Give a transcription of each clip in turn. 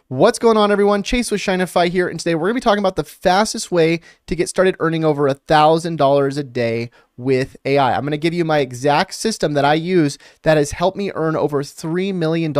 What's going on, everyone? Chase with Shinify here, and today we're going to be talking about the fastest way to get started earning over $1,000 a day with AI. I'm going to give you my exact system that I use that has helped me earn over $3 million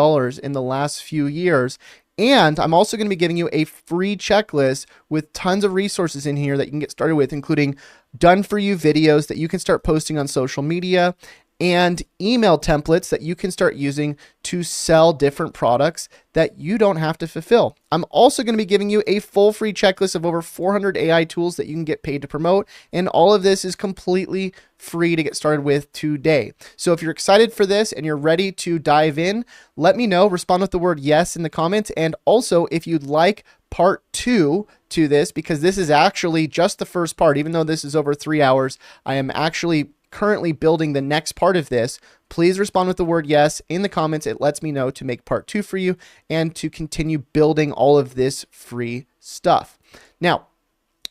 in the last few years. And I'm also going to be giving you a free checklist with tons of resources in here that you can get started with, including done for you videos that you can start posting on social media, and email templates that you can start using to sell different products that you don't have to fulfill. I'm also going to be giving you a full free checklist of over 400 AI tools that you can get paid to promote. And all of this is completely free to get started with today. So if you're excited for this and you're ready to dive in, let me know. Respond with the word yes in the comments. And also, if you'd like part 2 to this, because this is actually just the first part, even though this is over 3 hours, I am actually currently building the next part of this. Please respond with the word yes in the comments. It lets me know to make part 2 for you and to continue building all of this free stuff. Now,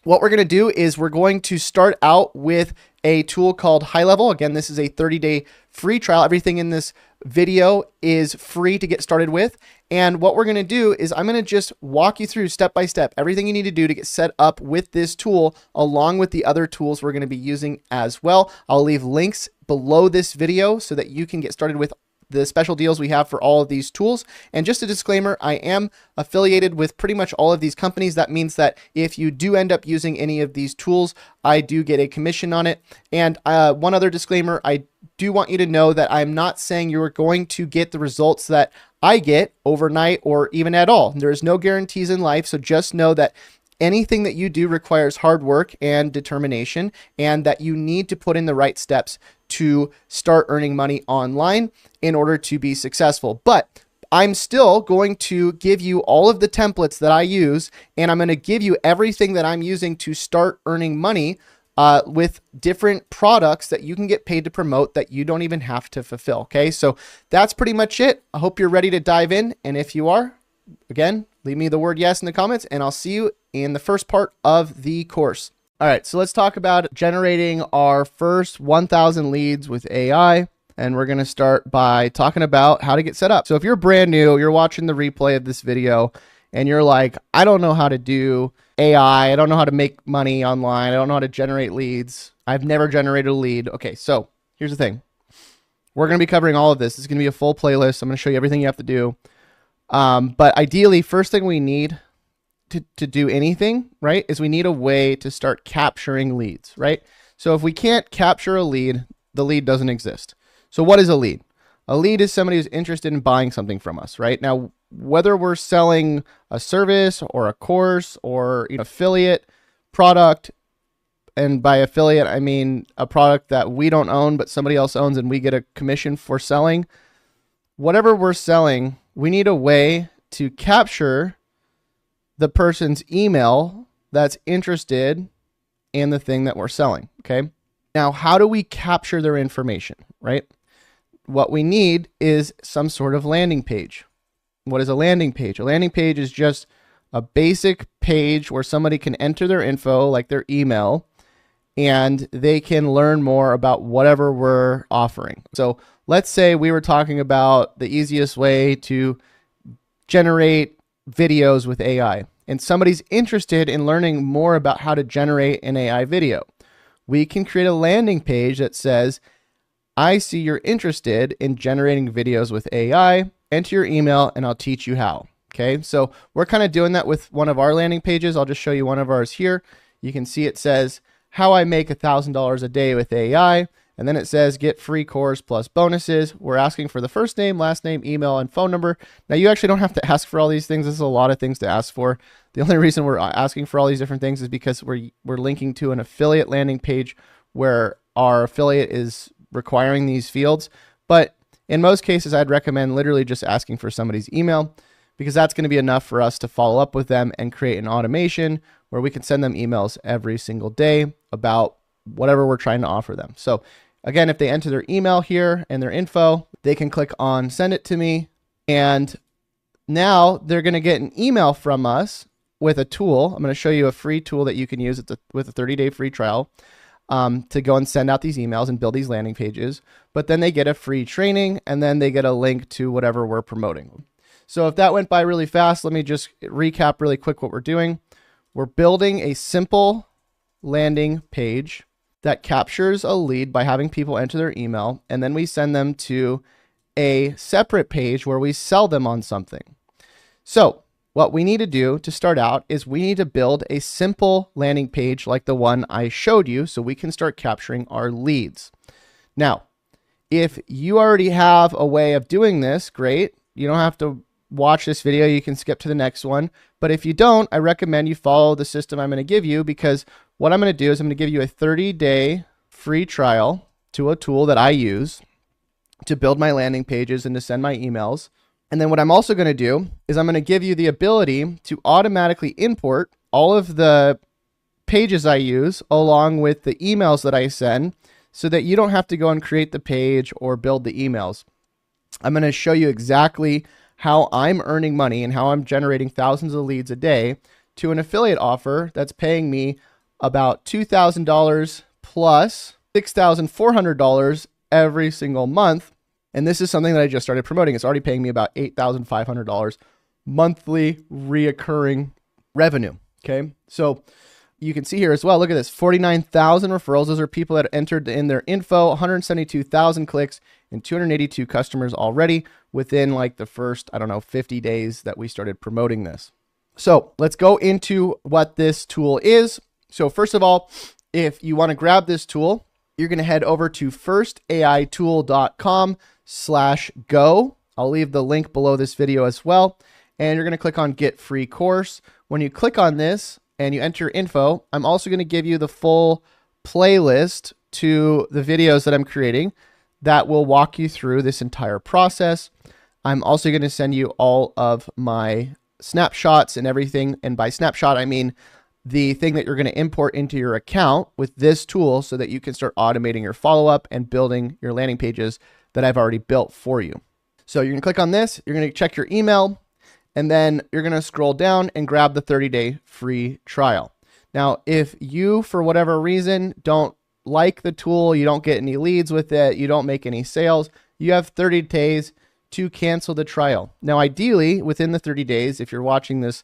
what we're going to do is we're going to start out with a tool called HighLevel. Again, this is a 30-day free trial. Everything in this video is free to get started with. And what we're going to do is I'm going to just walk you through step by step everything you need to do to get set up with this tool, along with the other tools we're going to be using as well. I'll leave links below this video so that you can get started with the special deals we have for all of these tools. And just a disclaimer, I am affiliated with pretty much all of these companies. That means that if you do end up using any of these tools, I do get a commission on it. And one other disclaimer, I do want you to know that I'm not saying you're going to get the results that I get overnight or even at all. There's no guarantees in life. So just know that anything that you do requires hard work and determination, and that you need to put in the right steps to start earning money online in order to be successful. But I'm still going to give you all of the templates that I use, and I'm going to give you everything that I'm using to start earning money with different products that you can get paid to promote that you don't even have to fulfill. Okay, so that's pretty much it. I hope you're ready to dive in. And if you are, again, leave me the word yes in the comments, and I'll see you in the first part of the course. All right, so let's talk about generating our first 1,000 leads with AI. And we're going to start by talking about how to get set up. So if you're brand new, you're watching the replay of this video, and you're like, I don't know how to do AI. I don't know how to make money online. I don't know how to generate leads. I've never generated a lead. Okay, so here's the thing. We're going to be covering all of this. It's going to be a full playlist. I'm going to show you everything you have to do. But ideally, first thing we need to do anything, right, is we need a way to start capturing leads, right? So if we can't capture a lead, the lead doesn't exist. So what is a lead? A lead is somebody who's interested in buying something from us, right? Now, whether we're selling a service or a course or affiliate product, and by affiliate, I mean a product that we don't own, but somebody else owns and we get a commission for selling, whatever we're selling, we need a way to capture the person's email that's interested in the thing that we're selling, okay? Now, how do we capture their information, right? What we need is some sort of landing page. What is a landing page? A landing page is just a basic page where somebody can enter their info, like their email, and they can learn more about whatever we're offering. So let's say we were talking about the easiest way to generate videos with AI, and somebody's interested in learning more about how to generate an AI video. We can create a landing page that says, I see you're interested in generating videos with AI. Enter your email and I'll teach you how. Okay, so we're kind of doing that with one of our landing pages. I'll just show you one of ours here. You can see it says, how I make $1,000 a day with AI. And then it says, get free course plus bonuses. We're asking for the first name, last name, email, and phone number. Now, you actually don't have to ask for all these things. This is a lot of things to ask for. The only reason we're asking for all these different things is because we're linking to an affiliate landing page where our affiliate is requiring these fields. But in most cases, I'd recommend literally just asking for somebody's email, because that's going to be enough for us to follow up with them and create an automation where we can send them emails every single day about whatever we're trying to offer them. So again, if they enter their email here and their info, they can click on send it to me. And now they're going to get an email from us with a tool. I'm going to show you a free tool that you can use with a 30-day free trial. To go and send out these emails and build these landing pages, but then they get a free training, and then they get a link to whatever we're promoting. So if that went by really fast, let me just recap really quick what we're doing. We're building a simple landing page that captures a lead by having people enter their email, and then we send them to a separate page where we sell them on something. So what we need to do to start out is we need to build a simple landing page like the one I showed you so we can start capturing our leads. Now, if you already have a way of doing this, great. You don't have to watch this video. You can skip to the next one. But if you don't, I recommend you follow the system I'm going to give you, because what I'm going to do is I'm going to give you a 30-day free trial to a tool that I use to build my landing pages and to send my emails. And then what I'm also going to do is I'm going to give you the ability to automatically import all of the pages I use along with the emails that I send, so that you don't have to go and create the page or build the emails. I'm going to show you exactly how I'm earning money and how I'm generating thousands of leads a day to an affiliate offer that's paying me about $2,000 plus $6,400 every single month. And this is something that I just started promoting. It's already paying me about $8,500 monthly reoccurring revenue. Okay. So you can see here as well, look at this, 49,000 referrals. Those are people that entered in their info, 172,000 clicks, and 282 customers already within like the first, 50 days that we started promoting this. So let's go into what this tool is. So first of all, if you want to grab this tool, you're going to head over to firstaitool.com/go. I'll leave the link below this video as well. And you're going to click on Get Free Course. When you click on this and you enter your info, I'm also going to give you the full playlist to the videos that I'm creating that will walk you through this entire process. I'm also going to send you all of my snapshots and everything. And by snapshot, I mean the thing that you're going to import into your account with this tool so that you can start automating your follow-up and building your landing pages that I've already built for you. So you're going to click on this, you're going to check your email, and then you're going to scroll down and grab the 30-day free trial. Now, if you, for whatever reason, don't like the tool, you don't get any leads with it, you don't make any sales, you have 30 days to cancel the trial. Now, ideally, within the 30 days, if you're watching this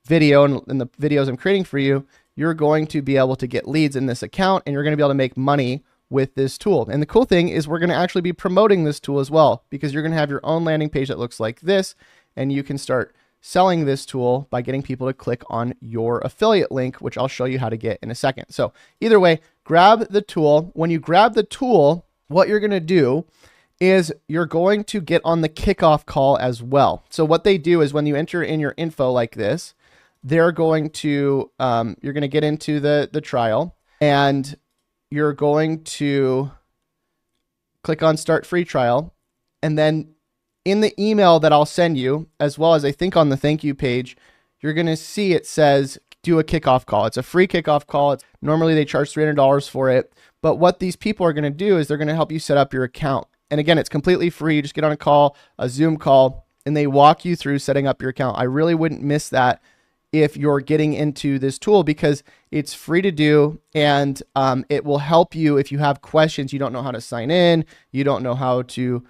video and the videos I'm creating for you, you're going to be able to get leads in this account and you're going to be able to make money with this tool. And the cool thing is we're going to actually be promoting this tool as well, because you're going to have your own landing page that looks like this, and you can start selling this tool by getting people to click on your affiliate link, which I'll show you how to get in a second. So either way, grab the tool. When you grab the tool, what you're going to do is you're going to get on the kickoff call as well. So what they do is when you enter in your info like this, they're going to, you're going to get into the trial, and you're going to click on Start Free Trial. And then in the email that I'll send you, as well as I think on the thank you page, you're going to see it says, do a kickoff call. It's a free kickoff call. Normally they charge $300 for it. But what these people are going to do is they're going to help you set up your account. And again, it's completely free. You just get on a call, a Zoom call, and they walk you through setting up your account. I really wouldn't miss that if you're getting into this tool, because it's free to do, and it will help you if you have questions. You don't know how to sign in, you don't know how to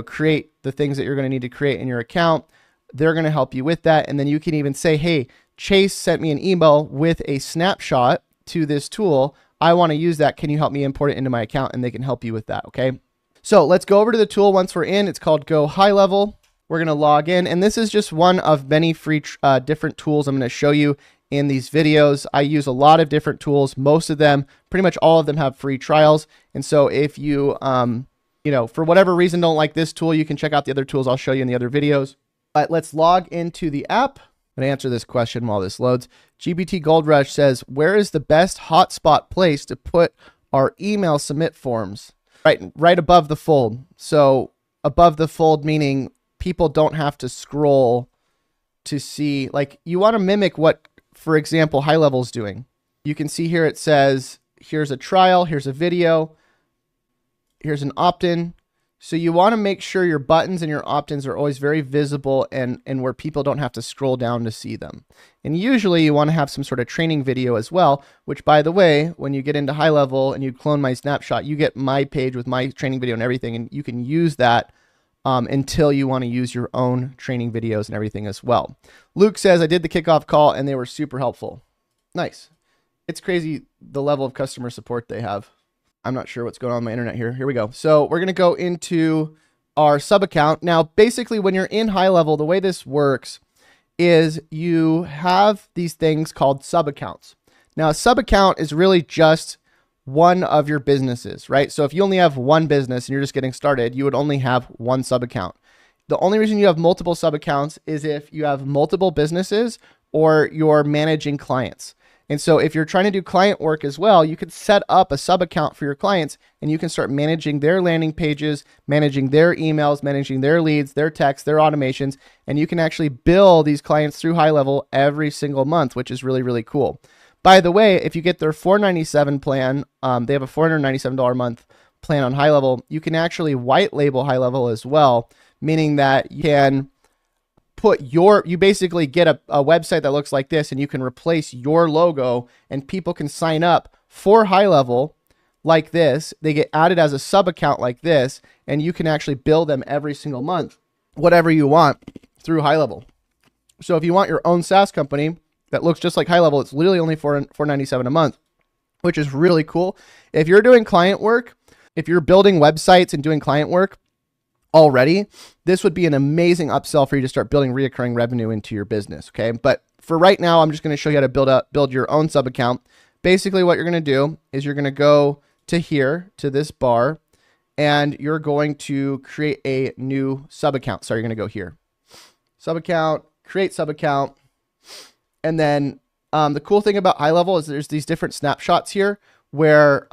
create the things that you're going to need to create in your account. They're going to help you with that. And then you can even say, hey, Chase sent me an email with a snapshot to this tool. I want to use that. Can you help me import it into my account? And they can help you with that. Okay. So let's go over to the tool once we're in. It's called Go HighLevel. We're going to log in, and this is just one of many free different tools I'm going to show you in these videos. I use a lot of different tools. Most of them, pretty much all of them, have free trials. And so if you, for whatever reason don't like this tool, you can check out the other tools I'll show you in the other videos. But let's log into the app. I'm going to answer this question while this loads. GBT Gold Rush says, where is the best hotspot place to put our email submit forms? Right above the fold. So above the fold, meaning people don't have to scroll to see, like, you want to mimic what, for example, HighLevel is doing. You can see here it says, here's a trial, here's a video, here's an opt-in. So you want to make sure your buttons and your opt-ins are always very visible and where people don't have to scroll down to see them. And usually you want to have some sort of training video as well, which, by the way, when you get into HighLevel and you clone my snapshot, you get my page with my training video and everything, and you can use that until you want to use your own training videos and everything as well. Luke says, I did the kickoff call and they were super helpful. Nice. It's crazy the level of customer support they have. I'm not sure what's going on my internet here. Here we go. So we're going to go into our sub account. Now, basically, when you're in HighLevel, the way this works is you have these things called sub accounts. Now, a sub account is really just one of your businesses, right? So if you only have one business and you're just getting started, you would only have one sub account. The only reason you have multiple sub accounts is if you have multiple businesses or you're managing clients. And so if you're trying to do client work as well, you could set up a sub account for your clients and you can start managing their landing pages, managing their emails, managing their leads, their texts, their automations, and you can actually bill these clients through HighLevel every single month, which is really, really cool. By the way, if you get their $497 plan, they have a $497 a month plan on HighLevel. You can actually white label HighLevel as well, meaning that you can you basically get a website that looks like this and you can replace your logo and people can sign up for HighLevel like this. They get added as a sub account like this and you can actually bill them every single month, whatever you want through HighLevel. So if you want your own SaaS company that looks just like HighLevel, it's literally only $497 a month, which is really cool. If you're doing client work, if you're building websites and doing client work already, this would be an amazing upsell for you to start building reoccurring revenue into your business. Okay. But for right now, I'm just going to show you how to build your own sub account. Basically what you're going to do is you're going to go to here, to this bar, and you're going to create a new sub account. So you're going to go here, sub account, create sub account. And then the cool thing about HighLevel is there's these different snapshots here where,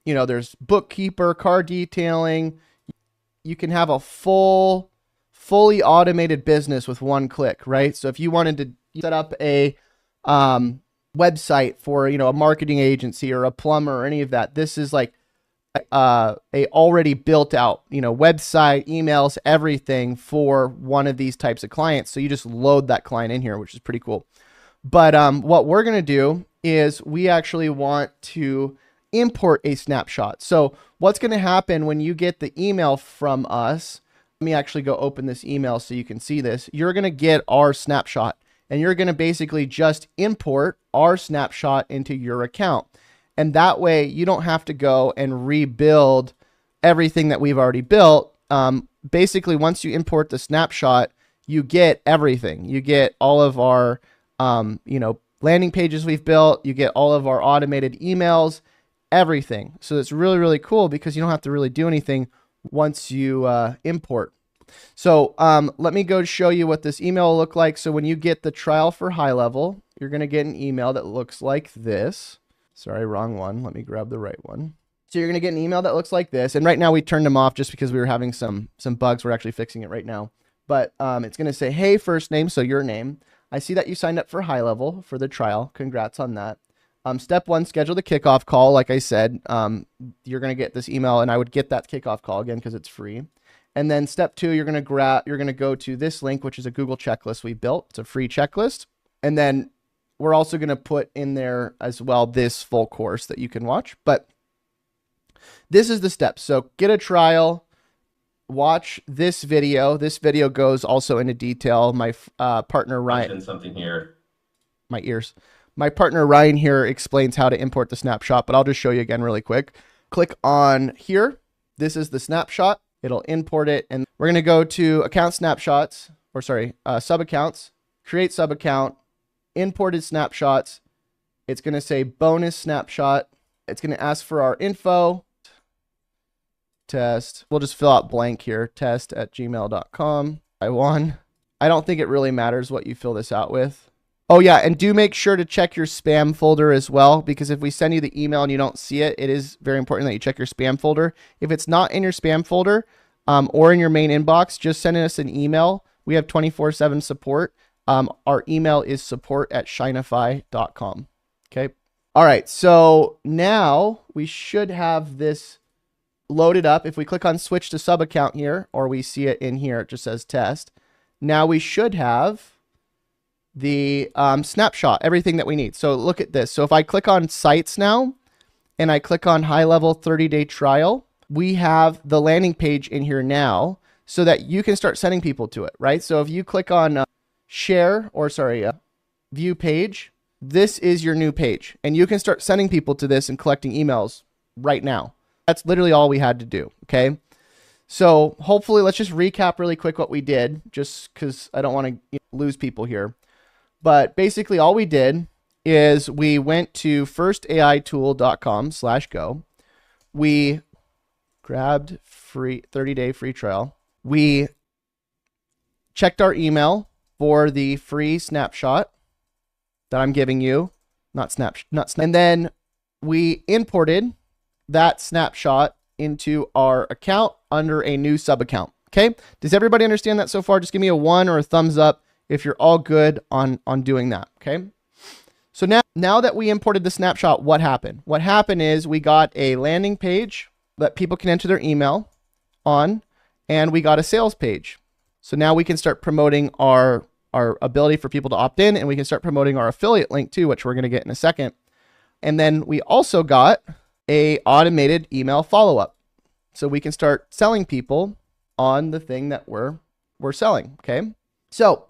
there's bookkeeper, car detailing. You can have a fully automated business with one click, right? So if you wanted to set up a website for, a marketing agency or a plumber or any of that, this is like a already built out, website, emails, everything for one of these types of clients. So you just load that client in here, which is pretty cool. But what we're going to do is we actually want to import a snapshot. So what's going to happen when you get the email from us, let me actually go open this email so you can see this. You're going to get our snapshot and you're going to basically just import our snapshot into your account. And that way you don't have to go and rebuild everything that we've already built. Basically, once you import the snapshot, you get everything. You get all of our, landing pages we've built. You get all of our automated emails, everything. So it's really, really cool because you don't have to really do anything once you import. So let me go show you what this email will look like. So when you get the trial for HighLevel, you're going to get an email that looks like this. Sorry, wrong one. Let me grab the right one. So you're going to get an email that looks like this. And right now we turned them off just because we were having some bugs. We're actually fixing it right now. But it's going to say, hey, first name, so your name. I see that you signed up for HighLevel for the trial. Congrats on that. Step one, schedule the kickoff call. Like I said, you're going to get this email and I would get that kickoff call again because it's free. And then step two, you're going to go to this link, which is a Google checklist we built. It's a free checklist. And then we're also going to put in there as well this full course that you can watch. But this is the steps. So get a trial, watch this video. This video goes also into detail. My partner Ryan, something here. My ears. My partner Ryan here explains how to import the snapshot, but I'll just show you again really quick. Click on here. This is the snapshot. It'll import it. And we're going to go to account snapshots, sub accounts, create sub account, imported snapshots. It's going to say bonus snapshot. It's going to ask for our info. Test. We'll just fill out blank here. test@gmail.com. I don't think it really matters what you fill this out with. Oh yeah, and do make sure to check your spam folder as well, because if we send you the email and you don't see it, it is very important that you check your spam folder. If it's not in your spam folder or in your main inbox, just send us an email. We have 24/7 support. Our email is support@shinify.com. Okay. All right. So now we should have this loaded up. If we click on switch to sub account here, or we see it in here, it just says test. Now we should have the snapshot, everything that we need. So look at this. So if I click on sites now and I click on HighLevel 30-day trial, we have the landing page in here now. so that you can start sending people to it, right? So if you click on view page, this is your new page, and you can start sending people to this and collecting emails right now. That's literally all we had to do, okay? So hopefully, let's just recap really quick what we did, just because I don't want to lose people here. But basically, all we did is we went to firstaitool.com/go. We grabbed free 30-day free trial. We checked our email for the free snapshot that I'm giving you, and then we imported that snapshot into our account under a new sub account. Okay. Does everybody understand that so far? Just give me a 1 or a thumbs up if you're all good on doing that. Okay. So now that we imported the snapshot, what happened? What happened is we got a landing page that people can enter their email on, and we got a sales page. So now we can start promoting our ability for people to opt in, and we can start promoting our affiliate link too, which we're going to get in a second. And then we also got a automated email follow-up. So we can start selling people on the thing that we're selling, okay? So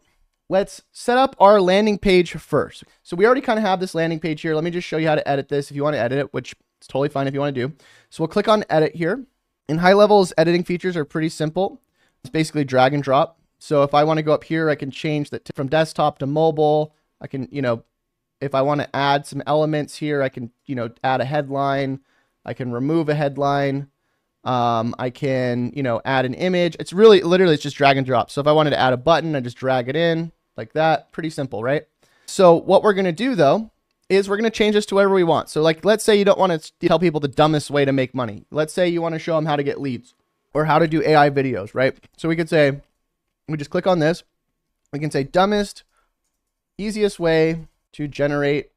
let's set up our landing page first. So we already kind of have this landing page here. Let me just show you how to edit this if you want to edit it, which is totally fine if you want to do. So we'll click on edit here. In HighLevel's editing features are pretty simple. It's basically drag and drop. So if I want to go up here, I can change that from desktop to mobile. I can, if I want to add some elements here, I can, add a headline. I can remove a headline. I can, add an image. It's literally it's just drag and drop. So if I wanted to add a button, I just drag it in like that. Pretty simple, right? So what we're going to do though, is we're going to change this to whatever we want. So like, let's say you don't want to tell people the dumbest way to make money. Let's say you want to show them how to get leads or how to do AI videos, right? So we could say, we just click on this. We can say dumbest, easiest way to generate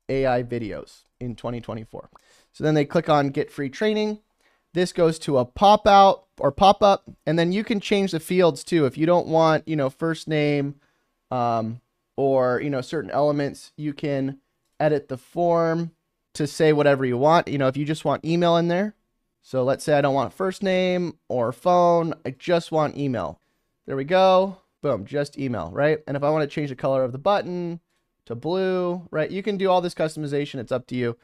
AI videos in 2024. So then they click on get free training. This goes to a pop out or pop up, and then you can change the fields too. If you don't want, first name, or, certain elements, you can edit the form to say whatever you want. If you just want email in there. So let's say I don't want first name or phone. I just want email. There we go. Boom, just email, right? And if I want to change the color of the button to blue, right? You can do all this customization. It's up to you.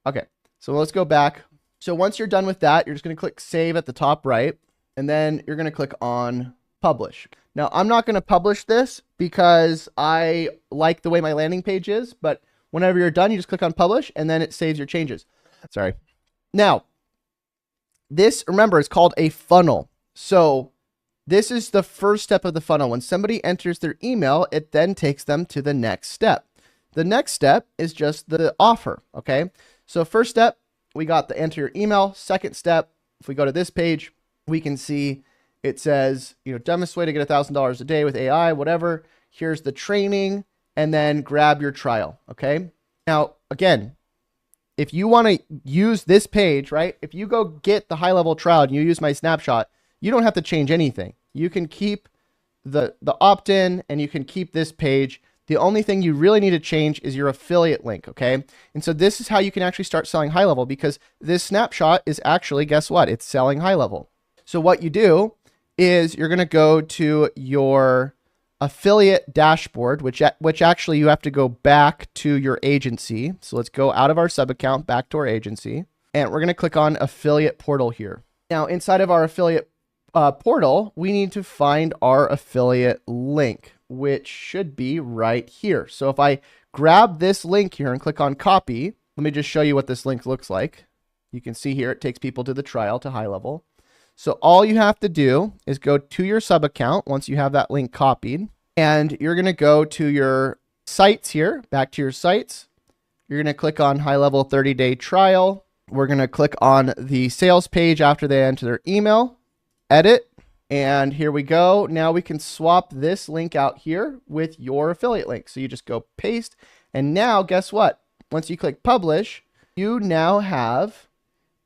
Okay, so let's go back. So once you're done with that, you're just going to click save at the top right, and then you're going to click on publish. Now, I'm not going to publish this because I like the way my landing page is, but whenever you're done, you just click on publish, and then it saves your changes. Sorry. Now, this, remember, is called a funnel. So this is the first step of the funnel. When somebody enters their email, it then takes them to the next step. The next step is just the offer, okay? So first step, we got the enter your email. Second step, if we go to this page, we can see it says, dumbest way to get $1,000 a day with AI, whatever. Here's the training, and then grab your trial, okay? Now, again, if you want to use this page, right? If you go get the HighLevel trial and you use my snapshot, you don't have to change anything. You can keep the opt-in, and you can keep this page. The only thing you really need to change is your affiliate link, okay? And so this is how you can actually start selling HighLevel, because this snapshot is actually, guess what? It's selling HighLevel. So what you do is you're going to go to your affiliate dashboard, which actually you have to go back to your agency. So let's go out of our sub account back to our agency, and we're going to click on affiliate portal here. Now inside of our affiliate portal, we need to find our affiliate link, which should be right here. So if I grab this link here and click on copy, let me just show you what this link looks like. You can see here, it takes people to the trial to HighLevel. So all you have to do is go to your sub account once you have that link copied, and you're going to go to your sites here, back to your sites. You're going to click on HighLevel 30-day trial. We're going to click on the sales page after they enter their email, edit, and here we go. Now we can swap this link out here with your affiliate link. So you just go paste, and now guess what? Once you click publish, you now have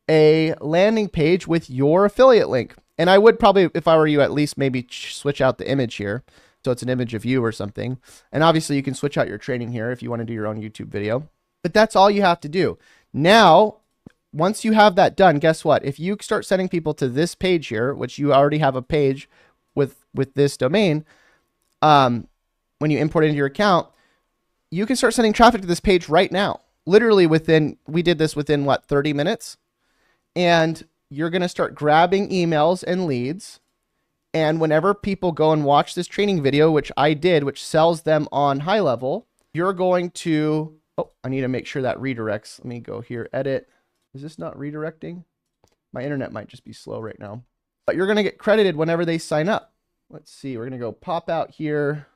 a landing page with your affiliate link. And I would probably, if I were you, at least maybe switch out the image here, so it's an image of you or something. And obviously you can switch out your training here if you want to do your own YouTube video. But that's all you have to do. Now, once you have that done, guess what? If you start sending people to this page here, which you already have a page with this domain, when you import it into your account, you can start sending traffic to this page right now. Literally we did this within what, 30 minutes? And you're going to start grabbing emails and leads. And whenever people go and watch this training video, which I did, which sells them on HighLevel, you're going to, oh, I need to make sure that redirects. Let me go here, edit. Is this not redirecting? My internet might just be slow right now. But you're going to get credited whenever they sign up. Let's see, we're going to go pop out here,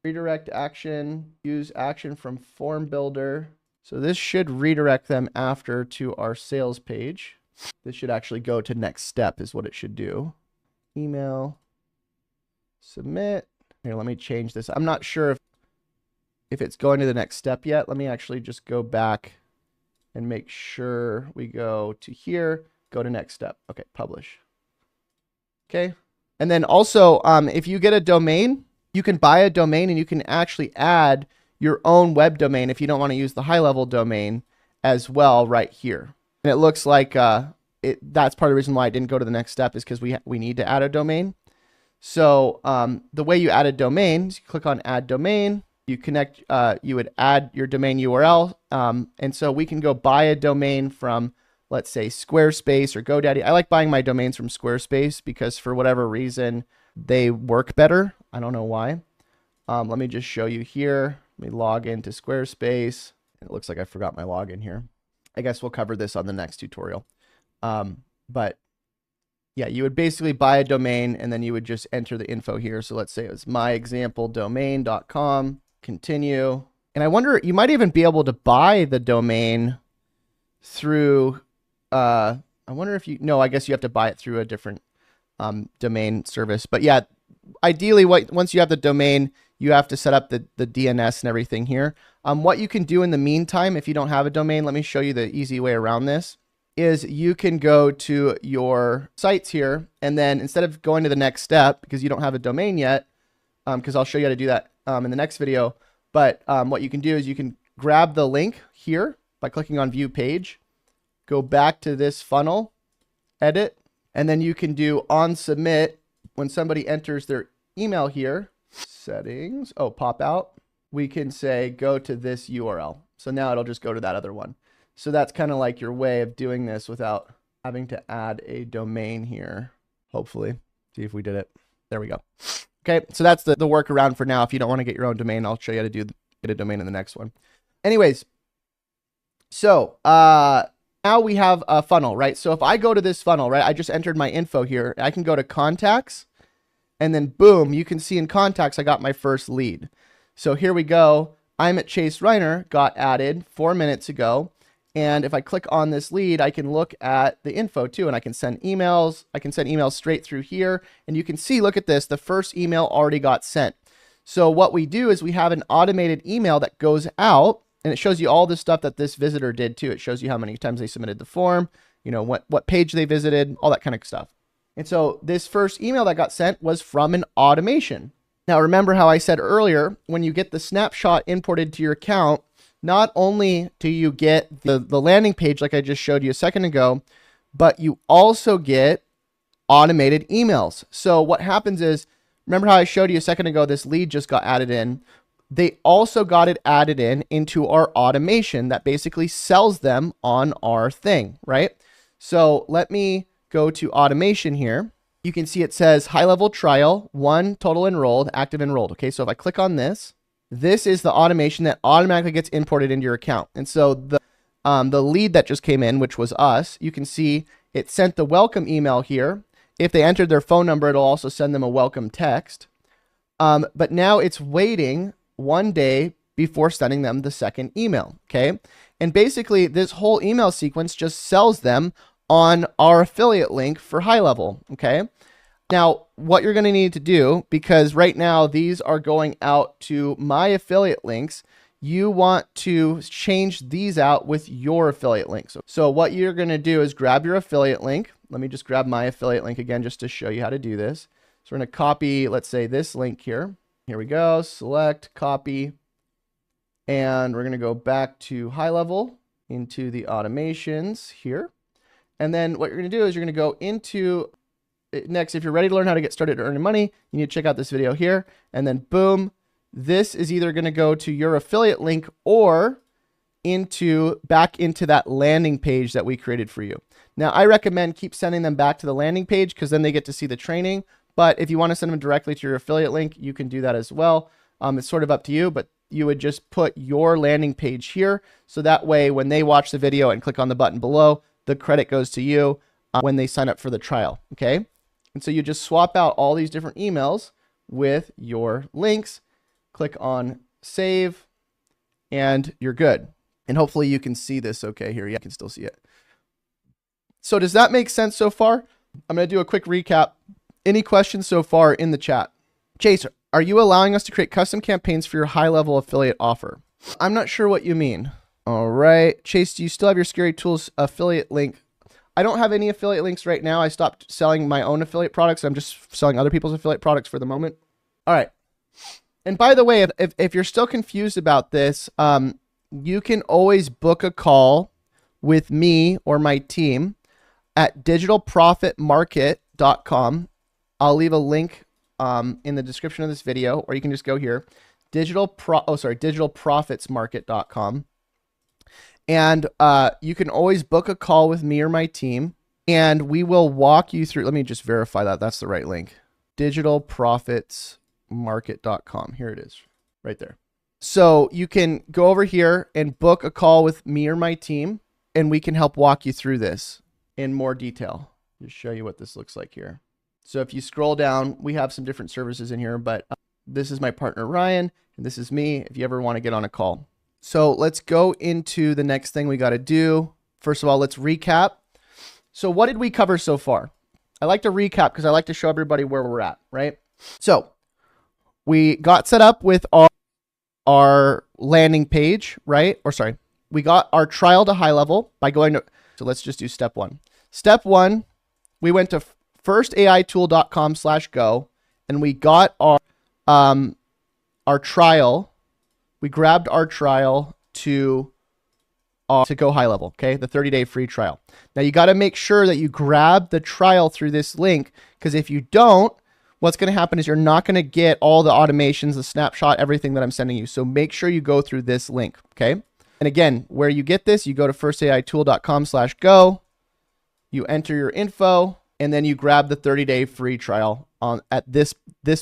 redirect action, use action from form builder. So this should redirect them after to our sales page. This should actually go to next step is what it should do. Email, submit. Here, let me change this. I'm not sure if it's going to the next step yet. Let me actually just go back and make sure we go to here, go to next step. Okay, publish. Okay. And then also, if you get a domain, you can buy a domain and you can actually add your own web domain if you don't want to use the HighLevel domain as well right here. And it looks like that's part of the reason why I didn't go to the next step is because we need to add a domain. So the way you add a domain is you click on add domain, you connect, you would add your domain URL. And so we can go buy a domain from, let's say, Squarespace or GoDaddy. I like buying my domains from Squarespace because for whatever reason, they work better. I don't know why. Let me just show you here. Let me log into Squarespace. It looks like I forgot my login here. I guess we'll cover this on the next tutorial. But yeah, you would basically buy a domain and then you would just enter the info here. So let's say it was myexampledomain.com, continue. And I wonder, you might even be able to buy the domain through, I wonder if no, I guess you have to buy it through a different domain service. But yeah, ideally once you have the domain, you have to set up the DNS and everything here. What you can do in the meantime, if you don't have a domain, let me show you the easy way around this, is you can go to your sites here, and then instead of going to the next step, because you don't have a domain yet, because I'll show you how to do that in the next video, but what you can do is you can grab the link here by clicking on View Page, go back to this funnel, edit, and then you can do on submit when somebody enters their email here, settings, oh, pop out, we can say go to this URL. So now it'll just go to that other one. So that's kind of like your way of doing this without having to add a domain here. Hopefully, see if we did it. There we go. Okay, so that's the workaround for now. If you don't want to get your own domain, I'll show you how to get a domain in the next one. Anyways, so now we have a funnel, right? So if I go to this funnel, right, I just entered my info here. I can go to contacts, and then boom, you can see in contacts, I got my first lead. So here we go. I'm at Chase Reiner, got added 4 minutes ago. And if I click on this lead, I can look at the info too, and I can send emails. I can send emails straight through here. And you can see, look at this, the first email already got sent. So what we do is we have an automated email that goes out, and it shows you all the stuff that this visitor did too. It shows you how many times they submitted the form, you know, what page they visited, all that kind of stuff. And so this first email that got sent was from an automation. Now, remember how I said earlier, when you get the snapshot imported to your account, not only do you get the landing page like I just showed you a second ago, but you also get automated emails. So what happens is, remember how I showed you a second ago, this lead just got added in. They also got it added into our automation that basically sells them on our thing, right? So let me go to automation here. You can see it says HighLevel trial, 1 total enrolled, active enrolled. Okay, so if I click on this, this is the automation that automatically gets imported into your account. And so the lead that just came in, which was us, you can see it sent the welcome email here. If they entered their phone number, it'll also send them a welcome text. But now it's waiting 1 day before sending them the second email, okay? And basically, this whole email sequence just sells them on our affiliate link for HighLevel, okay? Now, what you're going to need to do, because right now these are going out to my affiliate links, you want to change these out with your affiliate links. So what you're going to do is grab your affiliate link. Let me just grab my affiliate link again just to show you how to do this. So we're going to copy, let's say, this link here. Here we go. Select, copy. And we're going to go back to HighLevel. into the automations here. And then what you're going to do is you're going to go into next. If you're ready to learn how to get started earning money, you need to check out this video here. And then boom, this is either going to go to your affiliate link or back into that landing page that we created for you. Now, I recommend keep sending them back to the landing page because then they get to see the training. But if you want to send them directly to your affiliate link, you can do that as well. It's sort of up to you, but you would just put your landing page here. So that way, when they watch the video and click on the button below, the credit goes to you when they sign up for the trial. Okay. And so you just swap out all these different emails with your links, click on save, and you're good. And hopefully you can see this okay here. Yeah, I can still see it. So does that make sense so far? I'm going to do a quick recap. Any questions so far in the chat? Chase, are you allowing us to create custom campaigns for your high-level affiliate offer? I'm not sure what you mean. All right. Chase, do you still have your Scary Tools affiliate link? I don't have any affiliate links right now. I stopped selling my own affiliate products. I'm just selling other people's affiliate products for the moment. All right. And by the way, if you're still confused about this, you can always book a call with me or my team at digitalprofitmarket.com. I'll leave a link in the description of this video, or you can just go here, digitalprofitsmarket.com. And you can always book a call with me or my team, and we will walk you through. Let me just verify that that's the right link. Digitalprofitsmarket.com. Here it is, right there. So you can go over here and book a call with me or my team, and we can help walk you through this in more detail. Just show you what this looks like here. So if you scroll down, we have some different services in here, but this is my partner, Ryan, and this is me if you ever want to get on a call. So let's go into the next thing we got to do. First of all, let's recap. So what did we cover so far? I like to recap because I like to show everybody where we're at, right? So we got set up with our landing page, right? Or sorry, we got our trial to HighLevel by going to, so let's just do step one. Step one, we went to firstaitool.com/go and we got our trial. We grabbed our trial to go HighLevel, okay? The 30-day free trial. Now you got to make sure that you grab the trial through this link, because if you don't, what's going to happen is you're not going to get all the automations, the snapshot, everything that I'm sending you. So make sure you go through this link, okay? And again, where you get this, you go to firstaitool.com/go, you enter your info, and then you grab the 30-day free trial at this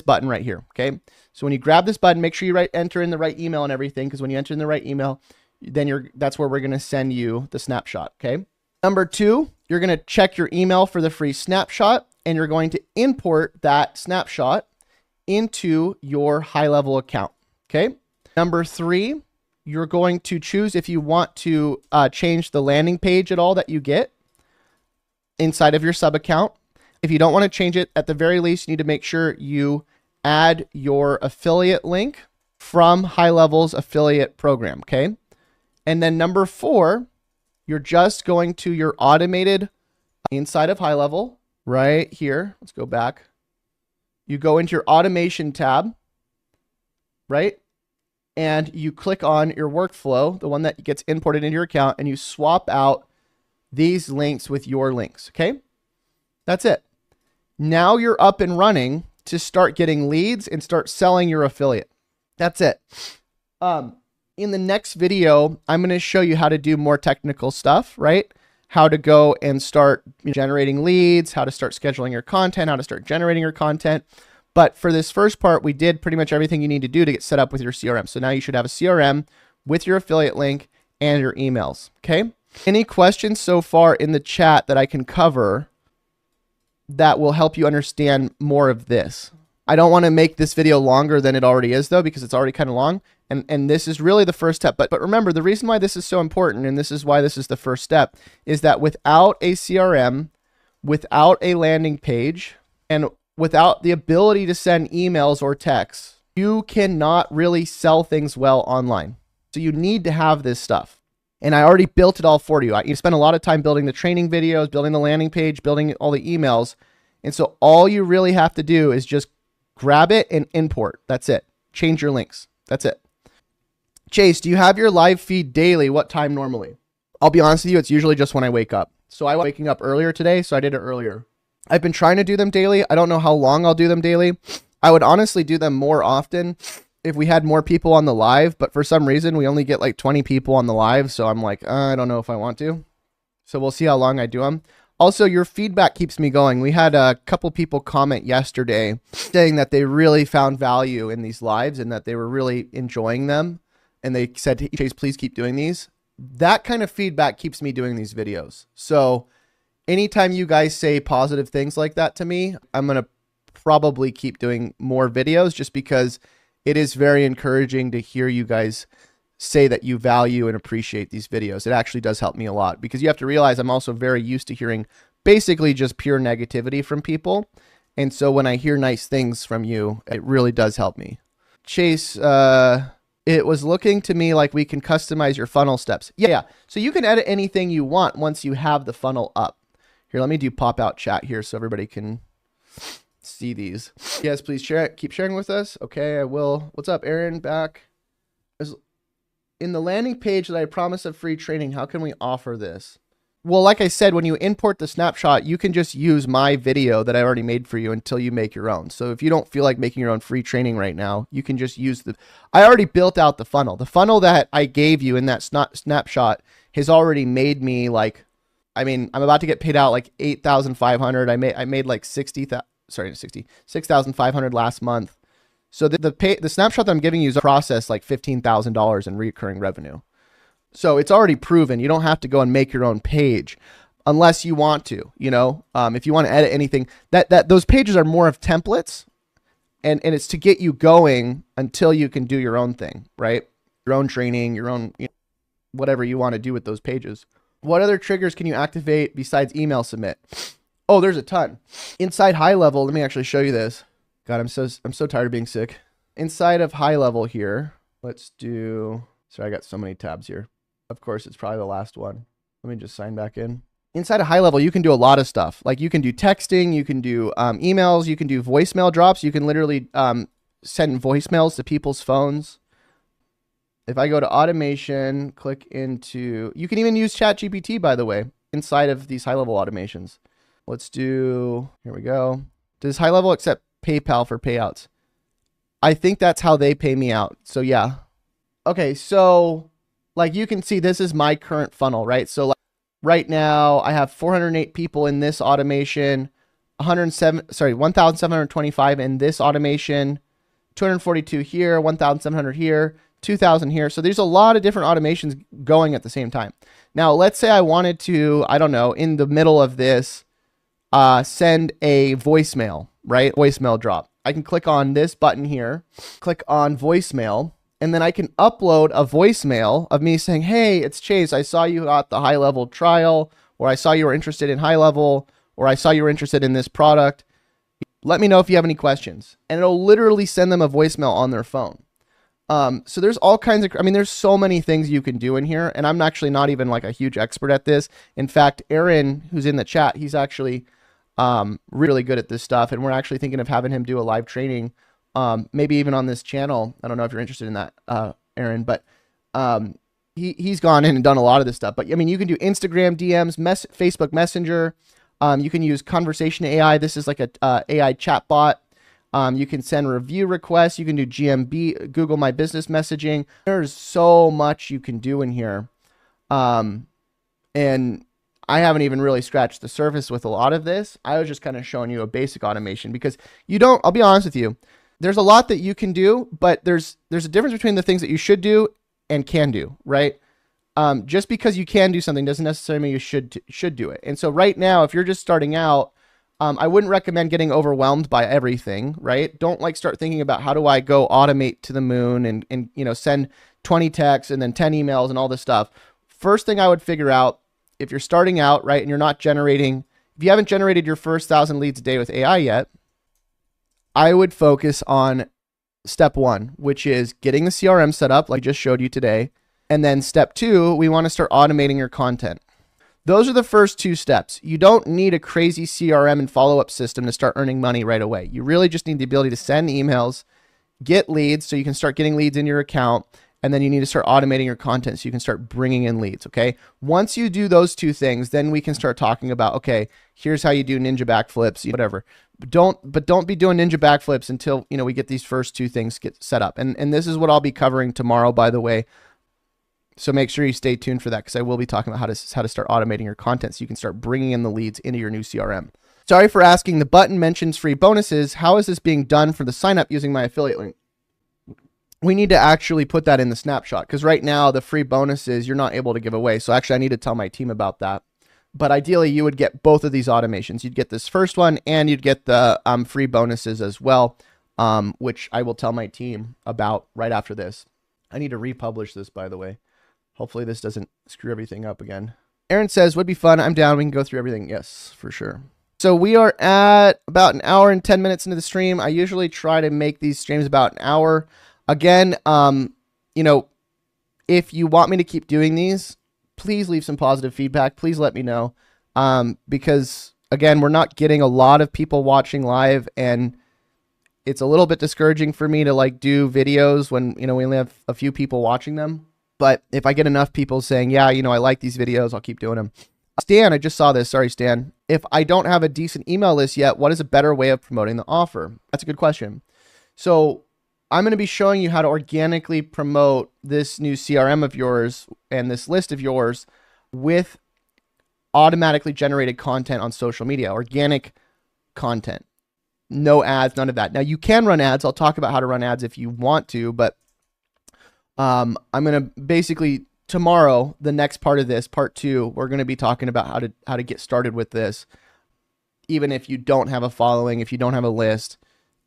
button right here, okay? So when you grab this button, make sure you enter in the right email and everything, because when you enter in the right email, then that's where we're going to send you the snapshot, okay? Number two, you're going to check your email for the free snapshot, and you're going to import that snapshot into your HighLevel account, okay? Number three, you're going to choose if you want to change the landing page at all that you get inside of your sub account. If you don't want to change it, at the very least, you need to make sure you add your affiliate link from HighLevel's affiliate program, okay? And then number four, you're just going to your automated inside of HighLevel right here. Let's go back. You go into your automation tab, right? And you click on your workflow, the one that gets imported into your account, and you swap out these links with your links, okay? That's it. Now you're up and running to start getting leads and start selling your affiliate. That's it. In the next video, I'm going to show you how to do more technical stuff, right? How to go and start generating leads, how to start scheduling your content, how to start generating your content. But for this first part, we did pretty much everything you need to do to get set up with your CRM. So now you should have a CRM with your affiliate link and your emails, okay? Any questions so far in the chat that I can cover that will help you understand more of this? I don't want to make this video longer than it already is, though, because it's already kind of long. And this is really the first step. But remember, the reason why this is so important, and this is why this is the first step, is that without a CRM, without a landing page, and without the ability to send emails or texts, you cannot really sell things well online. So you need to have this stuff. And I already built it all for you. You spent a lot of time building the training videos, building the landing page, building all the emails. And so all you really have to do is just grab it and import. That's it. Change your links. That's it. Chase, do you have your live feed daily? What time normally? I'll be honest with you, it's usually just when I wake up. So I was waking up earlier today, so I did it earlier. I've been trying to do them daily. I don't know how long I'll do them daily. I would honestly do them more often if we had more people on the live, but for some reason we only get like 20 people on the live, so I'm like, I don't know if I want to. So we'll see how long I do them. Also, your feedback keeps me going. We had a couple people comment yesterday saying that they really found value in these lives and that they were really enjoying them. And they said, Chase, please keep doing these. That kind of feedback keeps me doing these videos. So anytime you guys say positive things like that to me, I'm going to probably keep doing more videos just because it is very encouraging to hear you guys say that you value and appreciate these videos. It actually does help me a lot because you have to realize I'm also very used to hearing basically just pure negativity from people. And so when I hear nice things from you, it really does help me. Chase, it was looking to me like we can customize your funnel steps. Yeah. So you can edit anything you want once you have the funnel up. Here, let me do pop-out chat here so everybody can see these. Yes, please share it. Keep sharing with us. Okay, I will. What's up, Aaron? Back. In the landing page that I promised of free training, how can we offer this? Well, like I said, when you import the snapshot, you can just use my video that I already made for you until you make your own. So if you don't feel like making your own free training right now, you can just use I already built out the funnel. The funnel that I gave you in that snapshot has already made me like, I mean, I'm about to get paid out like 8,500. I made like 6,500 last month. So the snapshot that I'm giving you is a process like $15,000 in recurring revenue. So it's already proven. You don't have to go and make your own page unless you want to, you know, if you want to edit anything those pages are more of templates and it's to get you going until you can do your own thing, right? Your own training, your own, whatever you want to do with those pages. What other triggers can you activate besides email submit? Oh, there's a ton. Inside HighLevel, let me actually show you this. God, I'm so tired of being sick. Inside of HighLevel here, let's do, sorry, I got so many tabs here. Of course, it's probably the last one. Let me just sign back in. Inside of HighLevel, you can do a lot of stuff. Like you can do texting, you can do emails, you can do voicemail drops. You can literally send voicemails to people's phones. If I go to automation, click into, you can even use ChatGPT, by the way, inside of these HighLevel automations. Let's do, here we go. Does HighLevel accept PayPal for payouts? I think that's how they pay me out. So yeah. Okay. So like you can see, this is my current funnel, right? So like right now I have 408 people in this automation, 1,725 in this automation, 242 here, 1,700 here, 2,000 here. So there's a lot of different automations going at the same time. Now, let's say I wanted to, I don't know, in the middle of this, send a voicemail, right? Voicemail drop. I can click on this button here, click on voicemail, and then I can upload a voicemail of me saying, hey, it's Chase. I saw you at the HighLevel trial, or I saw you were interested in HighLevel, or I saw you were interested in this product. Let me know if you have any questions. And it'll literally send them a voicemail on their phone. So there's all kinds of, I mean, there's so many things you can do in here, and I'm actually not even like a huge expert at this. In fact, Aaron, who's in the chat, he's actually really good at this stuff, and we're actually thinking of having him do a live training, maybe even on this channel. I don't know if you're interested in that, Aaron, but he's gone in and done a lot of this stuff. But I mean, you can do Instagram DMs, Facebook Messenger. You can use conversation AI. This is like a AI chat bot. You can send review requests. You can do GMB, Google My Business messaging. There's so much you can do in here. And I haven't even really scratched the surface with a lot of this. I was just kind of showing you a basic automation because you don't, I'll be honest with you, there's a lot that you can do, but there's a difference between the things that you should do and can do, right? Just because you can do something doesn't necessarily mean you should do it. And so right now, if you're just starting out, I wouldn't recommend getting overwhelmed by everything, right? Don't like start thinking about how do I go automate to the moon and you know, send 20 texts and then 10 emails and all this stuff. First thing I would figure out, if you're starting out, right, and you're not generating, if you haven't generated your first 1,000 leads a day with AI yet, I would focus on step one, which is getting the CRM set up like I just showed you today. And then step two, we want to start automating your content. Those are the first two steps. You don't need a crazy CRM and follow-up system to start earning money right away. You really just need the ability to send emails, get leads so you can start getting leads in your account, and then you need to start automating your content so you can start bringing in leads. Okay. Once you do those two things, then we can start talking about, okay, here's how you do ninja backflips, whatever. But don't be doing ninja backflips until, we get these first two things get set up. And this is what I'll be covering tomorrow, by the way. So make sure you stay tuned for that, because I will be talking about how to start automating your content so you can start bringing in the leads into your new CRM. Sorry for asking. The button mentions free bonuses. How is this being done for the sign up using my affiliate link? We need to actually put that in the snapshot, because right now the free bonuses you're not able to give away. So actually I need to tell my team about that. But ideally you would get both of these automations. You'd get this first one and you'd get the free bonuses as well, which I will tell my team about right after this. I need to republish this, by the way. Hopefully this doesn't screw everything up again. Aaron says, would be fun. I'm down. We can go through everything. Yes, for sure. So we are at about an hour and 10 minutes into the stream. I usually try to make these streams about an hour. Again, if you want me to keep doing these, please leave some positive feedback. Please let me know. Because again, we're not getting a lot of people watching live, and it's a little bit discouraging for me to like do videos when, we only have a few people watching them. But if I get enough people saying, yeah, I like these videos, I'll keep doing them. Stan, I just saw this. Sorry, Stan. If I don't have a decent email list yet, what is a better way of promoting the offer? That's a good question. So I'm going to be showing you how to organically promote this new CRM of yours and this list of yours with automatically generated content on social media, organic content, no ads, none of that. Now you can run ads. I'll talk about how to run ads if you want to, but I'm going to basically tomorrow, the next part of this, part 2, we're going to be talking about how to get started with this, even if you don't have a following, if you don't have a list,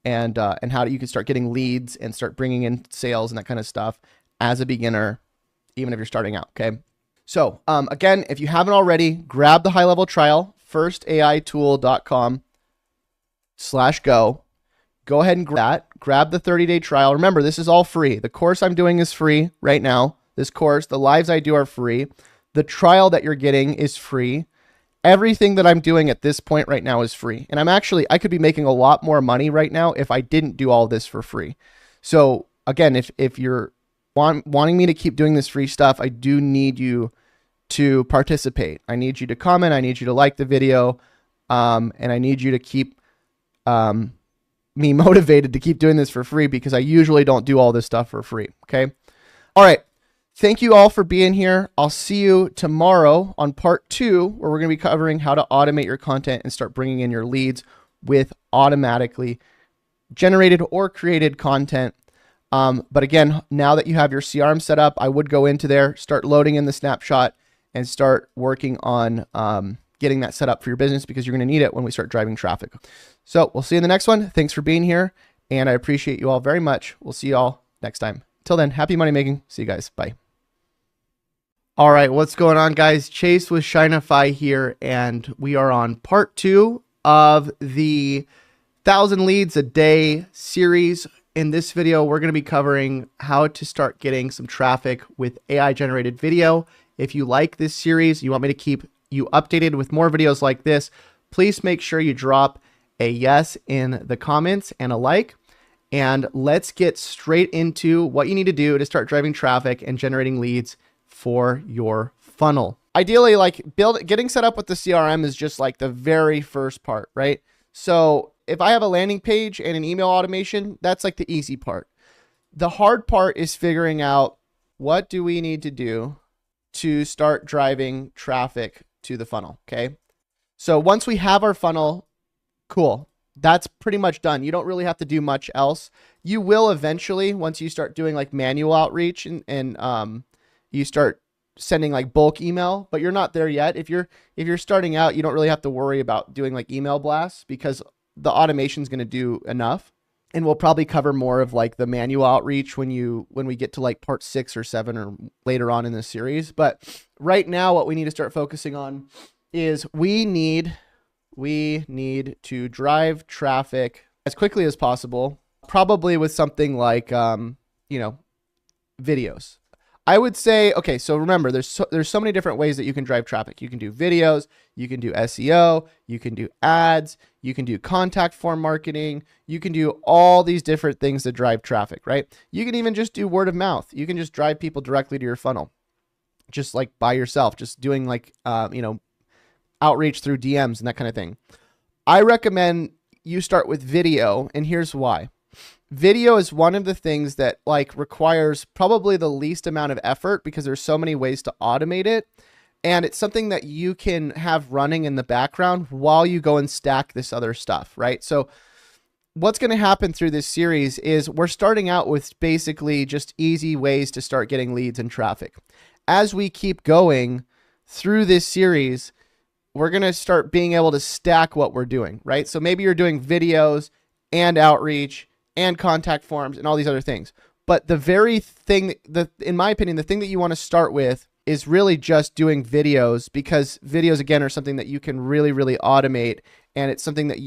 and how you can start getting leads and start bringing in sales and that kind of stuff as a beginner, even if you're starting out. Okay. So again, if you haven't already, grab the HighLevel trial, firstaitool.com/go. Go ahead and grab the 30-day trial. Remember, this is all free. The course I'm doing is free right now. This course, the lives I do are free. The trial that you're getting is free. Everything that I'm doing at this point right now is free. And I could be making a lot more money right now if I didn't do all this for free. So again, if you're wanting me to keep doing this free stuff, I do need you to participate. I need you to comment. I need you to like the video. And I need you to keep me motivated to keep doing this for free, because I usually don't do all this stuff for free. Okay. All right. Thank you all for being here. I'll see you tomorrow on part 2, where we're going to be covering how to automate your content and start bringing in your leads with automatically generated or created content. But again, now that you have your CRM set up, I would go into there, start loading in the snapshot, and start working on getting that set up for your business, because you're going to need it when we start driving traffic. So we'll see you in the next one. Thanks for being here, and I appreciate you all very much. We'll see you all next time. Till then, happy money making. See you guys. Bye. All right, what's going on, guys? Chase with Shinify here, and we are on part 2 of the 1,000 Leads a Day series. In this video, we're going to be covering how to start getting some traffic with AI-generated video. If you like this series, you want me to keep you updated with more videos like this, please make sure you drop a yes in the comments and a like. And let's get straight into what you need to do to start driving traffic and generating leads for your funnel. Ideally, like getting set up with the CRM is just like the very first part, right? So if I have a landing page and an email automation, that's like the easy part. The hard part is figuring out, what do we need to do to start driving traffic to the funnel? Okay. So once we have our funnel, cool. That's pretty much done. You don't really have to do much else. You will eventually, once you start doing like manual outreach and you start sending like bulk email, but you're not there yet. If you're starting out, you don't really have to worry about doing like email blasts, because the automation is going to do enough. And we'll probably cover more of like the manual outreach when we get to like part 6 or 7 or later on in this series. But right now, what we need to start focusing on is we need to drive traffic as quickly as possible, probably with something like, videos. I would say, okay, so remember, there's so many different ways that you can drive traffic. You can do videos, you can do SEO, you can do ads, you can do contact form marketing, you can do all these different things to drive traffic, right? You can even just do word of mouth. You can just drive people directly to your funnel, just like by yourself, just doing like, outreach through DMs and that kind of thing. I recommend you start with video, and here's why. Video is one of the things that like requires probably the least amount of effort because there's so many ways to automate it. And it's something that you can have running in the background while you go and stack this other stuff, right? So what's going to happen through this series is we're starting out with basically just easy ways to start getting leads and traffic. As we keep going through this series, we're going to start being able to stack what we're doing, right? So maybe you're doing videos and outreach and contact forms and all these other things. But the very thing, in my opinion, the thing that you want to start with is really just doing videos, because videos, again, are something that you can really, really automate. And it's something that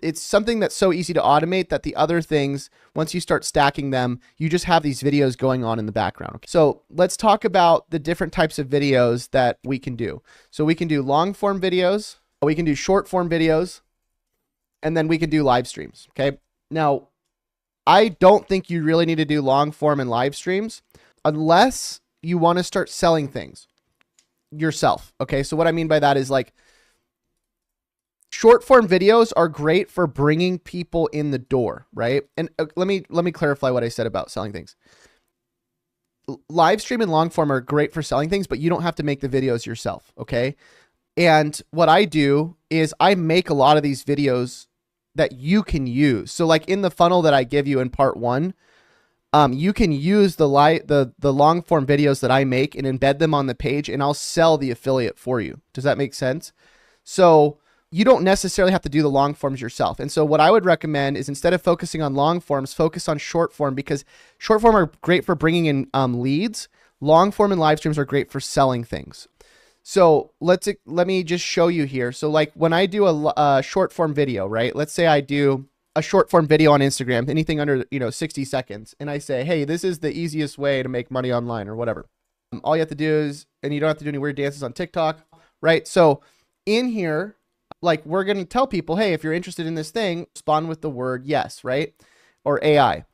it's something that's so easy to automate that the other things, once you start stacking them, you just have these videos going on in the background. Okay? So let's talk about the different types of videos that we can do. So we can do long form videos, we can do short form videos, and then we can do live streams. Okay. Now, I don't think you really need to do long form and live streams unless you want to start selling things yourself. Okay. So what I mean by that is like short form videos are great for bringing people in the door, right? And let me clarify what I said about selling things. Live stream and long form are great for selling things, but you don't have to make the videos yourself. Okay. And what I do is I make a lot of these videos that you can use. So like in the funnel that I give you in part 1, you can use the long form videos that I make and embed them on the page, and I'll sell the affiliate for you. Does that make sense? So you don't necessarily have to do the long forms yourself. And so what I would recommend is, instead of focusing on long forms, focus on short form, because short form are great for bringing in leads. Long form and live streams are great for selling things. So let me just show you here. So like when I do a short form video, right? Let's say I do a short form video on Instagram, anything under 60 seconds, and I say, hey, this is the easiest way to make money online or whatever. All you have to do is, and you don't have to do any weird dances on TikTok, right? So in here, like we're going to tell people, hey, if you're interested in this thing, respond with the word yes, right? Or AI.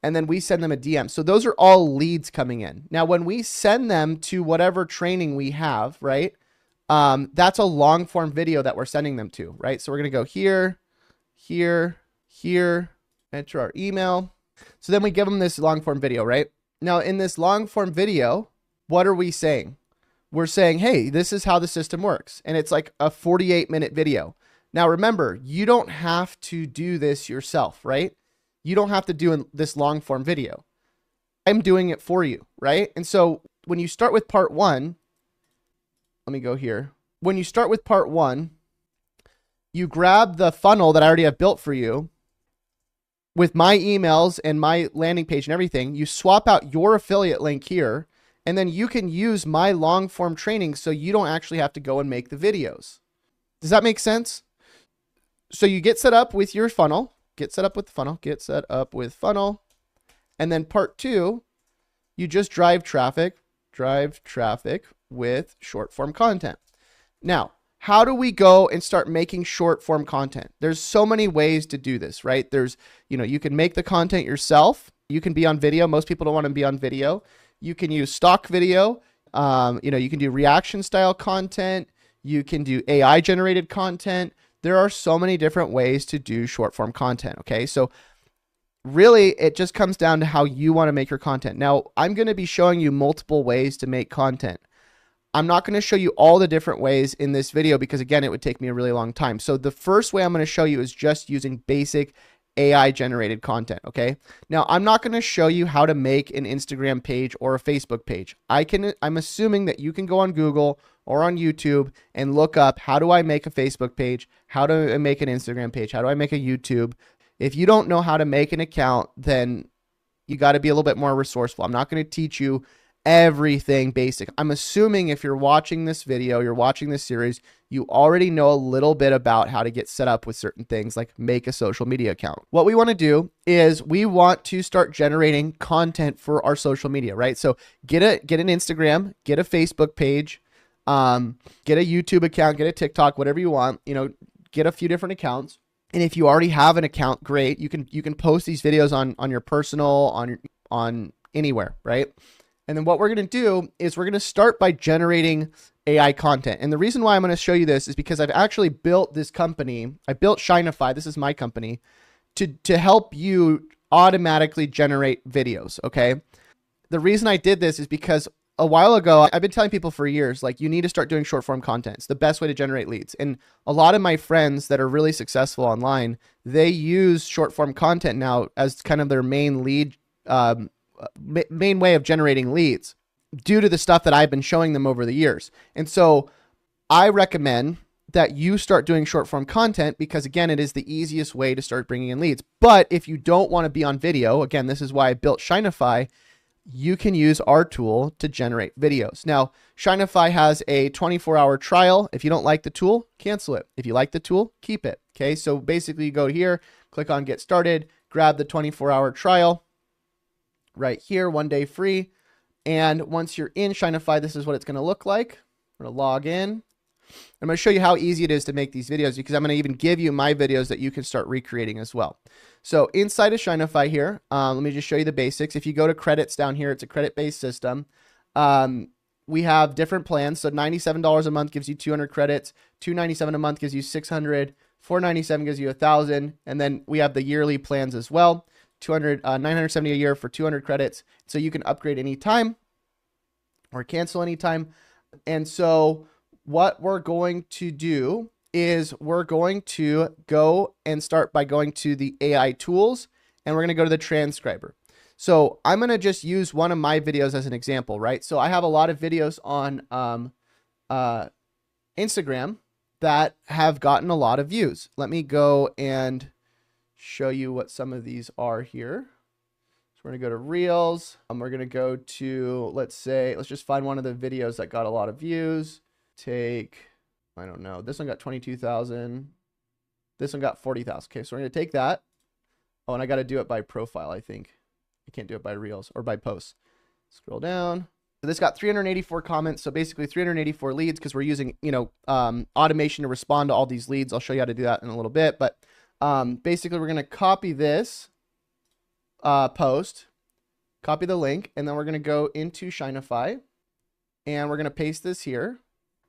And then we send them a DM. So those are all leads coming in. Now, when we send them to whatever training we have, right? That's a long form video that we're sending them to, right? So we're going to go here, here, here, enter our email. So then we give them this long form video, right? Now in this long form video, what are we saying? We're saying, hey, this is how the system works. And it's like a 48-minute video. Now remember, you don't have to do this yourself, right? You don't have to do this long form video. I'm doing it for you, right? And so when you start with part 1, let me go here. When you start with part 1, you grab the funnel that I already have built for you with my emails and my landing page and everything. You swap out your affiliate link here, and then you can use my long form training so you don't actually have to go and make the videos. Does that make sense? So you get set up with your funnel. Get set up with funnel. And then part 2, you just drive traffic with short form content. Now, how do we go and start making short form content? There's so many ways to do this, right? There's, you can make the content yourself. You can be on video. Most people don't want to be on video. You can use stock video. You can do reaction style content. You can do AI generated content. There are so many different ways to do short form content. Okay. So really it just comes down to how you want to make your content. Now I'm going to be showing you multiple ways to make content. I'm not going to show you all the different ways in this video because again, it would take me a really long time. So the first way I'm going to show you is just using basic AI generated content. Okay. Now I'm not going to show you how to make an Instagram page or a Facebook page. I'm assuming that you can go on Google or on YouTube and look up, how do I make a Facebook page? How do I make an Instagram page? How do I make a YouTube? If you don't know how to make an account, then you got to be a little bit more resourceful. I'm not going to teach you everything basic. I'm assuming if you're watching this video, you're watching this series, you already know a little bit about how to get set up with certain things like make a social media account. What we want to do is we want to start generating content for our social media, right? So get an Instagram, get a Facebook page, get a YouTube account, get a TikTok, whatever you want, you know, get a few different accounts. And if you already have an account, great. You can post these videos on your personal, on anywhere, right? And then what we're going to do is we're going to start by generating AI content. And the reason why I'm going to show you this is because I've actually built this company. I built Shinify. This is my company to help you automatically generate videos. Okay. The reason I did this is because a while ago, I've been telling people for years, like, you need to start doing short form content. It's the best way to generate leads. And a lot of my friends that are really successful online, they use short form content now as kind of their main lead, main way of generating leads due to the stuff that I've been showing them over the years. And so I recommend that you start doing short form content because, again, it is the easiest way to start bringing in leads. But if you don't want to be on video, again, this is why I built Shinify, you can use our tool to generate videos. Now, Shinify has a 24-hour trial. If you don't like the tool, cancel it. If you like the tool, keep it. Okay, so basically you go here, click on get started, grab the 24-hour trial right here, 1 day free. And once you're in Shinify, this is what it's going to look like. I'm going to log in. I'm going to show you how easy it is to make these videos because I'm going to even give you my videos that you can start recreating as well. So inside of Shinify here, let me just show you the basics. If you go to credits down here, it's a credit-based system. We have different plans. So $97 a month gives you 200 credits. $297 a month gives you 600. $497 gives you 1,000. And then we have the yearly plans as well. $970 a year for 200 credits. So you can upgrade anytime or cancel anytime. And so what we're going to do is we're going to go and start by going to the AI tools, and we're going to go to the transcriber. So I'm going to just use one of my videos as an example, right? So I have a lot of videos on Instagram that have gotten a lot of views. Let me go and show you what some of these are here. So we're going to go to Reels. We're going to go to, let's just find one of the videos that got a lot of views. I don't know. This one got 22,000. This one got 40,000. Okay, so we're going to take that. Oh, and I got to do it by profile, I think. I can't do it by Reels or by posts. Scroll down. So this got 384 comments. So basically 384 leads because we're using, automation to respond to all these leads. I'll show you how to do that in a little bit. But basically, we're going to copy this post, copy the link, and then we're going to go into Shinify, and we're going to paste this here.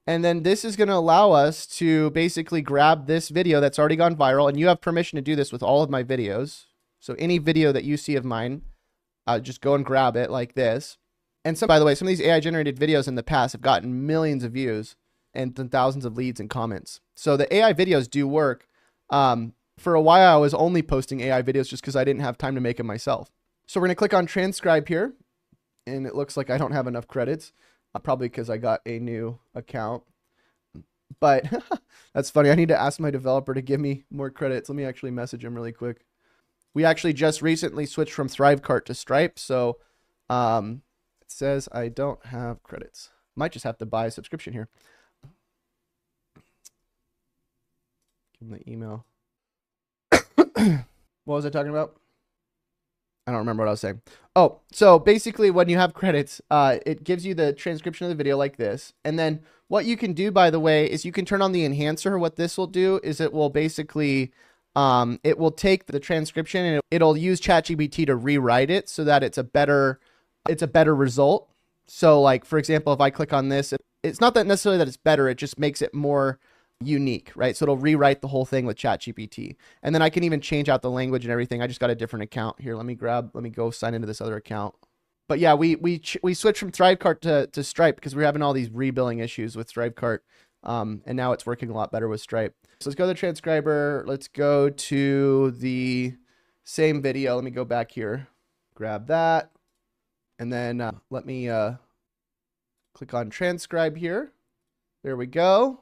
And then this is going to allow us to basically grab this video that's already gone viral. And you have permission to do this with all of my videos. So any video that you see of mine, just go and grab it like this. And by the way, some of these AI generated videos in the past have gotten millions of views and thousands of leads and comments. So the AI videos do work. For a while, I was only posting AI videos just because I didn't have time to make them myself. So we're going to click on transcribe here. And it looks like I don't have enough credits. Probably because I got a new account. But that's funny. I need to ask my developer to give me more credits. Let me actually message him really quick. We actually just recently switched from Thrivecart to Stripe. So it says I don't have credits. Might just have to buy a subscription here. Give him the email. What was I talking about? I don't remember what I was saying. Oh, so basically when you have credits, it gives you the transcription of the video like this. And then what you can do, by the way, is you can turn on the enhancer. What this will do is it will basically, it will take the transcription and it'll use ChatGPT to rewrite it so that it's a better result. So like, for example, if I click on this, it's not that necessarily that it's better. It just makes it more unique, right? So it'll rewrite the whole thing with ChatGPT. And then I can even change out the language and everything. I just got a different account here. Let me go sign into this other account. But yeah, we switched from Thrivecart to Stripe because we're having all these rebilling issues with Thrivecart. And now it's working a lot better with Stripe. So let's go to the transcriber. Let's go to the same video. Let me go back here, grab that. And then let me click on transcribe here. There we go.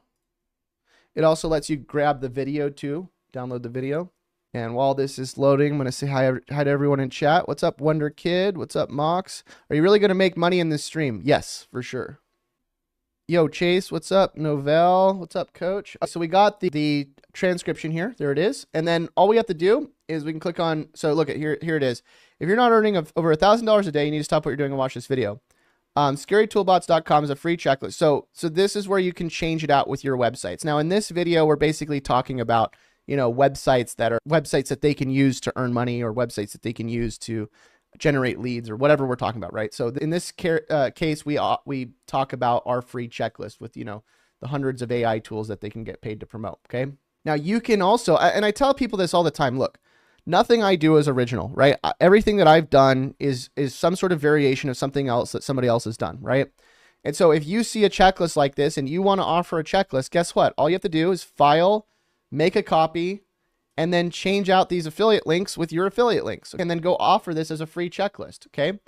It also lets you grab the video too, download the video. And while this is loading, I'm going to say hi to everyone in chat. What's up, Wonder Kid? What's up, Mox? Are you really going to make money in this stream? Yes, for sure. Yo, Chase, what's up? Novell, what's up, Coach? So we got the transcription here. There it is. And then all we have to do is we can click on, so look at here it is. If you're not earning over $1,000 a day, you need to stop what you're doing and watch this video. Scarytoolbots.com is a free checklist. So this is where you can change it out with your websites. Now in this video, we're basically talking about, you know, websites that they can use to earn money, or websites that they can use to generate leads, or whatever we're talking about, right? So in this case, we talk about our free checklist with, you know, the hundreds of AI tools that they can get paid to promote. Okay. Now you can also, and I tell people this all the time, look, nothing I do is original, right? Everything that I've done is some sort of variation of something else that somebody else has done, right? And so if you see a checklist like this and you want to offer a checklist, guess what? All you have to do is file, make a copy, and then change out these affiliate links with your affiliate links, and then go offer this as a free checklist. Okay.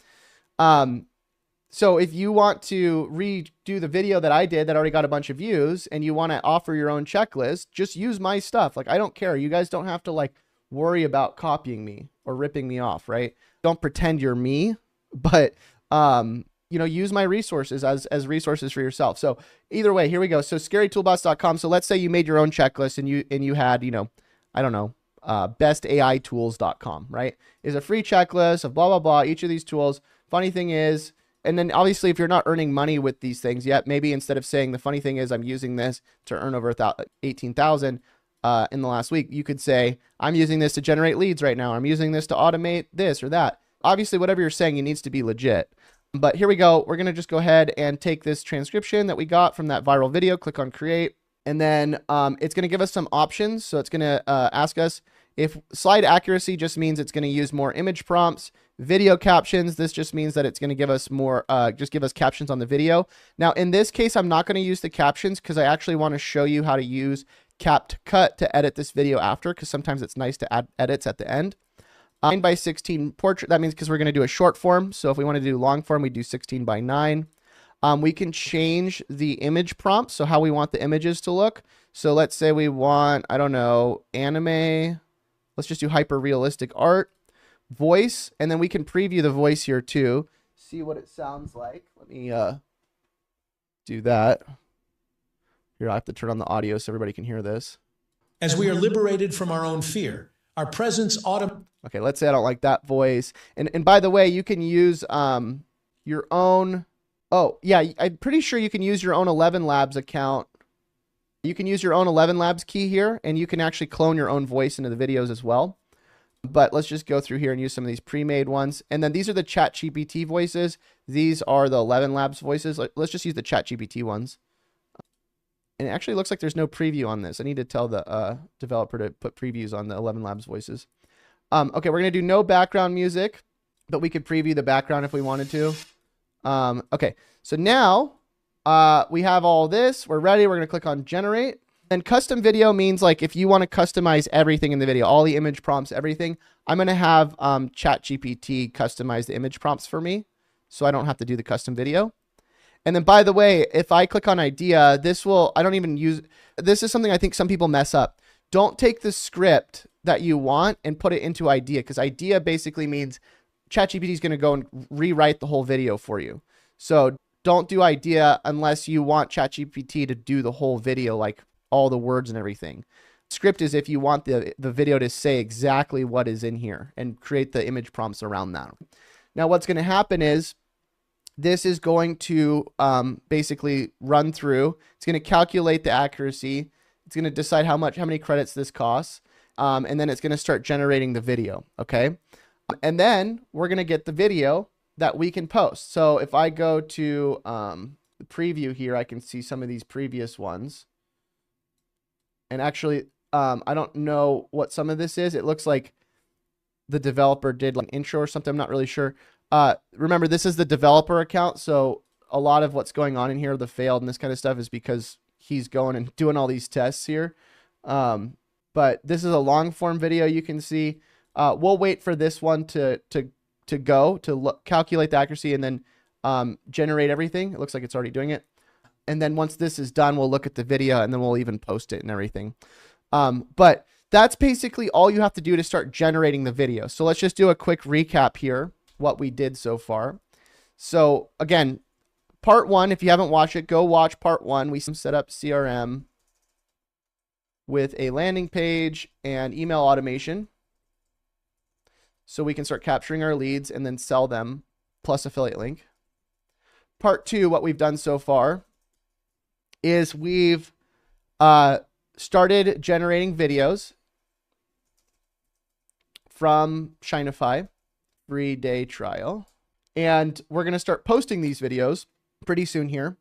So if you want to redo the video that I did that already got a bunch of views, and you want to offer your own checklist, just use my stuff. Like, I don't care. You guys don't have to like worry about copying me or ripping me off, right? Don't pretend you're me, but, you know, use my resources as resources for yourself. So either way, here we go. So scarytoolbots.com. So let's say you made your own checklist and you had, you know, I don't know, bestaitools.com, right? Is a free checklist of blah, blah, blah, each of these tools. Funny thing is, and then obviously if you're not earning money with these things yet, maybe instead of saying the funny thing is I'm using this to earn over 18,000 in the last week, you could say, I'm using this to generate leads right now. I'm using this to automate this or that. Obviously, whatever you're saying, it needs to be legit. But here we go. We're going to just go ahead and take this transcription that we got from that viral video, click on create. And then it's going to give us some options. So it's going to ask us if slide accuracy just means it's going to use more image prompts. Video captions, this just means that it's going to give us more, just give us captions on the video. Now, in this case, I'm not going to use the captions because I actually want to show you how to use CapCut to edit this video after, because sometimes it's nice to add edits at the end. 9:16 portrait, that means because we're going to do a short form. So if we want to do long form, we do 16:9. We can change the image prompt, so how we want the images to look. So let's say we want, I don't know, anime. Let's just do hyper realistic art, voice, and then we can preview the voice here too. See what it sounds like. Let me do that. Here, I have to turn on the audio so everybody can hear this. As we are liberated from our own fear, our presence Okay, let's say I don't like that voice. And by the way, you can use your own. Oh, yeah, I'm pretty sure you can use your own 11 Labs account. You can use your own 11 Labs key here, and you can actually clone your own voice into the videos as well. But let's just go through here and use some of these pre-made ones. And then these are the ChatGPT voices. These are the 11 Labs voices. Let's just use the ChatGPT ones. And it actually looks like there's no preview on this. I need to tell the developer to put previews on the 11 Labs voices. Okay, we're going to do no background music, but we could preview the background if we wanted to. Okay, so now we have all this. We're ready. We're going to click on generate. And custom video means like if you want to customize everything in the video, all the image prompts, everything, I'm going to have ChatGPT customize the image prompts for me, so I don't have to do the custom video. And then, by the way, if I click on idea, this will, I don't even use, this is something I think some people mess up. Don't take the script that you want and put it into idea, because idea basically means ChatGPT is going to go and rewrite the whole video for you. So don't do idea unless you want ChatGPT to do the whole video, like all the words and everything. Script is if you want the video to say exactly what is in here and create the image prompts around that. Now, what's going to happen is this is going to basically run through. It's going to calculate the accuracy. It's going to decide how many credits this costs. And then it's going to start generating the video. Okay. And then we're going to get the video that we can post. So if I go to the preview here, I can see some of these previous ones. And actually, I don't know what some of this is. It looks like the developer did like an intro or something. I'm not really sure. Remember, this is the developer account. So a lot of what's going on in here, the failed and this kind of stuff, is because he's going and doing all these tests here. But this is a long form video. You can see, we'll wait for this one to calculate the accuracy and then generate everything. It looks like it's already doing it. And then once this is done, we'll look at the video and then we'll even post it and everything. But that's basically all you have to do to start generating the video. So let's just do a quick recap here, what we did so far. So again, part 1, if you haven't watched it, go watch part 1. We set up CRM with a landing page and email automation, so we can start capturing our leads and then sell them, plus affiliate link. Part 2, what we've done so far is we've started generating videos from Shinify, 3-day trial. And we're going to start posting these videos pretty soon here.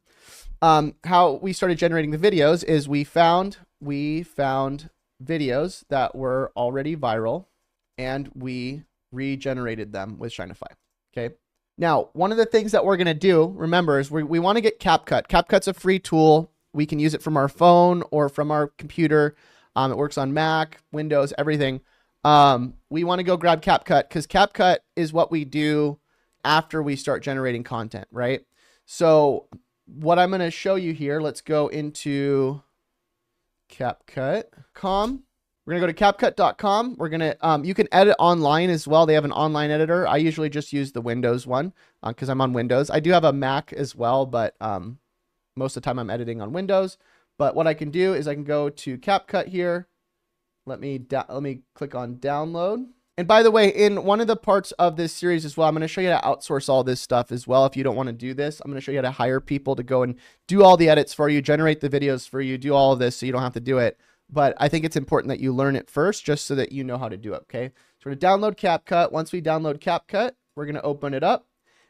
How we started generating the videos is we found videos that were already viral and we regenerated them with Shinify. Okay. Now, one of the things that we're going to do, remember, is we want to get CapCut. CapCut's a free tool. We can use it from our phone or from our computer. It works on Mac, Windows, everything. We want to go grab CapCut because CapCut is what we do after we start generating content, right? So what I'm going to show you here, let's go into CapCut.com. We're going to go to CapCut.com. We're going to, you can edit online as well. They have an online editor. I usually just use the Windows one because I'm on Windows. I do have a Mac as well, but most of the time I'm editing on Windows. But what I can do is I can go to CapCut here. Let me click on download. And by the way, in one of the parts of this series as well, I'm going to show you how to outsource all this stuff as well. If you don't want to do this, I'm going to show you how to hire people to go and do all the edits for you, generate the videos for you, do all of this so you don't have to do it. But I think it's important that you learn it first just so that you know how to do it, okay? So we're going to download CapCut. Once we download CapCut, we're going to open it up.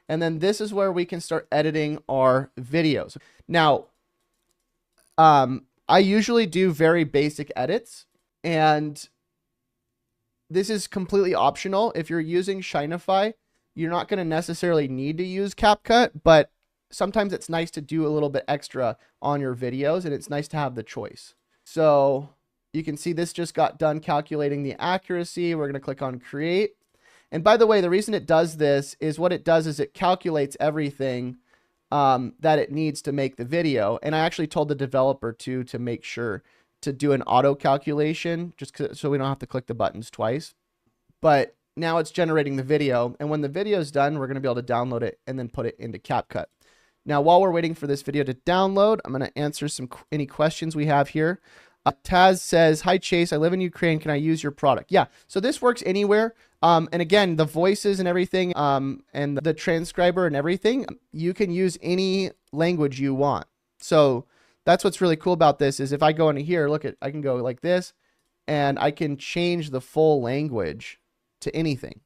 And then this is where we can start editing our videos. Now, I usually do very basic edits, and this is completely optional. If you're using Shinify, you're not going to necessarily need to use CapCut, but sometimes it's nice to do a little bit extra on your videos, and it's nice to have the choice. So you can see this just got done calculating the accuracy. We're going to click on create. And by the way, the reason it does this is what it does is it calculates everything that it needs to make the video. And I actually told the developer to make sure to do an auto calculation just so we don't have to click the buttons twice. But now it's generating the video. And when the video is done, we're going to be able to download it and then put it into CapCut. Now, while we're waiting for this video to download, I'm going to answer any questions we have here. Taz says, "Hi Chase, I live in Ukraine. Can I use your product?" Yeah, so this works anywhere. And again, the voices and everything, and the transcriber and everything, you can use any language you want. So that's what's really cool about this is if I go into here, look at, I can go like this, and I can change the full language to anything.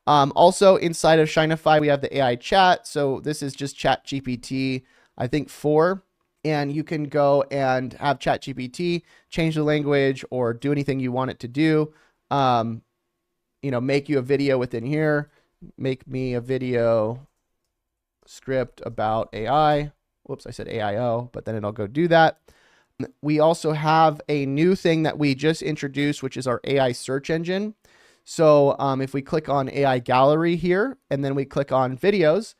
Also inside of Shinify, we have the AI chat. So this is just ChatGPT, I think 4. And you can go and have ChatGPT change the language or do anything you want it to do. You know, make you a video within here. Make me a video script about AI. Whoops, I said AIO, but then it'll go do that. We also have a new thing that we just introduced, which is our AI search engine. So if we click on AI gallery here, and then we click on videos,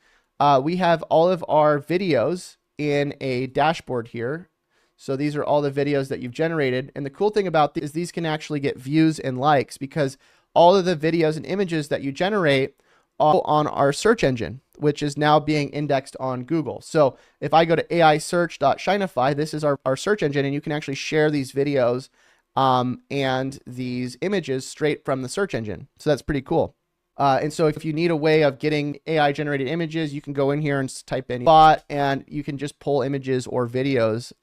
we have all of our videos in a dashboard here. So these are all the videos that you've generated. And the cool thing about these is these can actually get views and likes because all of the videos and images that you generate are on our search engine, which is now being indexed on Google. So if I go to aisearch.shinify, this is our search engine, and you can actually share these videos and these images straight from the search engine. So that's pretty cool. And so if you need a way of getting AI generated images, you can go in here and type in bot, and you can just pull images or videos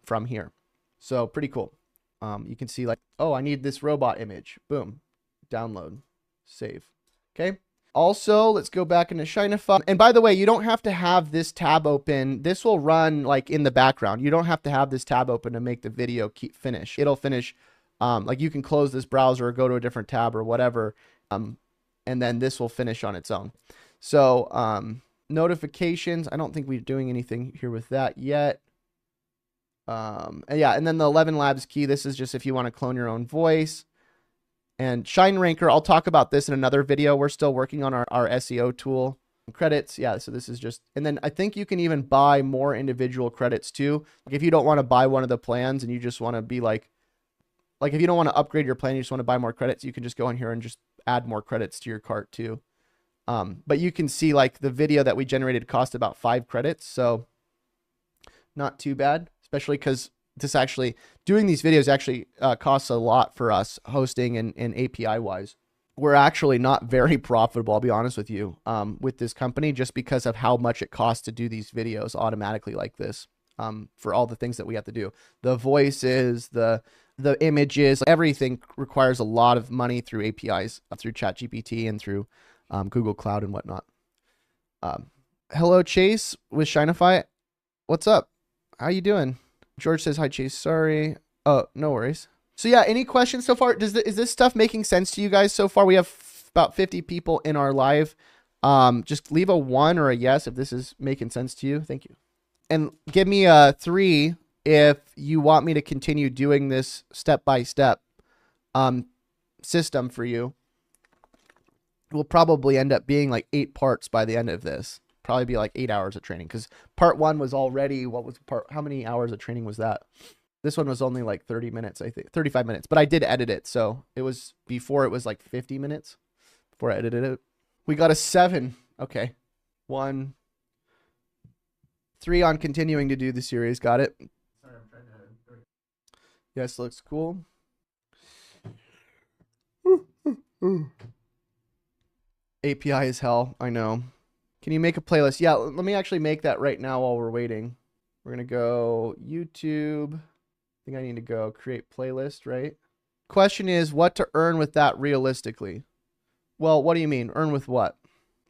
from here. So pretty cool. You can see like, oh, I need this robot image. Boom, download, save. Okay. Also, let's go back into Shinify. And by the way, you don't have to have this tab open. This will run like in the background. You don't have to have this tab open to make the video finish. It'll finish. Like you can close this browser or go to a different tab or whatever. And then this will finish on its own. So notifications, I don't think we're doing anything here with that yet. And yeah, and then the 11 Labs key, this is just if you want to clone your own voice. And Shine Ranker, I'll talk about this in another video. We're still working on our SEO tool. Credits, yeah, so this is just, and then I think you can even buy more individual credits too. Like if you don't want to buy one of the plans and you just want to be like like if you don't want to upgrade your plan, you just want to buy more credits, you can just go in here and just add more credits to your cart too. But you can see like the video that we generated cost about 5 credits. So not too bad, especially because this actually doing these videos actually costs a lot for us hosting and API wise. We're actually not very profitable, I'll be honest with you, with this company, just because of how much it costs to do these videos automatically like this, for all the things that we have to do. The voices, the images, everything requires a lot of money through APIs, through ChatGPT and through Google Cloud and whatnot. Hello, Chase with Shinify. What's up? How you doing? George says, hi, Chase. Sorry. Oh, no worries. So yeah, any questions so far? Is this stuff making sense to you guys so far? We have about 50 people in our live. Just leave a 1 or a yes if this is making sense to you. Thank you. And give me a 3 if you want me to continue doing this step-by-step system for you. It will probably end up being like 8 parts by the end of this. Probably be like 8 hours of training, because part 1 was already, how many hours of training was that? This one was only like 30 minutes, I think, 35 minutes, but I did edit it. So it was before, it was like 50 minutes before I edited it. We got a 7. Okay. 1, 3 on continuing to do the series. Got it. Sorry, I'm trying to. Yes, looks cool. API is hell. I know. Can you make a playlist? Yeah, let me actually make that right now while we're waiting. We're going to go YouTube. I think I need to go create playlist, right? Question is what to earn with that realistically. Well, what do you mean? Earn with what?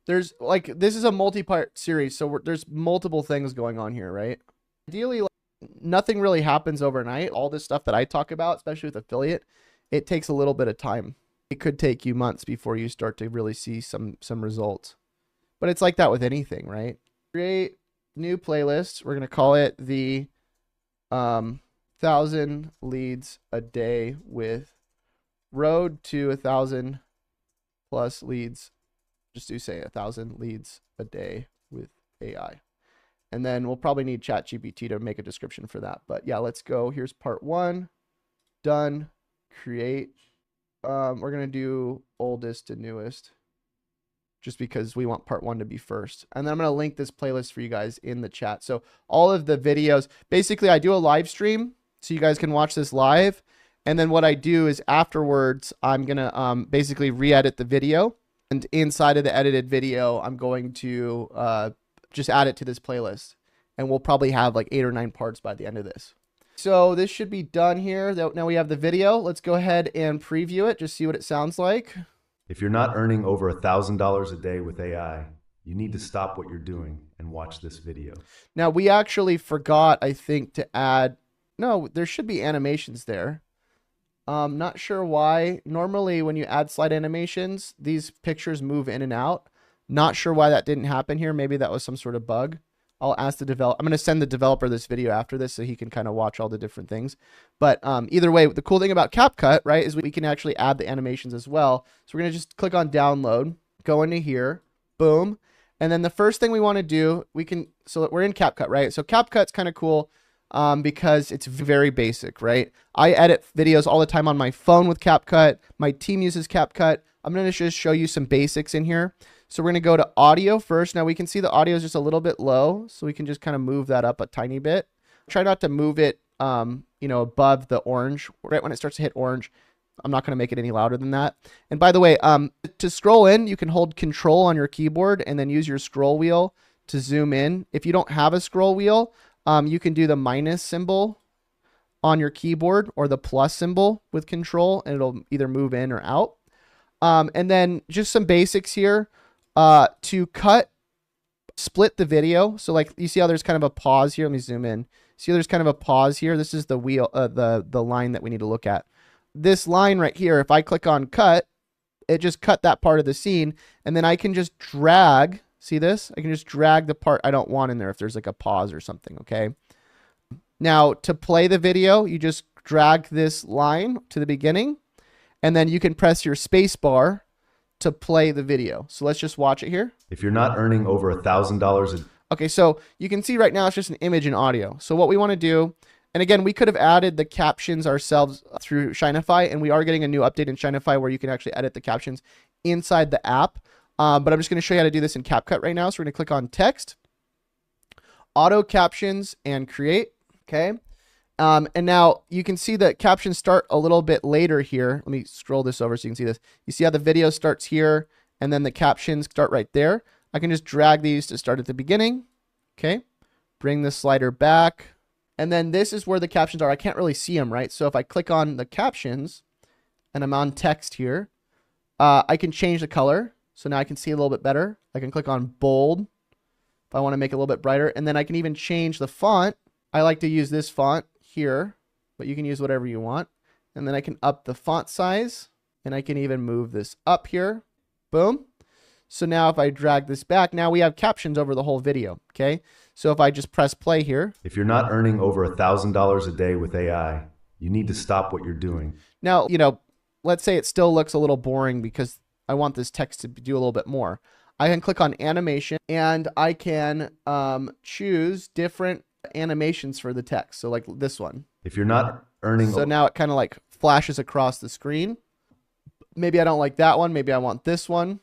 There's like, this is a multi-part series, so there's multiple things going on here, right? Ideally, like, nothing really happens overnight. All this stuff that I talk about, especially with affiliate, it takes a little bit of time. It could take you months before you start to really see some results. But it's like that with anything, right? Create new playlist. We're going to call it the 1,000 leads a day with road to 1,000 plus leads. Just do say 1,000 leads a day with AI. And then we'll probably need ChatGPT to make a description for that. But yeah, let's go. Here's part 1. Done. Create. We're going to do oldest to newest, just because we want part 1 to be first. And then I'm going to link this playlist for you guys in the chat. So all of the videos, basically I do a live stream so you guys can watch this live. And then what I do is afterwards, I'm going to basically re-edit the video. And inside of the edited video, I'm going to just add it to this playlist. And we'll probably have like 8 or 9 parts by the end of this. So this should be done here. Now we have the video. Let's go ahead and preview it, just see what it sounds like. If you're not earning over $1,000 a day with AI, you need to stop what you're doing and watch this video. Now we actually forgot, I think, to add, no, there should be animations there. Not sure why. Normally when you add slide animations, these pictures move in and out. Not sure why that didn't happen here. Maybe that was some sort of bug. I'll ask the developer. I'm going to send the developer this video after this so he can kind of watch all the different things. But either way, the cool thing about CapCut, right, is we can actually add the animations as well. So we're going to just click on download, go into here, boom. And then the first thing we want to do, so we're in CapCut, right? So CapCut's kind of cool because it's very basic, right? I edit videos all the time on my phone with CapCut. My team uses CapCut. I'm going to just show you some basics in here. So we're going to go to audio first. Now we can see the audio is just a little bit low, so we can just kind of move that up a tiny bit. Try not to move it, above the orange. Right when it starts to hit orange, I'm not going to make it any louder than that. And by the way, to scroll in, you can hold Control on your keyboard and then use your scroll wheel to zoom in. If you don't have a scroll wheel, you can do the minus symbol on your keyboard or the plus symbol with Control, and it'll either move in or out. And then just some basics here. To split the video. So like you see how there's kind of a pause here. Let me zoom in. See how there's kind of a pause here. This is the wheel, the line that we need to look at. This line right here, if I click on cut, it just cut that part of the scene. And then I can just drag, see this? I can just drag the part I don't want in there if there's like a pause or something, okay? Now to play the video, you just drag this line to the beginning, and then you can press your space bar to play the video. So let's just watch it here. If you're not earning over $1,000 okay, so you can see right now it's just an image and audio. So what we want to do And again, we could have added the captions ourselves through Shinify, and we are getting a new update in Shinify where you can actually edit the captions inside the app. But I'm just going to show you how to do this in CapCut right now. So we're going to click on text, auto captions, and create. Okay. And now you can see that captions start a little bit later here. Let me scroll this over so you can see this. You see how the video starts here and then the captions start right there. I can just drag these to start at the beginning. Okay. Bring the slider back. And then this is where the captions are. I can't really see them, right? So if I click on the captions and I'm on text here, I can change the color. So now I can see a little bit better. I can click on bold if I want to make it a little bit brighter. And then I can even change the font. I like to use this font here, but you can use whatever you want. And then I can up the font size and I can even move this up here. Boom. So now if I drag this back, now we have captions over the whole video. Okay. So if I just press play here. If you're not earning over $1,000 a day with AI, you need to stop what you're doing. Now, let's say it still looks a little boring because I want this text to do a little bit more. I can click on animation and I can choose different animations for the text. So like this one. If you're not earning, so now it kind of like flashes across the screen. Maybe I don't like that one. Maybe I want this one.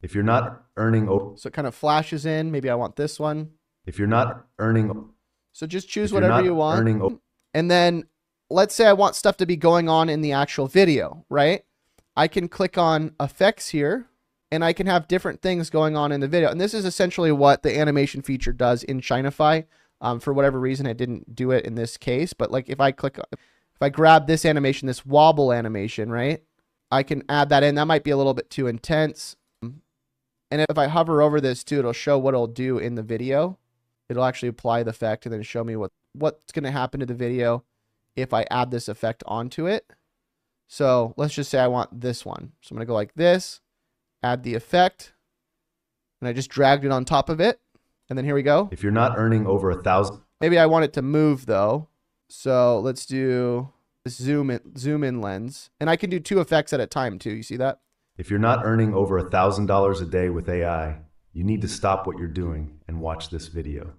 If you're not earning, so it kind of flashes in. Maybe I want this one. If you're not earning, so just choose whatever you want. And then let's say I want stuff to be going on in the actual video, right? I can click on effects here and I can have different things going on in the video. And this is essentially what the animation feature does in Shinify. For whatever reason, I didn't do it in this case, but like if I grab this animation, this wobble animation, right? I can add that in. That might be a little bit too intense. And if I hover over this too, it'll show what it'll do in the video. It'll actually apply the effect and then show me what's going to happen to the video if I add this effect onto it. So let's just say I want this one. So I'm going to go like this, add the effect, and I just dragged it on top of it. And then here we go. If you're not earning over 1,000. Maybe I want it to move though. So let's do this zoom in lens. And I can do 2 effects at a time too. You see that? If you're not earning over $1,000 a day with AI, you need to stop what you're doing and watch this video.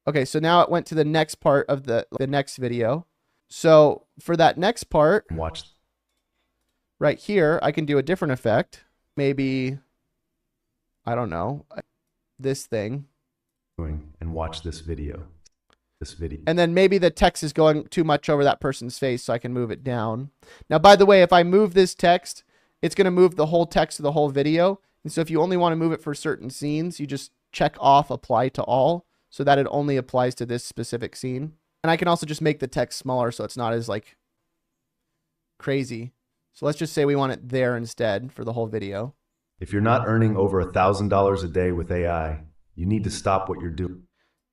Okay, so now it went to the next part of the next video. So for that next part, watch right here, I can do a different effect. Maybe, I don't know, this thing. And watch this video. And then maybe the text is going too much over that person's face, so I can move it down. Now, by the way, if I move this text, it's going to move the whole text of the whole video. And so if you only want to move it for certain scenes, you just check off apply to all so that it only applies to this specific scene. And I can also just make the text smaller so it's not as like crazy. So let's just say we want it there instead for the whole video. If you're not earning over $1,000 a day with AI, you need to stop what you're doing.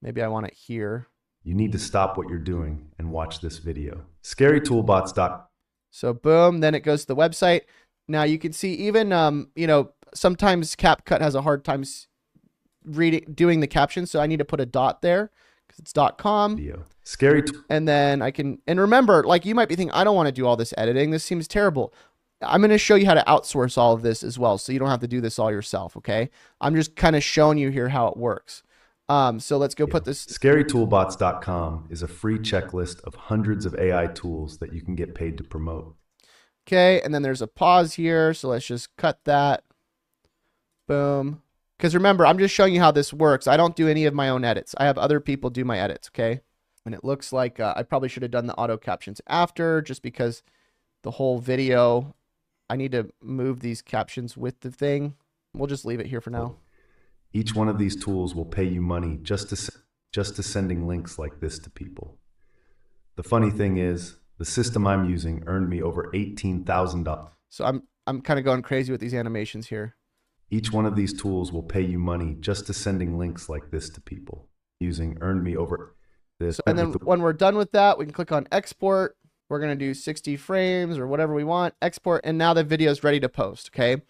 Maybe I want it here. You need to stop what you're doing and watch this video. ScaryToolbots.com. So boom, then it goes to the website. Now you can see even, sometimes CapCut has a hard time doing the captions. So I need to put a dot there because it's .com. Video. And then and remember, like you might be thinking, I don't want to do all this editing. This seems terrible. I'm going to show you how to outsource all of this as well. So you don't have to do this all yourself. Okay. I'm just kind of showing you here how it works. So let's go put this. ScaryToolbots.com is a free checklist of hundreds of AI tools that you can get paid to promote. Okay, and then there's a pause here, so let's just cut that. Boom. Because remember, I'm just showing you how this works. I don't do any of my own edits. I have other people do my edits, okay? And it looks like I probably should have done the auto captions after, just because the whole video, I need to move these captions with the thing. We'll just leave it here for now. Each one of these tools will pay you money just to sending links like this to people. The funny thing is, the system I'm using earned me over $18,000. So I'm kind of going crazy with these animations here. Each one of these tools will pay you money just to sending links like this to people. Using earned me over this. So, and then when we're done with that, we can click on export. We're going to do 60 frames or whatever we want. Export. And now the video is ready to post. Okay.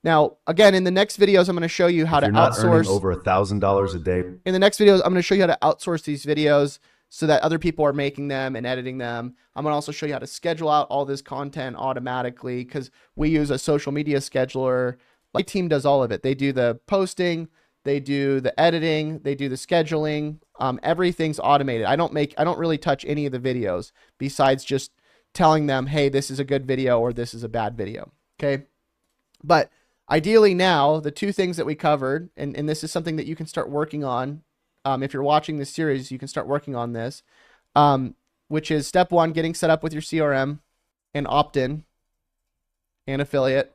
Now, again, in the next videos, I'm going to show you how to outsource. Over $1,000 a day. In the next videos, I'm going to show you how to outsource these videos so that other people are making them and editing them. I'm going to also show you how to schedule out all this content automatically because we use a social media scheduler. My team does all of it. They do the posting, They do the editing, they do the scheduling. Everything's automated. I don't really touch any of the videos besides just telling them, hey, this is a good video or this is a bad video. Okay. But ideally now, the two things that we covered, and this is something that you can start working on. If you're watching this series, you can start working on this, which is step one, getting set up with your CRM and opt-in and affiliate.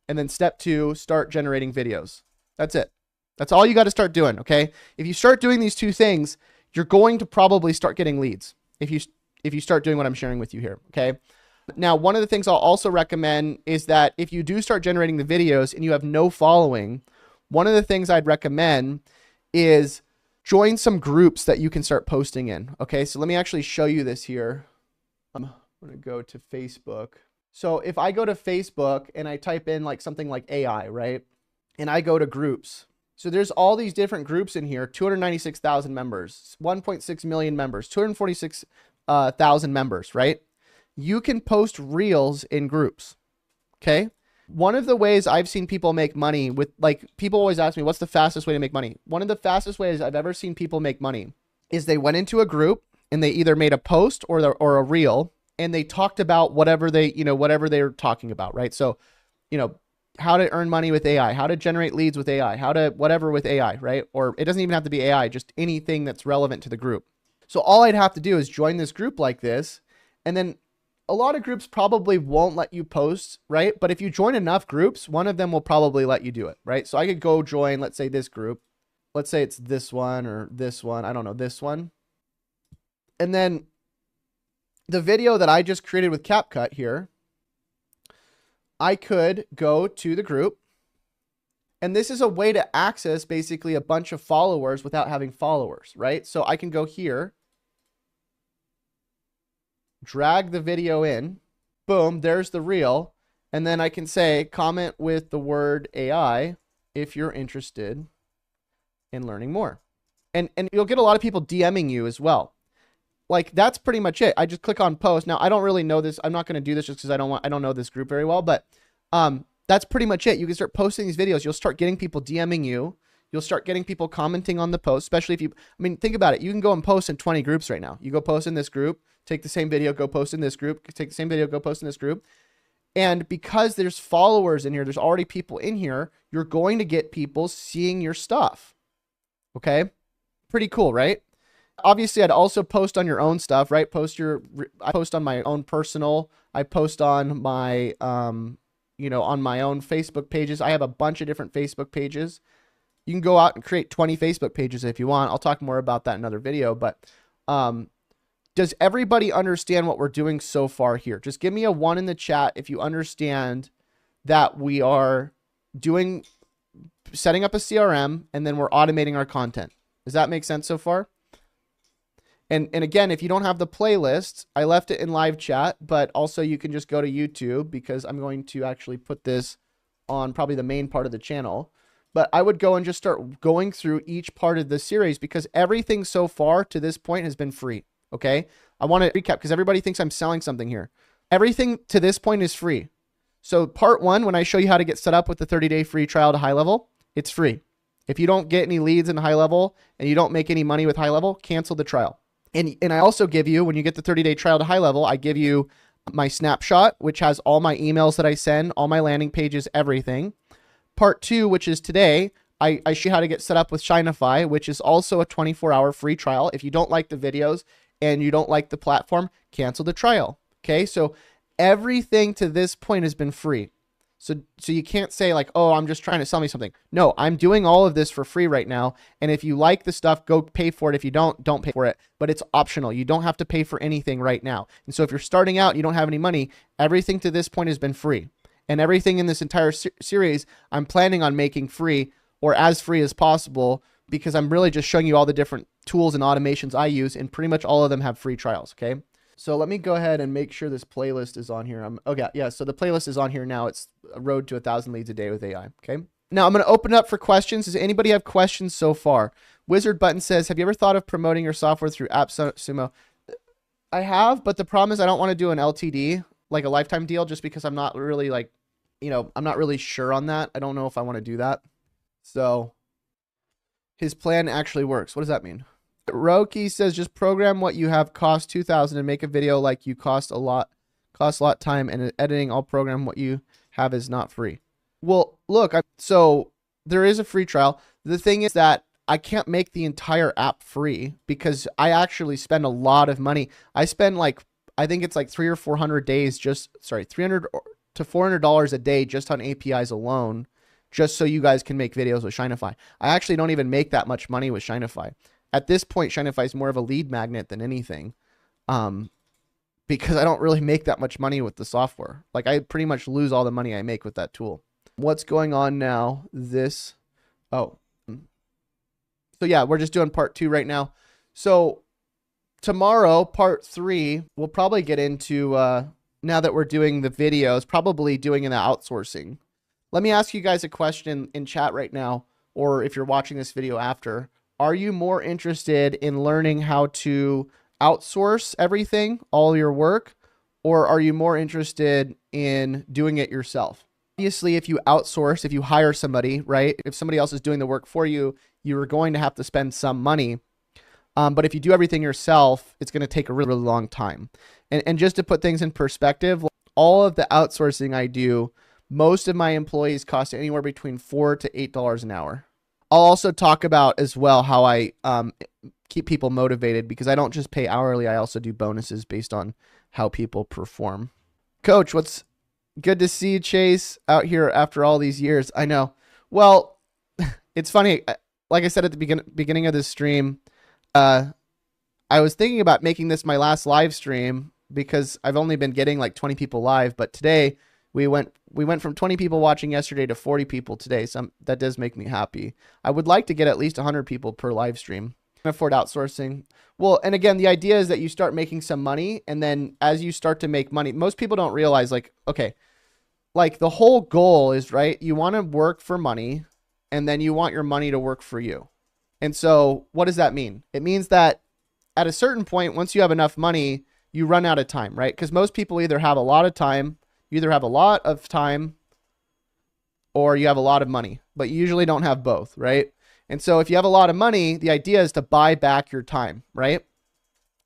And then step two, start generating videos. That's it. That's all you got to start doing, okay? If you start doing these two things, you're going to probably start getting leads if you start doing what I'm sharing with you here, okay? Now, one of the things I'll also recommend is that if you do start generating the videos and you have no following, one of the things I'd recommend is join some groups that you can start posting in, okay? So let me actually show you this here. I'm going to go to Facebook. So if I go to Facebook and I type in like something like AI, right? And I go to groups. So there's all these different groups in here, 296,000 members, 1.6 million members, 246,000 members, right? You can post reels in groups, okay? One of the ways I've seen people make money with, like, people always ask me, what's the fastest way to make money? One of the fastest ways I've ever seen people make money is they went into a group and they either made a post or a reel and they talked about whatever they were talking about, right? So, how to earn money with AI, how to generate leads with AI, how to whatever with AI, right? Or it doesn't even have to be AI, just anything that's relevant to the group. So all I'd have to do is join this group like this. And then a lot of groups probably won't let you post, right? But if you join enough groups, one of them will probably let you do it, right? So I could go join, let's say this group. Let's say it's this one or this one. I don't know, this one. And then the video that I just created with CapCut here, I could go to the group, and this is a way to access basically a bunch of followers without having followers, right? So I can go here, drag the video in, boom, there's the reel, and then I can say, comment with the word AI if you're interested in learning more. And you'll get a lot of people DMing you as well. Like, that's pretty much it. I just click on post. Now, I don't really know this. I'm not going to do this just because I don't know this group very well, but that's pretty much it. You can start posting these videos. You'll start getting people DMing you. You'll start getting people commenting on the post, especially if think about it. You can go and post in 20 groups right now. You go post in this group, take the same video, go post in this group, take the same video, go post in this group. And because there's followers in here, there's already people in here, you're going to get people seeing your stuff. Okay? Pretty cool, right? Obviously, I'd also post on your own stuff, right? I post on my own personal. I post on my, on my own Facebook pages. I have a bunch of different Facebook pages. You can go out and create 20 Facebook pages if you want. I'll talk more about that in another video. But does everybody understand what we're doing so far here? Just give me a 1 in the chat if you understand that we are setting up a CRM and then we're automating our content. Does that make sense so far? And again, if you don't have the playlist, I left it in live chat, but also you can just go to YouTube because I'm going to actually put this on probably the main part of the channel. But I would go and just start going through each part of the series because everything so far to this point has been free. Okay. I want to recap because everybody thinks I'm selling something here. Everything to this point is free. So part 1, when I show you how to get set up with the 30-day free trial to HighLevel, it's free. If you don't get any leads in HighLevel and you don't make any money with HighLevel, cancel the trial. And I also give you, when you get the 30-day trial to HighLevel, I give you my snapshot, which has all my emails that I send, all my landing pages, everything. Part 2, which is today, I show you how to get set up with Shinify, which is also a 24-hour free trial. If you don't like the videos and you don't like the platform, cancel the trial. Okay, so everything to this point has been free. So you can't say like, oh, I'm just trying to sell me something. No, I'm doing all of this for free right now. And if you like the stuff, go pay for it. If you don't pay for it. But it's optional. You don't have to pay for anything right now. And so if you're starting out and you don't have any money, everything to this point has been free. And everything in this entire series, I'm planning on making free or as free as possible because I'm really just showing you all the different tools and automations I use. And pretty much all of them have free trials, okay? So let me go ahead and make sure this playlist is on here. Okay, yeah, so the playlist is on here now. It's a road to 1,000 leads a day with AI, okay? Now I'm going to open up for questions. Does anybody have questions so far? Wizard Button says, have you ever thought of promoting your software through AppSumo? I have, but the problem is I don't want to do an LTD, like a lifetime deal, just because I'm not really I'm not really sure on that. I don't know if I want to do that. So His plan actually works. What does that mean? Roki says just program what you have cost 2,000 and make a video like you cost a lot time, and editing I'll program what you have is not free. Well, look, so there is a free trial. The thing is that I can't make the entire app free because I actually spend a lot of money. I spend like, I think it's like 300 or 400 days $300 to $400 a day just on APIs alone, just so you guys can make videos with Shinify. I actually don't even make that much money with Shinify. At this point, Shinify is more of a lead magnet than anything, because I don't really make that much money with the software. Like I pretty much lose all the money I make with that tool. What's going on now? So yeah, we're just doing part 2 right now. So tomorrow, part 3, we'll probably get into, now that we're doing the videos, probably doing the outsourcing. Let me ask you guys a question in chat right now, or if you're watching this video after. Are you more interested in learning how to outsource everything, all your work, or are you more interested in doing it yourself? Obviously, if you outsource, if you hire somebody, right? If somebody else is doing the work for you, you're going to have to spend some money. But if you do everything yourself, it's going to take a really, really long time. And just to put things in perspective, all of the outsourcing I do, most of my employees cost anywhere between $4 to $8 an hour. I'll also talk about as well how I keep people motivated, because I don't just pay hourly. I also do bonuses based on how people perform. Coach, what's good to see you, Chase, out here after all these years. I know. Well, it's funny. Like I said at the beginning of this stream, I was thinking about making this my last live stream because I've only been getting like 20 people live. But today we went from 20 people watching yesterday to 40 people today. So that does make me happy. I would like to get at least 100 people per live stream. Afford outsourcing. Well, and again, the idea is that you start making some money, and then as you start to make money, most people don't realize, like, okay, like the whole goal is, right, you want to work for money, and then you want your money to work for you. And so what does that mean? It means that at a certain point, once you have enough money, you run out of time, right? Because most people either have a lot of time, or you have a lot of money, but you usually don't have both, right? And so if you have a lot of money, the idea is to buy back your time, right?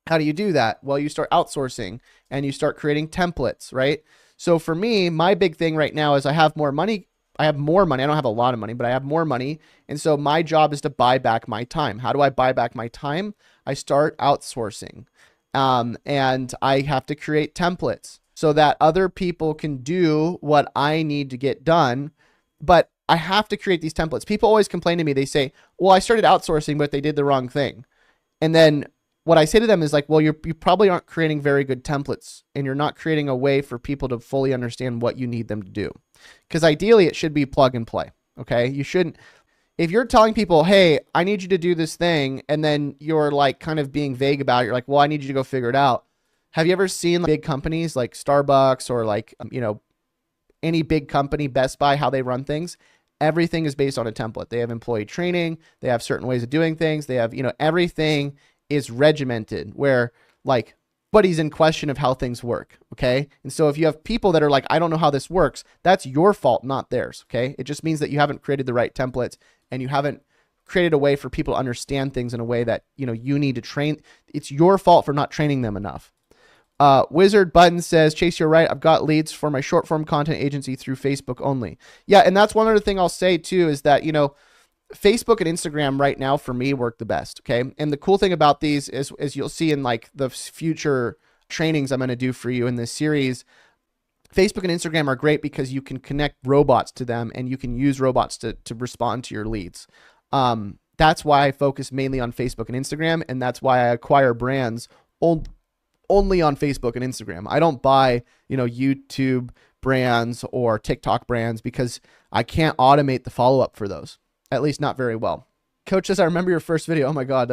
How do you do that? Well, you start outsourcing and you start creating templates, right? So for me, my big thing right now is I have more money. I have more money. I don't have a lot of money, but I have more money. And so my job is to buy back my time. How do I buy back my time? I start outsourcing. And I have to create templates so that other people can do what I need to get done. But I have to create these templates. People always complain to me. They say, well, I started outsourcing, but they did the wrong thing. And then what I say to them is like, well, you probably aren't creating very good templates, and you're not creating a way for people to fully understand what you need them to do. Because ideally it should be plug and play. Okay. You shouldn't, if you're telling people, hey, I need you to do this thing, and then you're like kind of being vague about it, you're like, well, I need you to go figure it out. Have you ever seen like big companies like Starbucks or like, any big company, Best Buy, how they run things? Everything is based on a template. They have employee training. They have certain ways of doing things. They have, everything is regimented where like nobody's in question of how things work. Okay. And so if you have people that are like, I don't know how this works, that's your fault, not theirs. Okay. It just means that you haven't created the right templates, and you haven't created a way for people to understand things in a way that, you need to train. It's your fault for not training them enough. Wizard Button says, Chase, you're right. I've got leads for my short form content agency through Facebook only. Yeah. And that's one other thing I'll say too, is that, Facebook and Instagram right now for me work the best. Okay. And the cool thing about these is, as you'll see in like the future trainings I'm going to do for you in this series, Facebook and Instagram are great because you can connect robots to them, and you can use robots to respond to your leads. That's why I focus mainly on Facebook and Instagram. And that's why I acquire brands only on Facebook and Instagram. I don't buy, YouTube brands or TikTok brands because I can't automate the follow-up for those, at least not very well. Coach says, I remember your first video. Oh my God,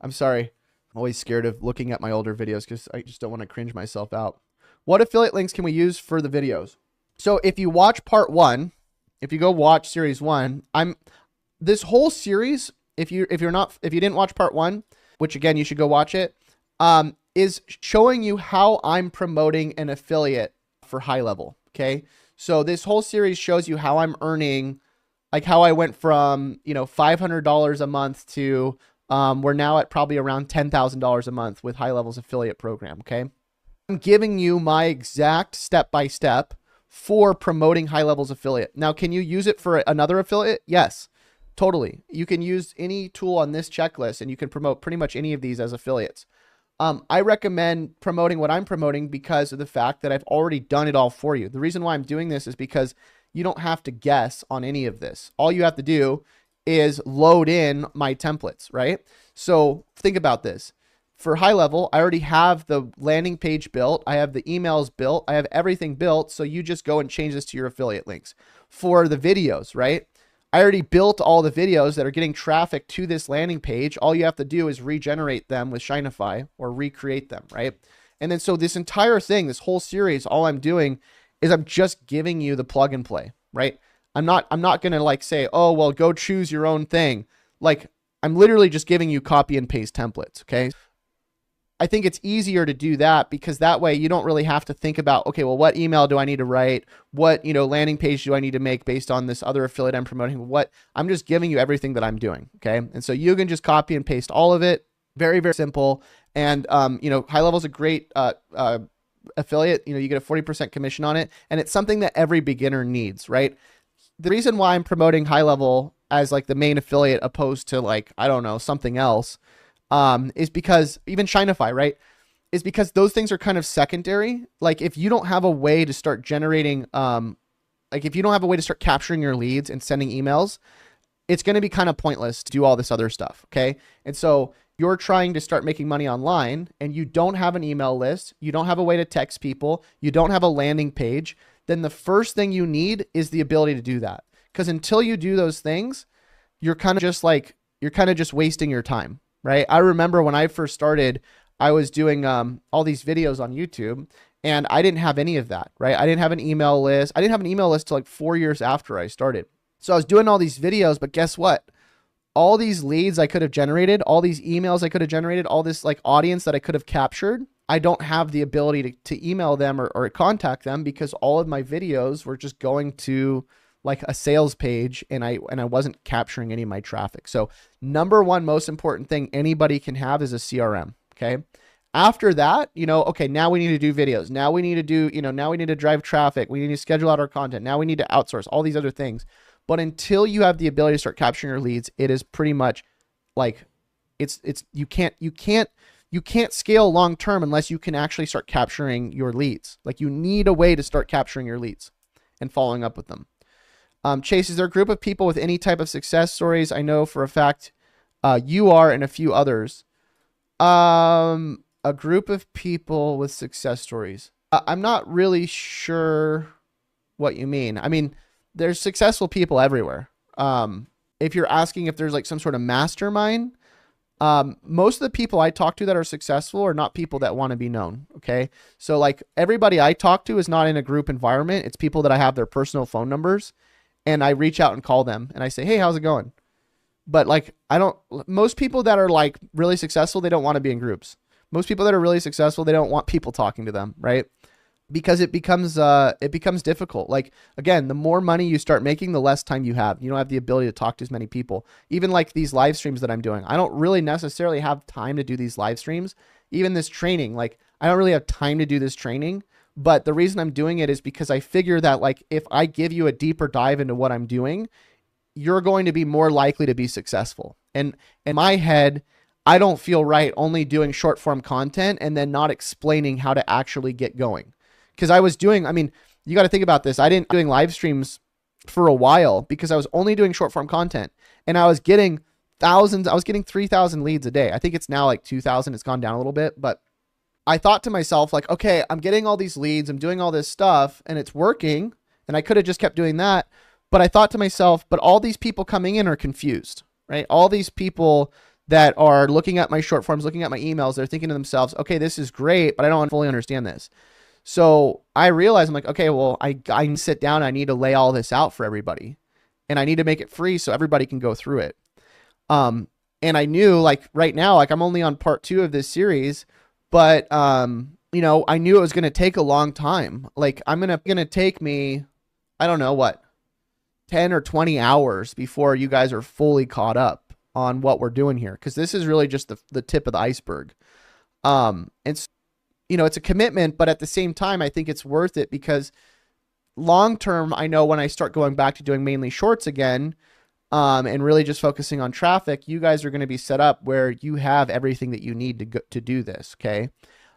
I'm sorry. I'm always scared of looking at my older videos because I just don't want to cringe myself out. What affiliate links can we use for the videos? So if you watch part 1, if you go watch series 1, this whole series, if you didn't watch part 1, which again, you should go watch it, is showing you how I'm promoting an affiliate for HighLevel. Okay. So this whole series shows you how I'm earning Like how I went from, $500 a month to we're now at probably around $10,000 a month with HighLevel's affiliate program. Okay. I'm giving you my exact step by step for promoting HighLevel's affiliate. Now, can you use it for another affiliate? Yes, totally. You can use any tool on this checklist and you can promote pretty much any of these as affiliates. I recommend promoting what I'm promoting because of the fact that I've already done it all for you. The reason why I'm doing this is because you don't have to guess on any of this. All you have to do is load in my templates, right? So think about this. For HighLevel, I already have the landing page built. I have the emails built. I have everything built. So you just go and change this to your affiliate links. For the videos, right? I already built all the videos that are getting traffic to this landing page. All you have to do is regenerate them with Shinify or recreate them, right? And then so this entire thing, this whole series, all I'm doing is I'm just giving you the plug and play, right? I'm not going to like say, oh, well, go choose your own thing. Like I'm literally just giving you copy and paste templates. Okay. I think it's easier to do that because that way you don't really have to think about, okay, well, what email do I need to write? What, landing page do I need to make based on this other affiliate I'm promoting? I'm just giving you everything that I'm doing. Okay. And so you can just copy and paste all of it. Very, very simple. And, HighLevel is a great, affiliate. You get a 40% commission on it. And it's something that every beginner needs, right? The reason why I'm promoting HighLevel as like the main affiliate opposed to like, I don't know, something else, is because even Shinify, right? Is because those things are kind of secondary. Like if you don't have a way to start generating, like if you don't have a way to start capturing your leads and sending emails, it's going to be kind of pointless to do all this other stuff. Okay. And so you're trying to start making money online and you don't have an email list. You don't have a way to text people. You don't have a landing page. Then the first thing you need is the ability to do that. Because until you do those things, you're kind of just wasting your time. Right. I remember when I first started, I was doing all these videos on YouTube and I didn't have any of that. Right. I didn't have an email list. I didn't have an email list till like 4 years after I started. So I was doing all these videos, but guess what? All these leads I could have generated, all these emails I could have generated, all this like audience that I could have captured, I don't have the ability to email them or contact them because all of my videos were just going to like a sales page and I wasn't capturing any of my traffic. So number one most important thing anybody can have is a CRM. Okay. After that, okay, now we need to do videos. Now we need to do, now we need to drive traffic. We need to schedule out our content. Now we need to outsource all these other things. But until you have the ability to start capturing your leads, it is pretty much like you can't scale long term unless you can actually start capturing your leads. Like you need a way to start capturing your leads and following up with them. Chase, is there a group of people with any type of success stories? I know for a fact you are and a few others. A group of people with success stories. I'm not really sure what you mean. I mean, there's successful people everywhere. If you're asking if there's like some sort of mastermind, most of the people I talk to that are successful are not people that want to be known. Okay. So like everybody I talk to is not in a group environment. It's people that I have their personal phone numbers and I reach out and call them and I say, hey, how's it going? But like, most people that are like really successful, they don't want to be in groups. Most people that are really successful, they don't want people talking to them. Right. Because it becomes difficult. Like again, the more money you start making, the less time you have. You don't have the ability to talk to as many people. Even like these live streams that I'm doing, I don't really necessarily have time to do these live streams. Even this training, like I don't really have time to do this training. But the reason I'm doing it is because I figure that like if I give you a deeper dive into what I'm doing, you're going to be more likely to be successful. And in my head, I don't feel right only doing short form content and then not explaining how to actually get going. Because you got to think about this. I didn't doing live streams for a while because I was only doing short form content and I was getting thousands. I was getting 3,000 leads a day. I think it's now like 2,000. It's gone down a little bit, but I thought to myself like, okay, I'm getting all these leads. I'm doing all this stuff and it's working. And I could have just kept doing that. But I thought to myself, but all these people coming in are confused, right? All these people that are looking at my short forms, looking at my emails, they're thinking to themselves, okay, this is great, but I don't fully understand this. So I realized I'm like, okay, well, I need to sit down. I need to lay all this out for everybody and I need to make it free so everybody can go through it. And I knew like right now, like I'm only on part 2 of this series, but, I knew it was going to take a long time. Like I'm going to take me, I don't know what, 10 or 20 hours before you guys are fully caught up on what we're doing here. Cause this is really just the tip of the iceberg. It's, it's a commitment, but at the same time, I think it's worth it because long term, I know when I start going back to doing mainly shorts again, and really just focusing on traffic, you guys are going to be set up where you have everything that you need to do this. Okay.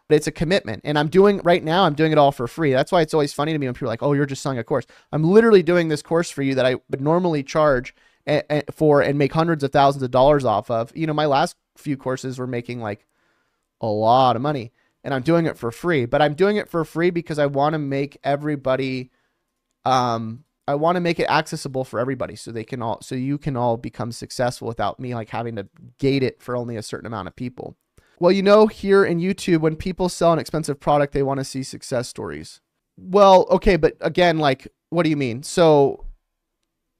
But it's a commitment, and I'm doing it all for free. That's why it's always funny to me when people are like, oh, you're just selling a course. I'm literally doing this course for you that I would normally charge for and make hundreds of thousands of dollars off of. My last few courses were making like a lot of money, and I'm doing it for free, but I'm doing it for free because I want to make everybody, I want to make it accessible for everybody so you can all become successful without me like having to gate it for only a certain amount of people. Well, here in YouTube, when people sell an expensive product, they want to see success stories. Well, okay, but again, like, what do you mean? So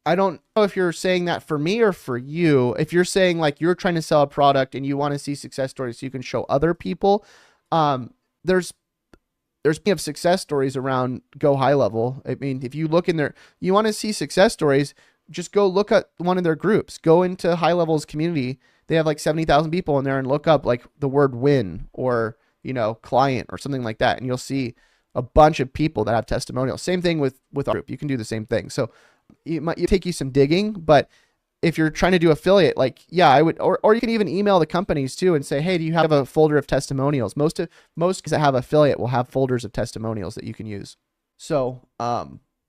I don't know if you're saying that for me or for you. If you're saying like you're trying to sell a product and you want to see success stories so you can show other people, there's plenty of success stories around Go High Level. I mean, if you look in there, you want to see success stories, just go look at one of their groups. Go into High Level's community. They have like 70,000 people in there and look up like the word win or, client or something like that. And you'll see a bunch of people that have testimonials. Same thing with our group. You can do the same thing. So it might take you some digging, but if you're trying to do affiliate, like, yeah, I would, or you can even email the companies too and say, hey, do you have a folder of testimonials? Most that have affiliate will have folders of testimonials that you can use. So,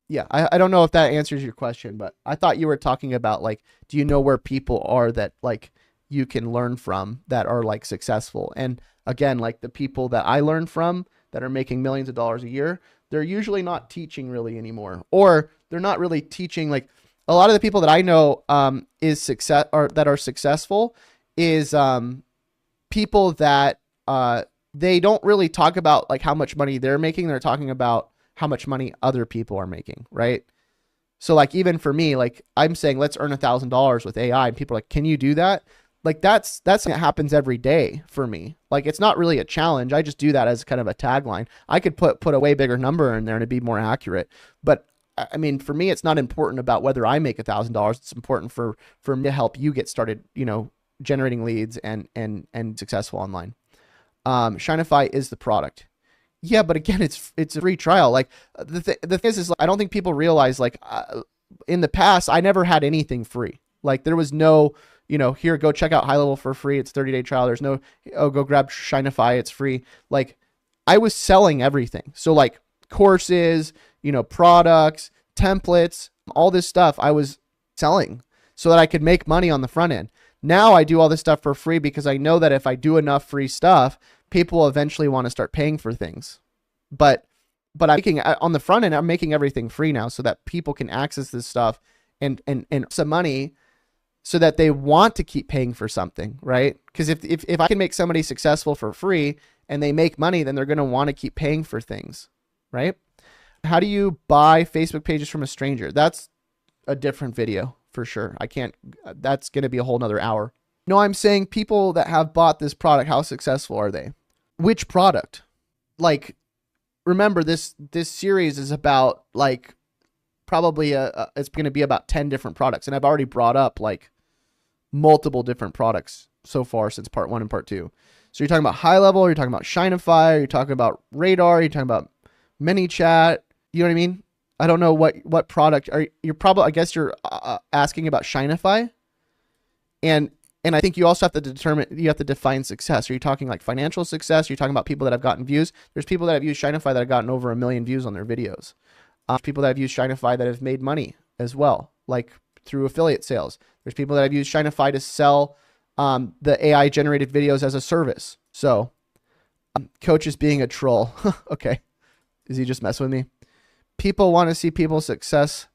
yeah, I don't know if that answers your question, but I thought you were talking about like, do you know where people are that like you can learn from that are like successful? And again, like the people that I learned from that are making millions of dollars a year, they're usually not teaching really anymore, or they're not really teaching. Like a lot of the people that I know that are successful is people that they don't really talk about like how much money they're making. They're talking about how much money other people are making, right? So like even for me, like I'm saying, let's earn $1,000 with AI, and people are like, can you do that? Like that's what happens every day for me. Like it's not really a challenge. I just do that as kind of a tagline. I could put a way bigger number in there and it'd be more accurate. But I mean, for me, it's not important about whether I make $1,000. It's important for me to help you get started, generating leads and successful online. Shineify is the product. Yeah, but again, it's a free trial. Like the thing is like, I don't think people realize like in the past, I never had anything free. Like there was no, here, go check out High Level for free. It's 30-day trial. There's no, go grab Shineify. It's free. Like I was selling everything. So like courses, products, templates, all this stuff I was selling so that I could make money on the front end. Now I do all this stuff for free because I know that if I do enough free stuff, people will eventually want to start paying for things. But I'm making on the front end, I'm making everything free now so that people can access this stuff and some money so that they want to keep paying for something, right? Because if I can make somebody successful for free and they make money, then they're going to want to keep paying for things, right? How do you buy Facebook pages from a stranger? That's a different video for sure. That's going to be a whole nother hour. No, I'm saying people that have bought this product, how successful are they? Which product? Like, remember this series is about like probably it's going to be about 10 different products. And I've already brought up like multiple different products so far since part 1 and part 2. So you're talking about High Level, you're talking about Shineify, you're talking about Radar, you're talking about ManyChat. You know what I mean? I don't know what product you're probably, I guess you're asking about Shineify. And I think you also have to define success. Are you talking like financial success? Are you talking about people that have gotten views? There's people that have used Shineify that have gotten over 1 million views on their videos. People that have used Shineify that have made money as well, like through affiliate sales. There's people that have used Shineify to sell the AI generated videos as a service. So coach is being a troll. Okay. Is he just messing with me? People want to see people's success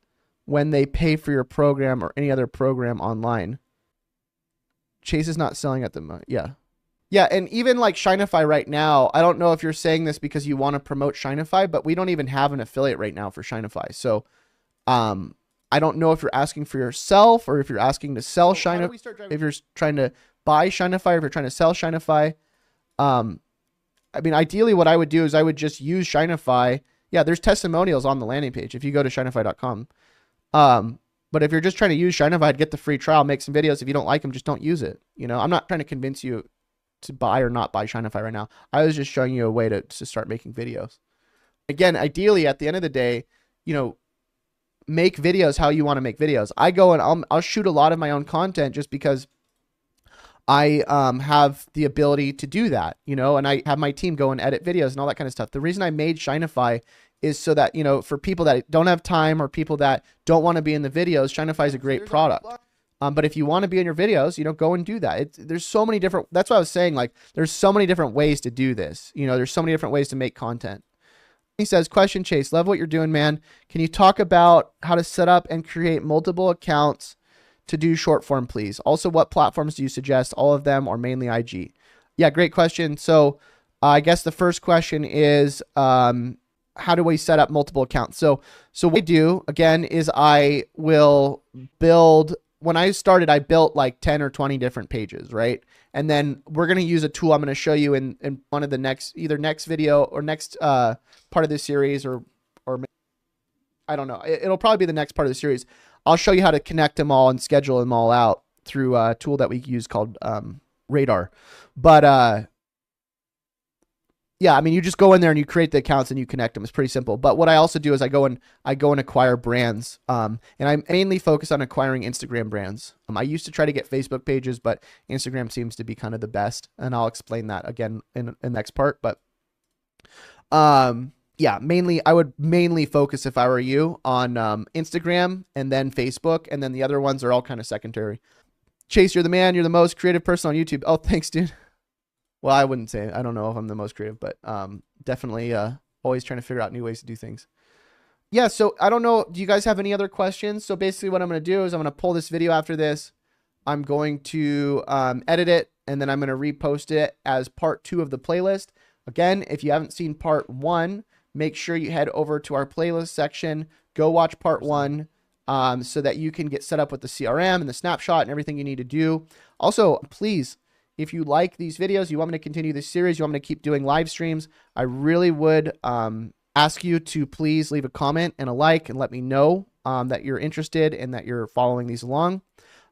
when they pay for your program or any other program online. Chase is not selling at the moment. Yeah. Yeah. And even like Shineify right now, I don't know if you're saying this because you want to promote Shineify, but we don't even have an affiliate right now for Shineify. So, I don't know if you're asking for yourself or if you're asking to sell Shineify, if you're trying to buy Shineify, or if you're trying to sell Shineify. I mean, ideally what I would do is I would just use Shineify. Yeah, there's testimonials on the landing page if you go to shineify.com. But if you're just trying to use Shopify, get the free trial, make some videos. If you don't like them, just don't use it. You know, I'm not trying to convince you to buy or not buy Shopify right now. I was just showing you a way to start making videos. Again, ideally, at the end of the day, you know, make videos how you want to make videos. I go and I'll shoot a lot of my own content just because I have the ability to do that, you know, and I have my team go and edit videos and all that kind of stuff. The reason I made Shopify is so that, you know, for people that don't have time or people that don't want to be in the videos, Shopify is a great product. But if you want to be in your videos, you know, go and do that. There's so many different, that's what I was saying. Like, there's so many different ways to do this. You know, there's so many different ways to make content. He says, question, Chase, love what you're doing, man. Can you talk about how to set up and create multiple accounts to do short form, please? Also, what platforms do you suggest? All of them or mainly IG? Yeah, great question. So I guess the first question is, how do we set up multiple accounts? So what I do, again, is I will build, when I started, I built like 10 or 20 different pages, right? And then we're going to use a tool I'm going to show you in one of the either next video or next part of this series, or I don't know. It'll probably be the next part of the series. I'll show you how to connect them all and schedule them all out through a tool that we use called Radar. But yeah, I mean, you just go in there and you create the accounts and you connect them. It's pretty simple. But what I also do is I go and acquire brands. And I mainly focus on acquiring Instagram brands. I used to try to get Facebook pages, but Instagram seems to be kind of the best. And I'll explain that again in the next part. But yeah, I would mainly focus, if I were you, on Instagram and then Facebook. And then the other ones are all kind of secondary. Chase, you're the man. You're the most creative person on YouTube. Oh, thanks, dude. Well, I wouldn't say, I don't know if I'm the most creative, but definitely always trying to figure out new ways to do things. Yeah, so I don't know. Do you guys have any other questions? So basically what I'm going to do is I'm going to pull this video after this. I'm going to edit it, and then I'm going to repost it as part 2 of the playlist. Again, if you haven't seen part 1, make sure you head over to our playlist section. Go watch part 1 so that you can get set up with the CRM and the snapshot and everything you need to do. Also, please, if you like these videos, you want me to continue this series, you want me to keep doing live streams, I really would ask you to please leave a comment and a like and let me know that you're interested and that you're following these along.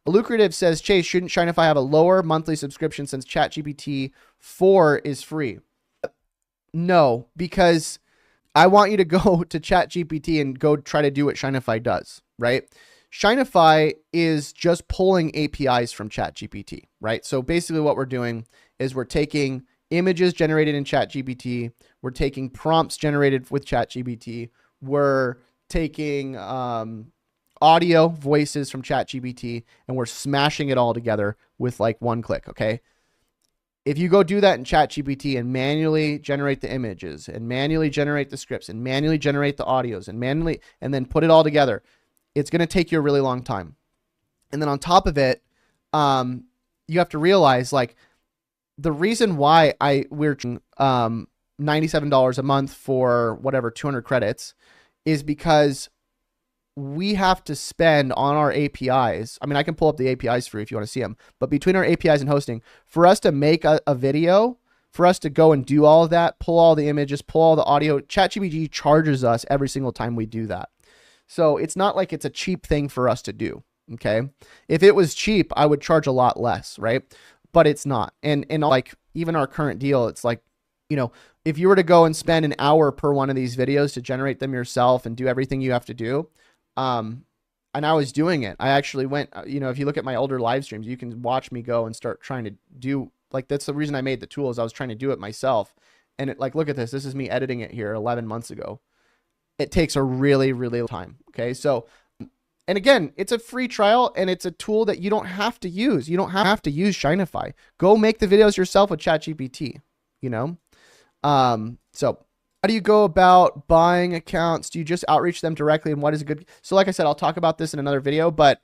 Lucrative says, Chase, shouldn't Shopify have a lower monthly subscription since ChatGPT 4 is free? No, because I want you to go to ChatGPT and go try to do what Shopify does, right? Shopify is just pulling APIs from ChatGPT, right? So basically what we're doing is we're taking images generated in ChatGPT, we're taking prompts generated with ChatGPT, we're taking audio voices from ChatGPT, and we're smashing it all together with like one click, okay? If you go do that in ChatGPT and manually generate the images and manually generate the scripts and manually generate the audios and then put it all together, it's going to take you a really long time. And then on top of it, you have to realize, like, the reason why we're $97 a month for whatever 200 credits is because we have to spend on our APIs. I mean, I can pull up the APIs for you if you want to see them, but between our APIs and hosting, for us to make a video, for us to go and do all of that, pull all the images, pull all the audio, ChatGPT charges us every single time we do that. So it's not like it's a cheap thing for us to do. Okay. If it was cheap, I would charge a lot less, right? But it's not. And like even our current deal, it's like, you know, if you were to go and spend an hour per one of these videos to generate them yourself and do everything you have to do, and I was doing it. I actually went, you know, if you look at my older live streams, you can watch me go and start trying to do, like, that's the reason I made the tool, is I was trying to do it myself. And it, like, look at this. This is me editing it here 11 months ago. It takes a really, really long time. Okay. So, and again, it's a free trial and it's a tool that you don't have to use. You don't have to use Shopify. Go make the videos yourself with ChatGPT, you know? So how do you go about buying accounts? Do you just outreach them directly, and what is a good? So like I said, I'll talk about this in another video, but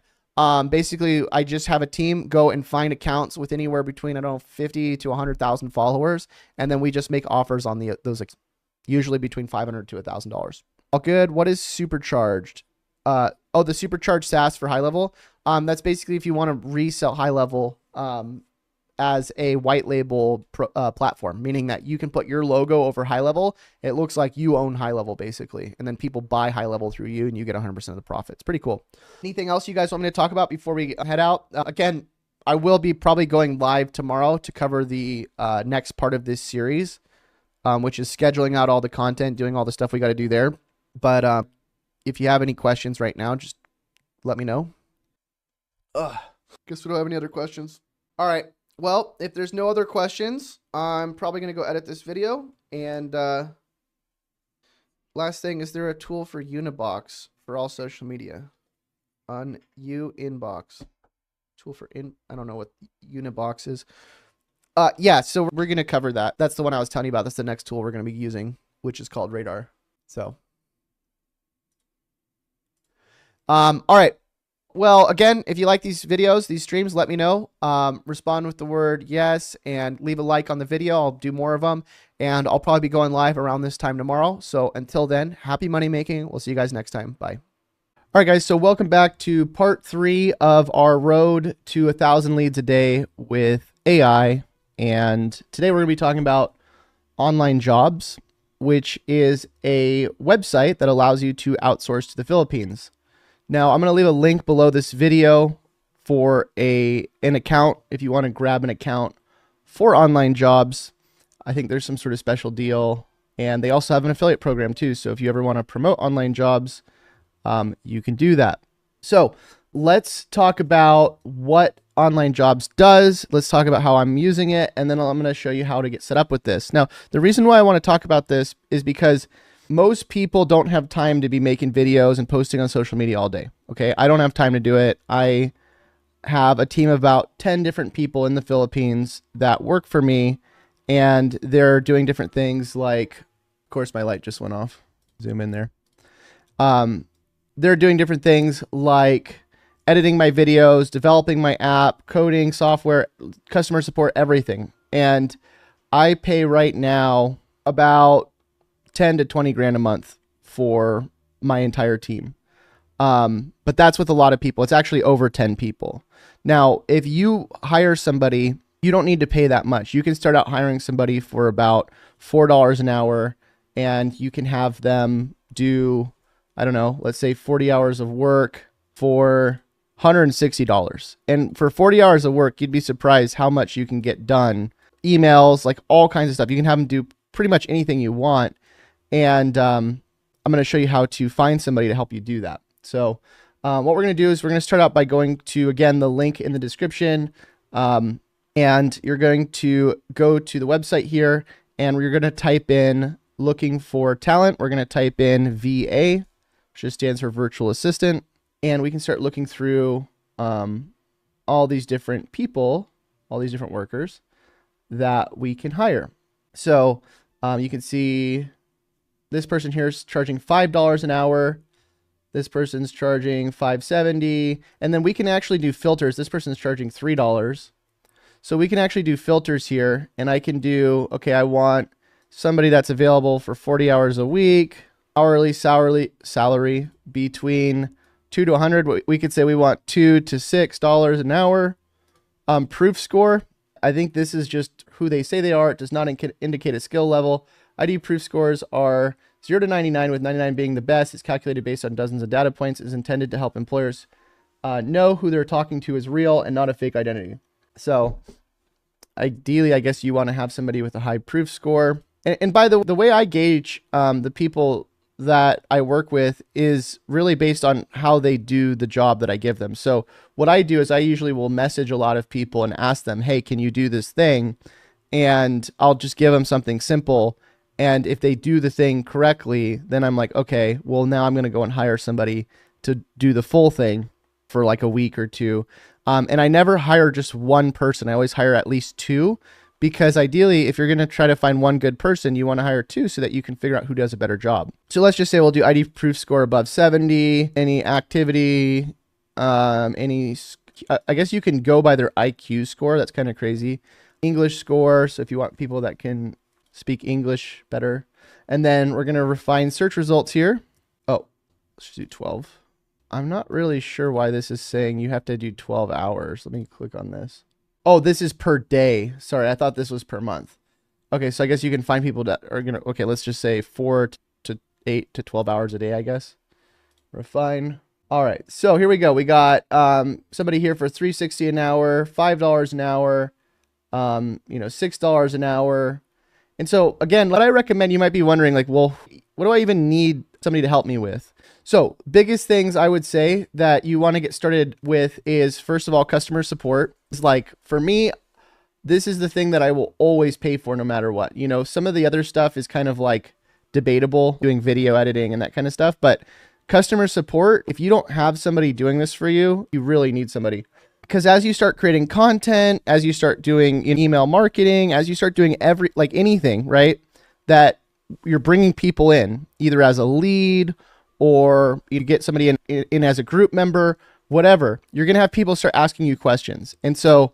basically I just have a team go and find accounts with anywhere between, I don't know, 50 to 100,000 followers. And then we just make offers on those, usually between $500 to $1,000. All good. What is supercharged? Oh, the supercharged SaaS for HighLevel. That's basically if you want to resell HighLevel as a white label platform, meaning that you can put your logo over HighLevel. It looks like you own HighLevel basically. And then people buy HighLevel through you and you get 100% of the profits. Pretty cool. Anything else you guys want me to talk about before we head out? Again, I will be probably going live tomorrow to cover the next part of this series, which is scheduling out all the content, doing all the stuff we got to do there. But if you have any questions right now, just let me know. Guess we don't have any other questions. All right. Well, if there's no other questions, I'm probably going to go edit this video. And last thing, is there a tool for Unibox for all social media? Inbox. Tool for I don't know what Unibox is. Yeah, so we're going to cover that. That's the one I was telling you about. That's the next tool we're going to be using, which is called Radar. So, all right. Well, again, if you like these videos, these streams, let me know. Respond with the word yes and leave a like on the video. I'll do more of them, and I'll probably be going live around this time tomorrow. So until then, happy money making. We'll see you guys next time. Bye. All right, guys. So welcome back to part 3 of our road to 1,000 leads a day with AI. And today we're going to be talking about online jobs, which is a website that allows you to outsource to the Philippines. Now, I'm going to leave a link below this video for an account if you want to grab an account for online jobs. I think there's some sort of special deal, and they also have an affiliate program too. So if you ever want to promote online jobs, you can do that. So let's talk about what online jobs does. Let's talk about how I'm using it, and then I'm going to show you how to get set up with this. Now, the reason why I want to talk about this is because most people don't have time to be making videos and posting on social media all day. Okay. I don't have time to do it. I have a team of about 10 different people in the Philippines that work for me, and they're doing different things like, of course, my light just went off. Zoom in there. They're doing different things like editing my videos, developing my app, coding, software, customer support, everything. And I pay right now about 10 to 20 grand a month for my entire team. But that's with a lot of people. It's actually over 10 people. Now, if you hire somebody, you don't need to pay that much. You can start out hiring somebody for about $4 an hour, and you can have them do, I don't know, let's say 40 hours of work for $160. And for 40 hours of work, you'd be surprised how much you can get done. Emails, like all kinds of stuff. You can have them do pretty much anything you want. And I'm going to show you how to find somebody to help you do that. So what we're going to do is we're going to start out by going to, again, the link in the description. And you're going to go to the website here, and we're going to type in looking for talent. We're going to type in VA, which just stands for virtual assistant. And we can start looking through all these different people, all these different workers that we can hire. So you can see this person here is charging $5 an hour. This person's charging $5.70. And then we can actually do filters. This person's charging $3. So we can actually do filters here, and I can do, okay, I want somebody that's available for 40 hours a week, hourly salary between 2 to 100. We could say we want $2 to $6 an hour. Proof score. I think this is just who they say they are. It does not indicate a skill level. ID proof scores are 0 to 99, with 99 being the best. It's calculated based on dozens of data points. Is intended to help employers know who they're talking to is real and not a fake identity. So ideally, I guess you want to have somebody with a high proof score. And by the way I gauge the people that I work with is really based on how they do the job that I give them. So what I do is I usually will message a lot of people and ask them, hey, can you do this thing? And I'll just give them something simple. And if they do the thing correctly, then I'm like, okay, well, now I'm going to go and hire somebody to do the full thing for like a week or two. And I never hire just one person. I always hire at least 2, because ideally, if you're going to try to find one good person, you want to hire 2 so that you can figure out who does a better job. So let's just say we'll do ID proof score above 70, any activity, I guess you can go by their IQ score. That's kind of crazy. English score. So if you want people that can speak English better. And then we're going to refine search results here. Oh, let's do 12. I'm not really sure why this is saying you have to do 12 hours. Let me click on this. Oh, this is per day. Sorry, I thought this was per month. Okay, so I guess you can find people that are gonna. Okay, let's just say 4 to 8 to 12 hours a day. I guess. Refine. All right, so here we go. We got somebody here for $3.60 an hour, $5 an hour, $6 an hour. And so again, what I recommend, you might be wondering like, well, what do I even need somebody to help me with? So biggest things I would say that you want to get started with is, first of all, customer support. It's like, for me, this is the thing that I will always pay for no matter what. Some of the other stuff is kind of like debatable, doing video editing and that kind of stuff. But customer support, if you don't have somebody doing this for you, you really need somebody. Because as you start creating content, as you start doing email marketing, as you start doing anything, right, that you're bringing people in either as a lead or you get somebody in as a group member, whatever, you're going to have people start asking you questions. And so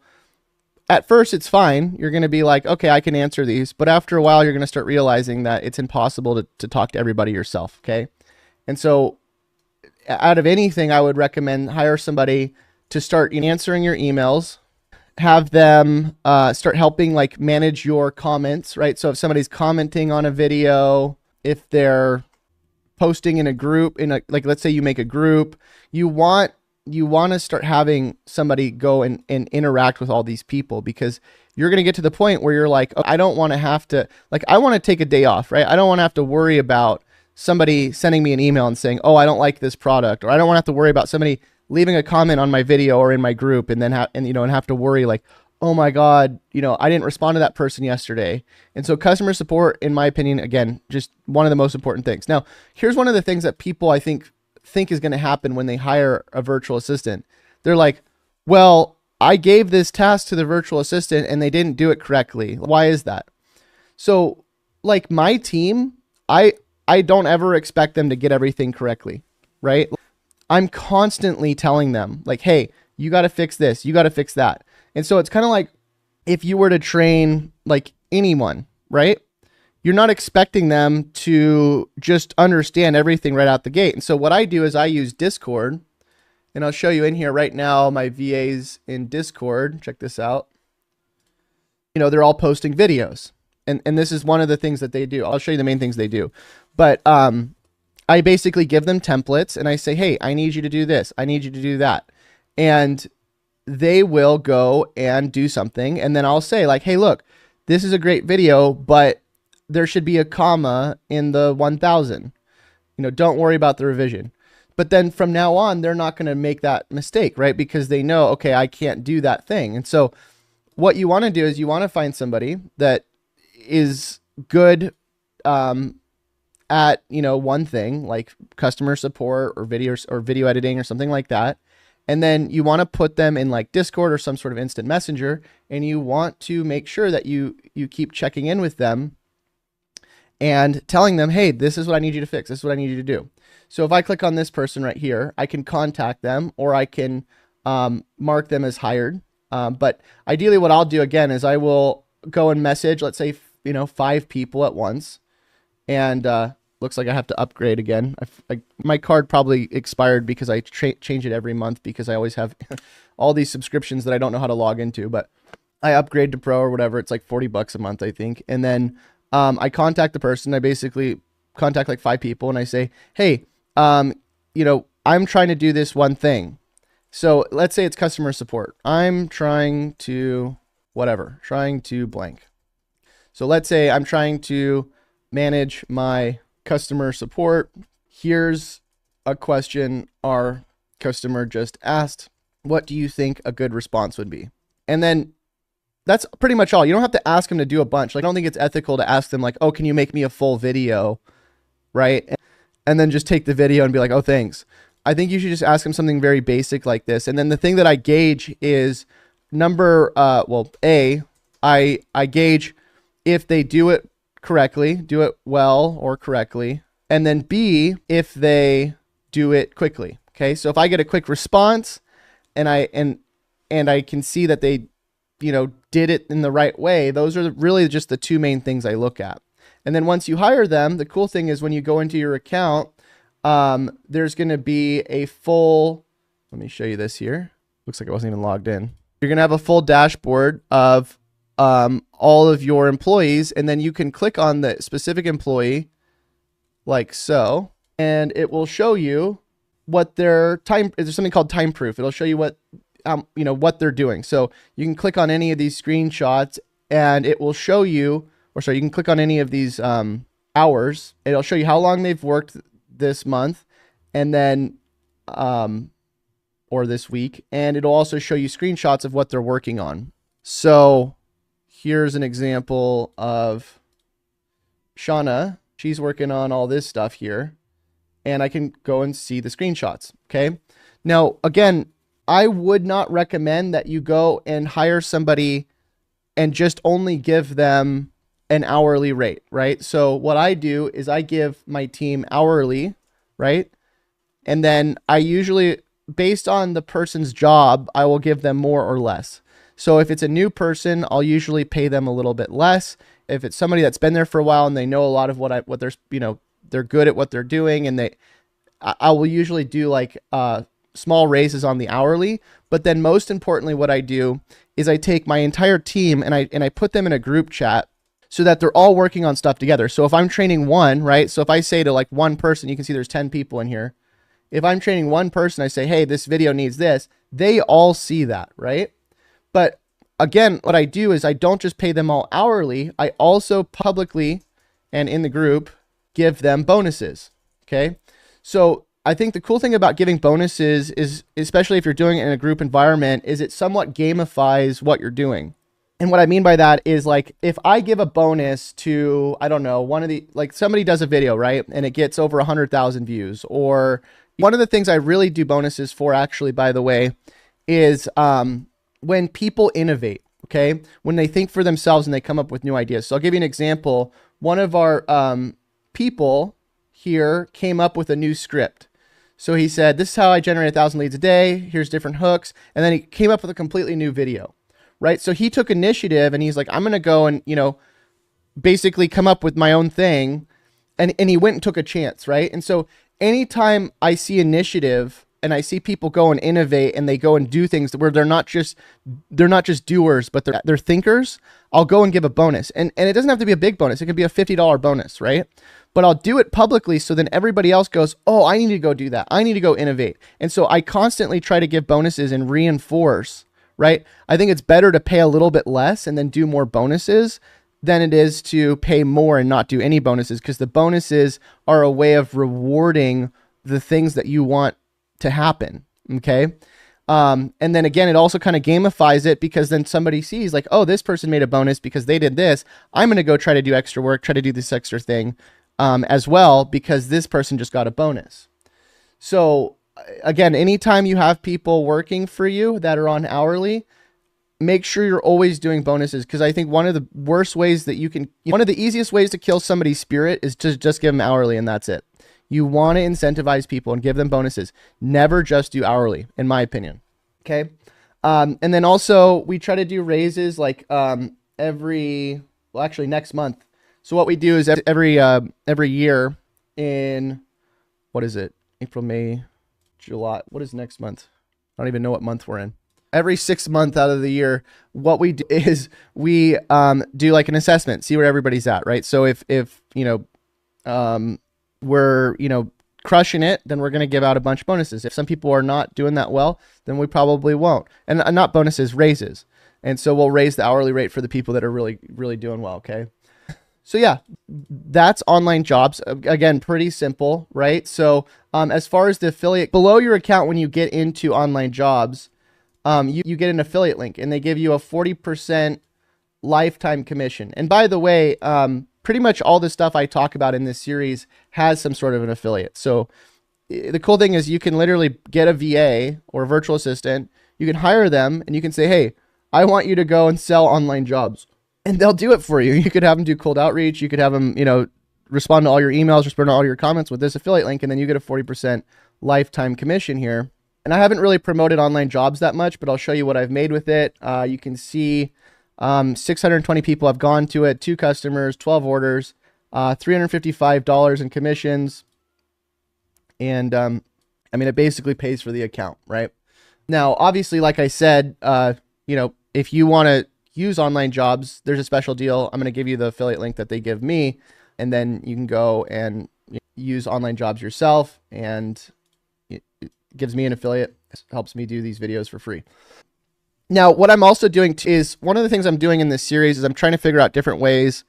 at first it's fine. You're going to be like, okay, I can answer these. But after a while, you're going to start realizing that it's impossible to talk to everybody yourself. Okay. And so out of anything, I would recommend hire somebody to start answering your emails, have them start helping like manage your comments, right? So if somebody's commenting on a video, if they're posting in a group, like let's say you make a group, you want to start having somebody go and interact with all these people, because you're going to get to the point where you're like, oh, I don't want to have to, like, I want to take a day off, right? I don't want to have to worry about somebody sending me an email and saying, oh, I don't like this product, or I don't want to have to worry about somebody leaving a comment on my video or in my group and then have to worry like, oh my God, I didn't respond to that person yesterday. And so customer support, in my opinion, again, just one of the most important things. Now, here's one of the things that people I think is going to happen when they hire a virtual assistant. They're like, well, I gave this task to the virtual assistant and they didn't do it correctly. Why is that? So like my team, I don't ever expect them to get everything correctly, right? I'm constantly telling them like, hey, you got to fix this, you got to fix that. And so it's kind of like if you were to train like anyone, right? You're not expecting them to just understand everything right out the gate. And so what I do is I use Discord, and I'll show you in here right now, my VAs in Discord. Check this out. They're all posting videos. And this is one of the things that they do. I'll show you the main things they do. But I basically give them templates and I say, hey, I need you to do this. I need you to do that. And they will go and do something. And then I'll say like, hey, look, this is a great video, but there should be a comma in the 1000. Don't worry about the revision. But then from now on, they're not going to make that mistake, right? Because they know, okay, I can't do that thing. And so what you want to do is you want to find somebody that is good at one thing like customer support or video editing or something like that, and then you want to put them in like Discord or some sort of instant messenger, and you want to make sure that you keep checking in with them and telling them, hey, this is what I need you to fix, this is what I need you to do. So if I click on this person right here, I can contact them or I can mark them as hired. But ideally what I'll do again is I will go and message, let's say 5 people at once. And looks like I have to upgrade again. My card probably expired because I change it every month because I always have all these subscriptions that I don't know how to log into. But I upgrade to Pro or whatever. It's like $40 a month, I think. And then I contact the person. I basically contact like 5 people and I say, hey, I'm trying to do this one thing. So let's say it's customer support. I'm trying to blank. So let's say I'm trying to manage my customer support. Here's a question our customer just asked. What do you think a good response would be? And then that's pretty much all. You don't have to ask them to do a bunch. Like, I don't think it's ethical to ask them like, oh, can you make me a full video? Right? And then just take the video and be like, oh, thanks. I think you should just ask them something very basic like this. And then the thing that I gauge is I gauge if they do it correctly, do it well or correctly, and then B, if they do it quickly. Okay, so if I get a quick response and I can see that they did it in the right way, those are really just the 2 main things I look at. And then once you hire them, the cool thing is when you go into your account, there's going to be a full, let me show you this here. Looks like I wasn't even logged in. You're going to have a full dashboard of all of your employees, and then you can click on the specific employee like so, and it will show you what their time. There's something called time proof. It'll show you what what they're doing. So you can click on any of these screenshots, and it will show you, or sorry, you can click on any of these hours. It'll show you how long they've worked this month, and then or this week, and it'll also show you screenshots of what they're working on. So here's an example of Shauna. She's working on all this stuff here, and I can go and see the screenshots. Okay. Now, again, I would not recommend that you go and hire somebody and just only give them an hourly rate, right? So what I do is I give my team hourly, right? And then I usually, based on the person's job, I will give them more or less. So if it's a new person, I'll usually pay them a little bit less. If it's somebody that's been there for a while and they know a lot of what they're, they're good at what they're doing, and I will usually do like small raises on the hourly. But then most importantly, what I do is I take my entire team and I put them in a group chat so that they're all working on stuff together. So if I'm training one, right? So if I say to like one person, you can see there's 10 people in here. If I'm training one person, I say, hey, this video needs this. They all see that, right? But again, what I do is I don't just pay them all hourly. I also publicly and in the group give them bonuses. Okay. So I think the cool thing about giving bonuses is, especially if you're doing it in a group environment, is it somewhat gamifies what you're doing. And what I mean by that is, like, if I give a bonus to, I don't know, like somebody does a video, right? And it gets over 100,000 views. Or one of the things I really do bonuses for, actually, by the way, is when people innovate, okay? When they think for themselves and they come up with new ideas. So I'll give you an example. One of our people here came up with a new script. So he said, this is how I generate 1,000 leads a day. Here's different hooks. And then he came up with a completely new video. Right. So he took initiative and he's like, I'm going to go and, basically come up with my own thing. And he went and took a chance. Right. And so anytime I see initiative and I see people go and innovate and they go and do things where they're not just doers, but they're thinkers, I'll go and give a bonus. And it doesn't have to be a big bonus. It could be a $50 bonus. Right. But I'll do it publicly. So then everybody else goes, oh, I need to go do that. I need to go innovate. And so I constantly try to give bonuses and reinforce. Right? I think it's better to pay a little bit less and then do more bonuses than it is to pay more and not do any bonuses, because the bonuses are a way of rewarding the things that you want to happen. Okay. And then again, it also kind of gamifies it, because then somebody sees like, oh, this person made a bonus because they did this. I'm going to go try to do extra work, try to do this extra thing as well, because this person just got a bonus. So again, anytime you have people working for you that are on hourly, make sure you're always doing bonuses, because I think one of the easiest ways to kill somebody's spirit is to just give them hourly, and that's it. You want to incentivize people and give them bonuses. Never just do hourly, in my opinion. Okay. And then also we try to do raises like next month. So what we do is every year in, what is it? April, May, July. What is next month? I don't even know what month we're in. Every 6 months out of the year, what we do is we do like an assessment, see where everybody's at, right? So if we're crushing it, then we're going to give out a bunch of bonuses. If some people are not doing that well, then we probably won't. And not bonuses, raises. And so we'll raise the hourly rate for the people that are really, really doing well. Okay. So yeah, that's online jobs. Again, pretty simple, right? So as far as the affiliate, below your account, when you get into online jobs, you get an affiliate link, and they give you a 40% lifetime commission. And by the way, pretty much all the stuff I talk about in this series has some sort of an affiliate. So the cool thing is you can literally get a VA or a virtual assistant. You can hire them and you can say, hey, I want you to go and sell online jobs. And they'll do it for you. You could have them do cold outreach. You could have them, respond to all your emails, respond to all your comments with this affiliate link, and then you get a 40% lifetime commission here. And I haven't really promoted online jobs that much, but I'll show you what I've made with it. You can see 620 people have gone to it, 2 customers, 12 orders, $355 in commissions. And it basically pays for the account, right? Now, obviously, like I said, if you want to use online jobs, there's a special deal. I'm going to give you the affiliate link that they give me, and then you can go and use online jobs yourself, and it gives me an affiliate. It helps me do these videos for free. Now, what I'm also doing is, one of the things I'm doing in this series is I'm trying to figure out different ways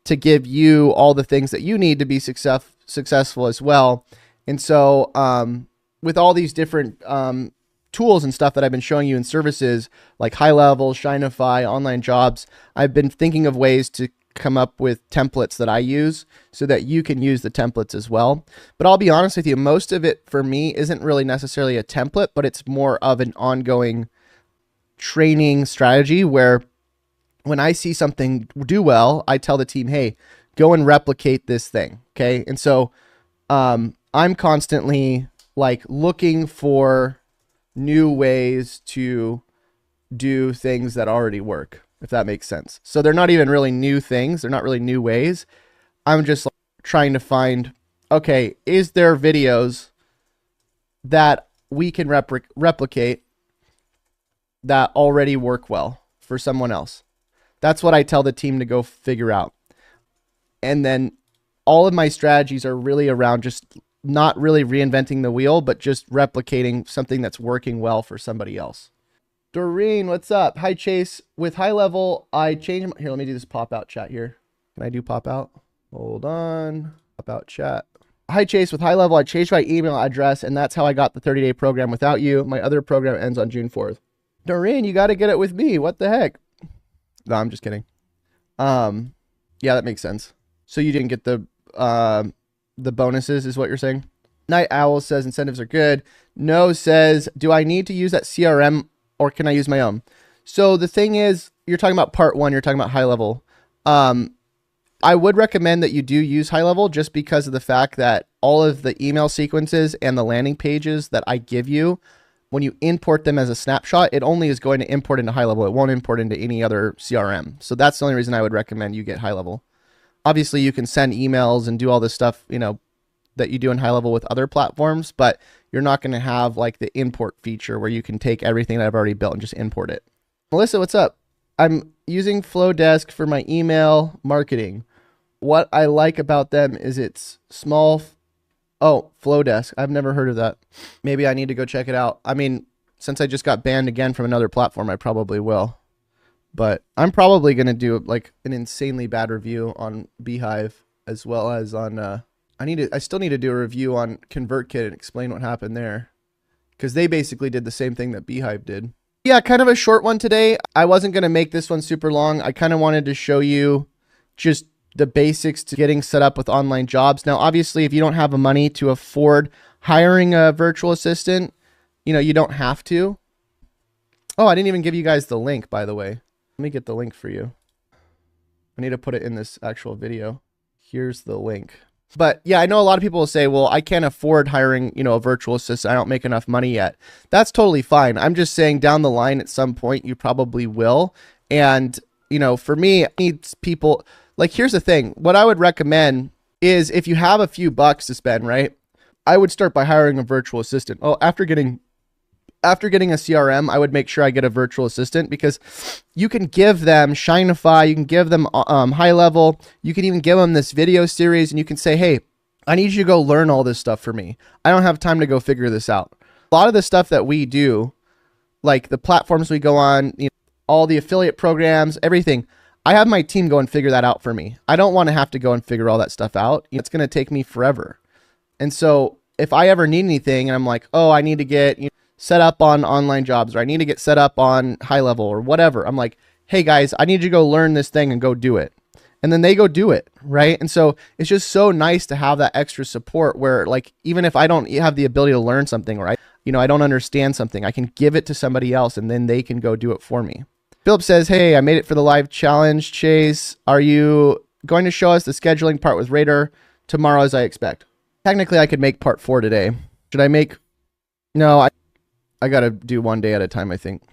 to give you all the things that you need to be successful as well. And so with all these different tools and stuff that I've been showing you in services like HighLevel, Shinify, online jobs, I've been thinking of ways to come up with templates that I use so that you can use the templates as well. But I'll be honest with you, most of it for me isn't really necessarily a template, but it's more of an ongoing training strategy where when I see something do well, I tell the team, hey, go and replicate this thing. Okay. And so I'm constantly like looking for new ways to do things that already work, if that makes sense. So they're not even really new things. They're not really new ways. I'm just like trying to find, okay, is there videos that we can replicate that already work well for someone else? That's what I tell the team to go figure out. And then all of my strategies are really around just not really reinventing the wheel, but just replicating something that's working well for somebody else. Doreen, what's up? Hi, Chase. With HighLevel, I changed my... Here, let me do this pop-out chat here. Can I do pop-out? Hold on. Pop-out chat. Hi, Chase. With HighLevel, I changed my email address, and that's how I got the 30-day program without you. My other program ends on June 4th. Doreen, you got to get it with me. What the heck? No, I'm just kidding. Yeah, that makes sense. So you didn't get the bonuses is what you're saying? Night Owl says incentives are good. No says, do I need to use that CRM or can I use my own? So the thing is, you're talking about part one, you're talking about HighLevel. I would recommend that you do use HighLevel just because of the fact that all of the email sequences and the landing pages that I give you, when you import them as a snapshot, it only is going to import into HighLevel. It won't import into any other CRM. So that's the only reason I would recommend you get HighLevel. Obviously, you can send emails and do all this stuff, that you do in HighLevel with other platforms, but you're not going to have like the import feature where you can take everything that I've already built and just import it. Melissa, what's up? I'm using Flowdesk for my email marketing. What I like about them is it's small. Oh, Flowdesk. I've never heard of that. Maybe I need to go check it out. I mean, since I just got banned again from another platform, I probably will. But I'm probably going to do like an insanely bad review on Beehive as well as on, I still need to do a review on ConvertKit and explain what happened there because they basically did the same thing that Beehive did. Yeah, kind of a short one today. I wasn't going to make this one super long. I kind of wanted to show you just the basics to getting set up with online jobs. Now, obviously, if you don't have the money to afford hiring a virtual assistant, you don't have to. Oh, I didn't even give you guys the link, by the way. Let me get the link for you. I need to put it in this actual video. Here's the link. But yeah, I know a lot of people will say, well, I can't afford hiring, a virtual assistant. I don't make enough money yet. That's totally fine. I'm just saying down the line at some point, you probably will. And, for me, it needs people like, here's the thing. What I would recommend is if you have a few bucks to spend, right? I would start by hiring a virtual assistant. Oh, after getting a CRM, I would make sure I get a virtual assistant because you can give them Shinify, you can give them HighLevel, you can even give them this video series and you can say, hey, I need you to go learn all this stuff for me. I don't have time to go figure this out. A lot of the stuff that we do, like the platforms we go on, all the affiliate programs, everything, I have my team go and figure that out for me. I don't want to have to go and figure all that stuff out. It's going to take me forever. And so if I ever need anything and I'm like, oh, I need to get set up on online jobs or I need to get set up on HighLevel or whatever, I'm like, hey guys, I need you to go learn this thing and go do it. And then they go do it, right? And so it's just so nice to have that extra support where like, even if I don't have the ability to learn something or I don't understand something, I can give it to somebody else and then they can go do it for me. Philip says, hey, I made it for the live challenge. Chase, are you going to show us the scheduling part with Radar tomorrow as I expect? Technically, I could make part 4 today. Should I make? No, I got to do one day at a time, I think.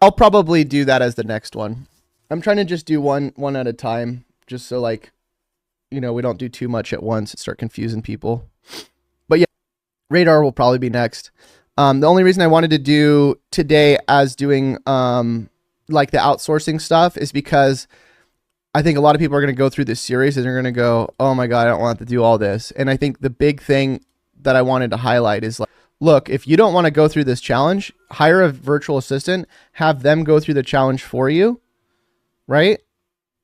I'll probably do that as the next one. I'm trying to just do one at a time, just so like, we don't do too much at once and start confusing people. But yeah, Radar will probably be next. The only reason I wanted to do today as doing like the outsourcing stuff is because I think a lot of people are going to go through this series and they're going to go, oh my God, I don't want to do all this. And I think the big thing that I wanted to highlight is like, look, if you don't want to go through this challenge, hire a virtual assistant, have them go through the challenge for you, right?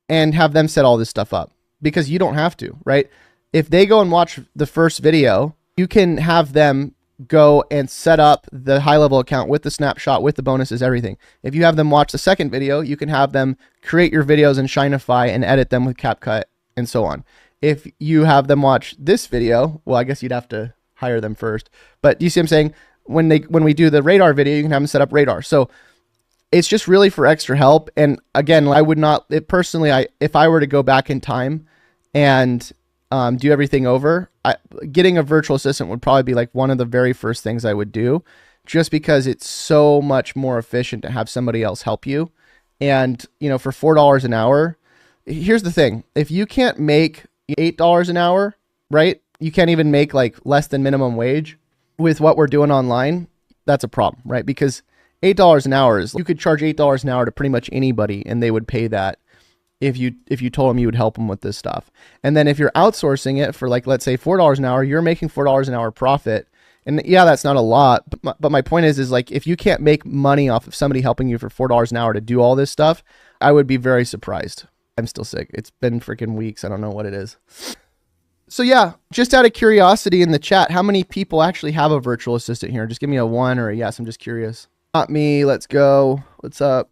And have them set all this stuff up because you don't have to, right? If they go and watch the first video, you can have them go and set up the HighLevel account with the snapshot, with the bonuses, everything. If you have them watch the second video, you can have them create your videos in Shinify and edit them with CapCut and so on. If you have them watch this video, well, I guess you'd have to hire them first. But do you see what I'm saying? When we do the radar video, you can have them set up radar. So it's just really for extra help. And again, I would not, personally, if I were to go back in time and do everything over, getting a virtual assistant would probably be like one of the very first things I would do, just because it's so much more efficient to have somebody else help you. And, you know, for $4 an hour, here's the thing. If you can't make $8 an hour, right? You can't even make like less than minimum wage with what we're doing online. That's a problem, right? Because $8 an hour is, you could charge $8 an hour to pretty much anybody and they would pay that if you told them you would help them with this stuff. And then if you're outsourcing it for like, let's say $4 an hour, you're making $4 an hour profit. And yeah, that's not a lot, but my point is like, if you can't make money off of somebody helping you for $4 an hour to do all this stuff, I would be very surprised. I'm still sick. It's been freaking weeks. I don't know what it is. So yeah, just out of curiosity in the chat, how many people actually have a virtual assistant here? Just give me a 1 or a yes. I'm just curious. Not me. Let's go. What's up?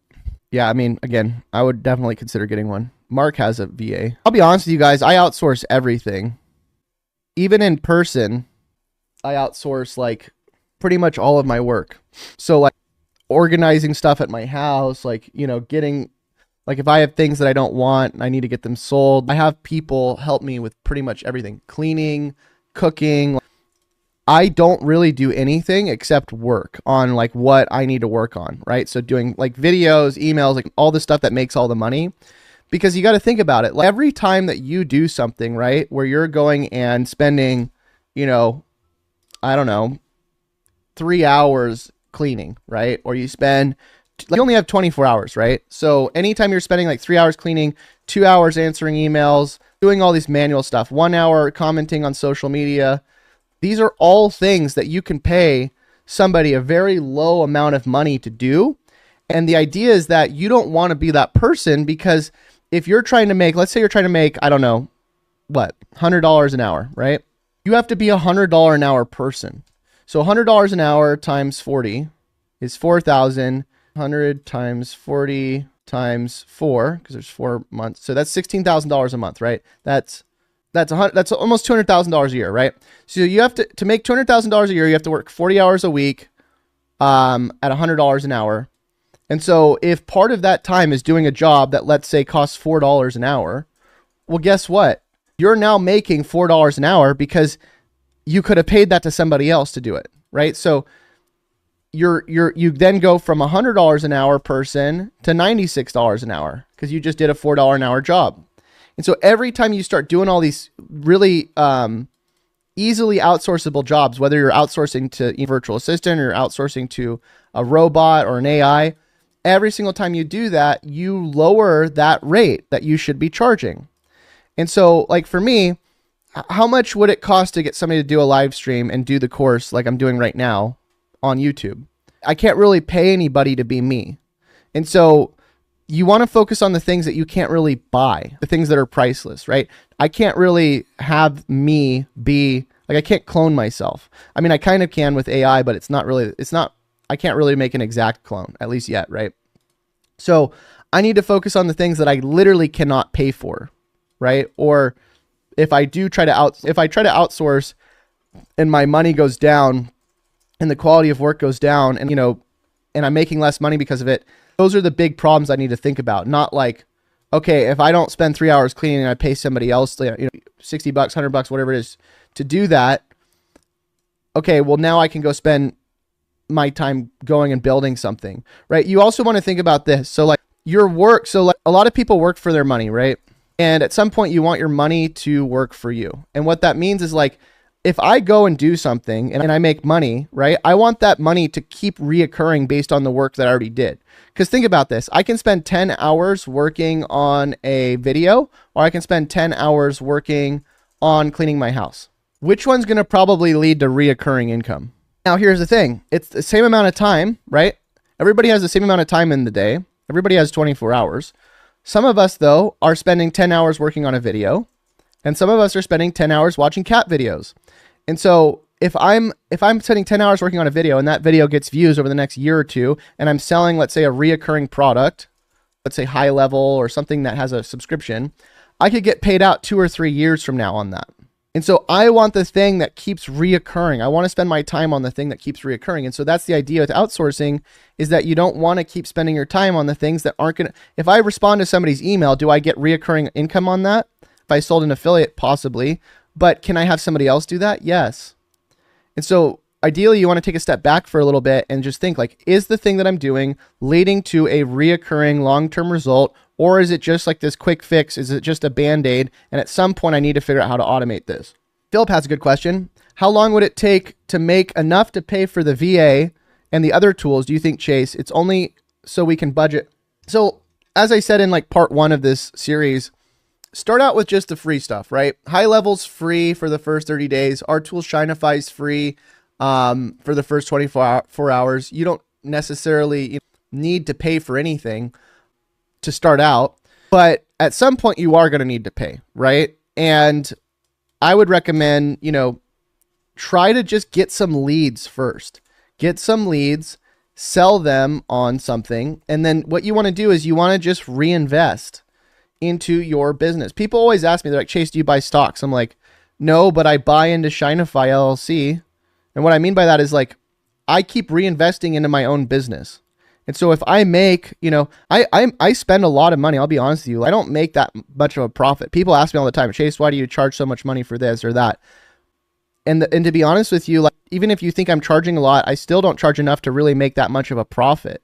Yeah, I mean, again, I would definitely consider getting one. Mark has a VA. I'll be honest with you guys. I outsource everything. Even in person, I outsource like pretty much all of my work. So like organizing stuff at my house, like, you know, getting, like if I have things that I don't want and I need to get them sold, I have people help me with pretty much everything. Cleaning, cooking. I don't really do anything except work on like what I need to work on, right? So doing like videos, emails, like all the stuff that makes all the money, because you got to think about it. Like every time that you do something, right, where you're going and spending, you know, I don't know, 3 hours cleaning, right? Or you spend, like, you only have 24 hours, right? So anytime you're spending like 3 hours cleaning, 2 hours answering emails, doing all this manual stuff, 1 hour commenting on social media, these are all things that you can pay somebody a very low amount of money to do. And the idea is that you don't want to be that person, because if you're trying to make, let's say you're trying to make, I don't know, what, $100 an hour, right? You have to be a $100 an hour person. So $100 an hour times 40 is 4,000. 100 times 40 times 4, because there's 4 months. So that's $16,000 a month, right? That's almost $200,000 a year, right? So you have to make $200,000 a year, you have to work 40 hours a week at $100 an hour. And so if part of that time is doing a job that, let's say, costs $4 an hour, well, guess what? You're now making $4 an hour because you could have paid that to somebody else to do it, right? So you then go from $100 an hour person to $96 an hour because you just did a $4 an hour job. And so every time you start doing all these really easily outsourceable jobs, whether you're outsourcing to a virtual assistant or you're outsourcing to a robot or an AI, every single time you do that, you lower that rate that you should be charging. And so like for me, how much would it cost to get somebody to do a live stream and do the course like I'm doing right now on YouTube? I can't really pay anybody to be me. And so you want to focus on the things that you can't really buy, the things that are priceless, right? I can't really have me be, like I can't clone myself. I mean, I kind of can with AI, but I can't really make an exact clone, at least yet, right? So I need to focus on the things that I literally cannot pay for, right? Or if I try to outsource and my money goes down and the quality of work goes down and, you know, and I'm making less money because of it, those are the big problems I need to think about. Not like, okay, if I don't spend 3 hours cleaning and I pay somebody else, you know, $60, $100, whatever it is to do that. Okay, well now I can go spend my time going and building something, right? You also want to think about this. So like your work, so like a lot of people work for their money, right? And at some point you want your money to work for you. And what that means is like, if I go and do something and I make money, right? I want that money to keep reoccurring based on the work that I already did. Because think about this. I can spend 10 hours working on a video, or I can spend 10 hours working on cleaning my house. Which one's going to probably lead to reoccurring income? Now, here's the thing. It's the same amount of time, right? Everybody has the same amount of time in the day. Everybody has 24 hours. Some of us, though, are spending 10 hours working on a video, and some of us are spending 10 hours watching cat videos. And so if I'm spending 10 hours working on a video and that video gets views over the next year or two, and I'm selling, let's say, a reoccurring product, let's say HighLevel or something that has a subscription, I could get paid out 2 or 3 years from now on that. And so I want the thing that keeps reoccurring. I want to spend my time on the thing that keeps reoccurring. And so that's the idea with outsourcing, is that you don't want to keep spending your time on the things that aren't going to, if I respond to somebody's email, do I get reoccurring income on that? If I sold an affiliate, possibly. But can I have somebody else do that? Yes. And so ideally you want to take a step back for a little bit and just think like, is the thing that I'm doing leading to a reoccurring long-term result? Or is it just like this quick fix? Is it just a Band-Aid? And at some point I need to figure out how to automate this. Philip has a good question. How long would it take to make enough to pay for the VA and the other tools? Do you think, Chase? It's only so we can budget. So as I said in like part 1 of this series, start out with just the free stuff, right? HighLevel's free for the first 30 days. Our tool Shinify's free for the first 24 hours. You don't necessarily need to pay for anything to start out, but at some point you are going to need to pay, right? And I would recommend, try to just get some leads first. Get some leads, sell them on something, and then what you want to do is you want to just reinvest into your business. People always ask me, they're like, Chase, do you buy stocks? I'm like, no, but I buy into Shinify LLC. And what I mean by that is like, I keep reinvesting into my own business. And so if I make, I spend a lot of money. I'll be honest with you. I don't make that much of a profit. People ask me all the time, Chase, why do you charge so much money for this or that? And to be honest with you, like, even if you think I'm charging a lot, I still don't charge enough to really make that much of a profit.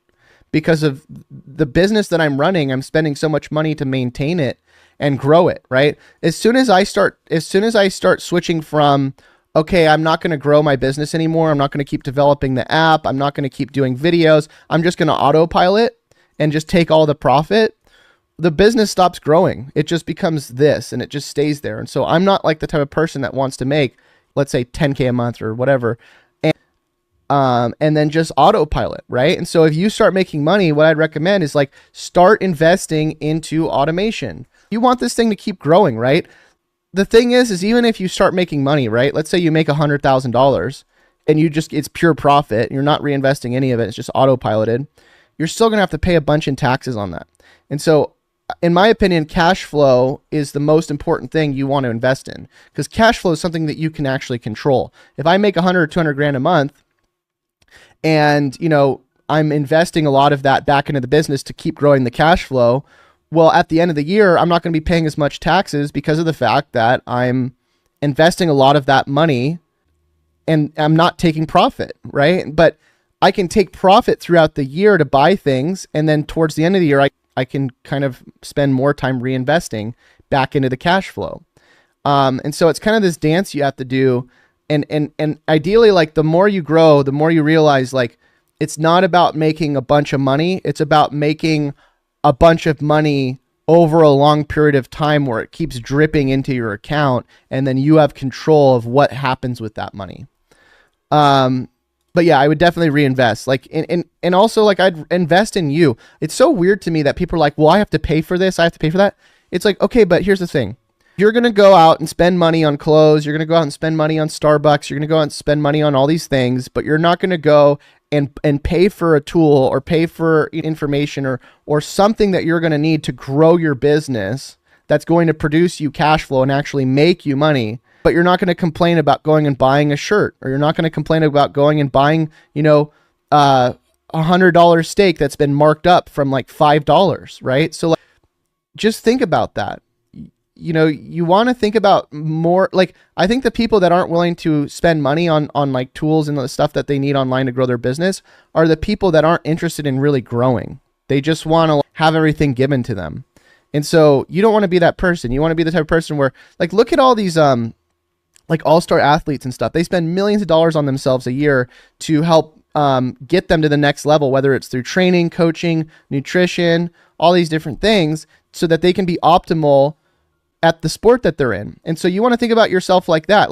Because of the business that I'm running, I'm spending so much money to maintain it and grow it, right? As soon as I start switching from, okay, I'm not going to grow my business anymore. I'm not going to keep developing the app. I'm not going to keep doing videos. I'm just going to autopilot and just take all the profit. The business stops growing. It just becomes this and it just stays there. And so I'm not like the type of person that wants to make, let's say 10K a month or whatever. And then just autopilot, right? And so if you start making money, what I'd recommend is like start investing into automation. You want this thing to keep growing, right? The thing is even if you start making money, right? Let's say you make $100,000 and it's pure profit. You're not reinvesting any of it. It's just autopiloted. You're still going to have to pay a bunch in taxes on that. And so in my opinion, cash flow is the most important thing you want to invest in, because cash flow is something that you can actually control. If I make 100 or 200 grand a month, and, I'm investing a lot of that back into the business to keep growing the cash flow. Well, at the end of the year, I'm not going to be paying as much taxes because of the fact that I'm investing a lot of that money and I'm not taking profit, right? But I can take profit throughout the year to buy things. And then towards the end of the year, I can kind of spend more time reinvesting back into the cash flow. And so it's kind of this dance you have to do. And ideally, like the more you grow, the more you realize like it's not about making a bunch of money. It's about making a bunch of money over a long period of time where it keeps dripping into your account, and then you have control of what happens with that money. But yeah, I would definitely reinvest. Like, and also like I'd invest in you. It's so weird to me that people are like, well, I have to pay for this. I have to pay for that. It's like, okay, but here's the thing. You're going to go out and spend money on clothes. You're going to go out and spend money on Starbucks. You're going to go out and spend money on all these things, but you're not going to go and pay for a tool or pay for information or something that you're going to need to grow your business that's going to produce you cash flow and actually make you money. But you're not going to complain about going and buying a shirt, or you're not going to complain about going and buying, $100 steak that's been marked up from like $5, right? So like, just think about that. You want to think about more, like, I think the people that aren't willing to spend money on like tools and the stuff that they need online to grow their business are the people that aren't interested in really growing. They just want to have everything given to them. And so you don't want to be that person. You want to be the type of person where, like, look at all these like all-star athletes and stuff. They spend millions of dollars on themselves a year to help get them to the next level, whether it's through training, coaching, nutrition, all these different things, so that they can be optimal at the sport that they're in. And so you want to think about yourself like that.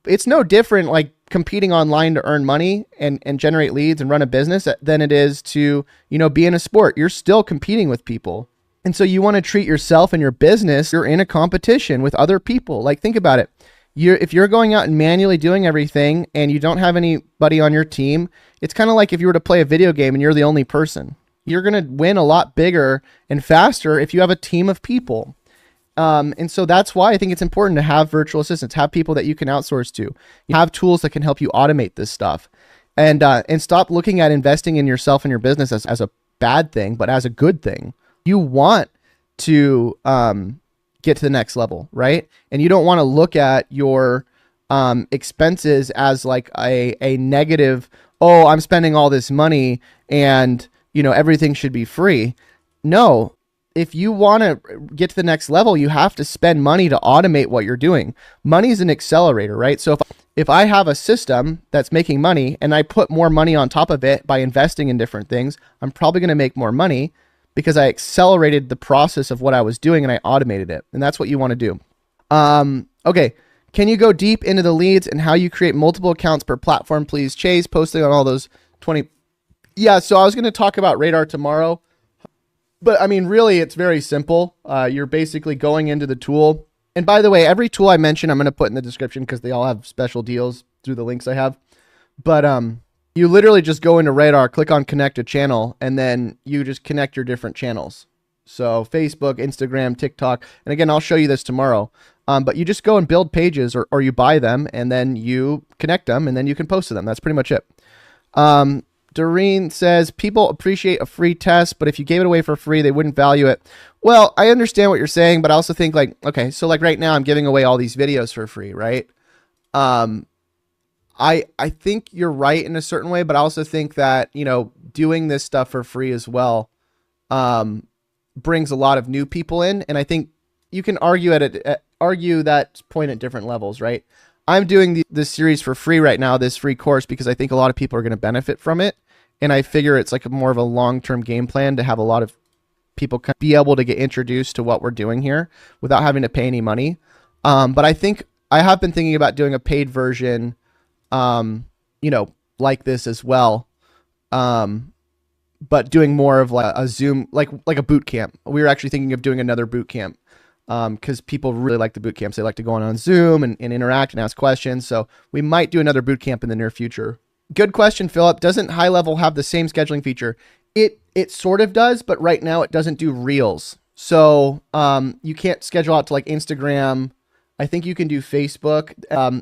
It's no different like competing online to earn money and generate leads and run a business than it is to, be in a sport. You're still competing with people. And so you want to treat yourself and your business, you're in a competition with other people. Like, think about it. If you're going out and manually doing everything and you don't have anybody on your team, it's kind of like if you were to play a video game and you're the only person. You're going to win a lot bigger and faster if you have a team of people. And so that's why I think it's important to have virtual assistants, have people that you can outsource to. You have tools that can help you automate this stuff, and stop looking at investing in yourself and your business as a bad thing, but as a good thing. You want to get to the next level, right? And you don't want to look at your expenses as like a negative, oh, I'm spending all this money and, everything should be free. No. If you want to get to the next level, you have to spend money to automate what you're doing. Money is an accelerator, right? So if I have a system that's making money and I put more money on top of it by investing in different things, I'm probably going to make more money because I accelerated the process of what I was doing and I automated it. And that's what you want to do. Okay. Can you go deep into the leads and how you create multiple accounts per platform, please? Chase, posting on all those 20. Yeah. So I was going to talk about Radar tomorrow. But I mean, really, it's very simple. You're basically going into the tool. And by the way, every tool I mention, I'm going to put in the description because they all have special deals through the links I have. But you literally just go into Radar, click on connect a channel, and then you just connect your different channels. So Facebook, Instagram, TikTok. And again, I'll show you this tomorrow. But you just go and build pages or you buy them and then you connect them and then you can post to them. That's pretty much it. Doreen says, people appreciate a free test, but if you gave it away for free, they wouldn't value it. Well, I understand what you're saying, but I also think like, okay, so like right now I'm giving away all these videos for free, right? I think you're right in a certain way, but I also think that, doing this stuff for free as well, brings a lot of new people in. And I think you can argue argue that point at different levels, right? I'm doing this series for free right now, this free course, because I think a lot of people are going to benefit from it. And I figure it's like more of a long-term game plan to have a lot of people be able to get introduced to what we're doing here without having to pay any money. But I think I have been thinking about doing a paid version, like this as well. But doing more of like a Zoom, like a boot camp. We were actually thinking of doing another boot camp. Because people really like the boot camps. They like to go on Zoom and interact and ask questions. So we might do another boot camp in the near future. Good question, Philip. Doesn't HighLevel have the same scheduling feature? It sort of does, but right now it doesn't do Reels. So you can't schedule out to like Instagram. I think you can do Facebook.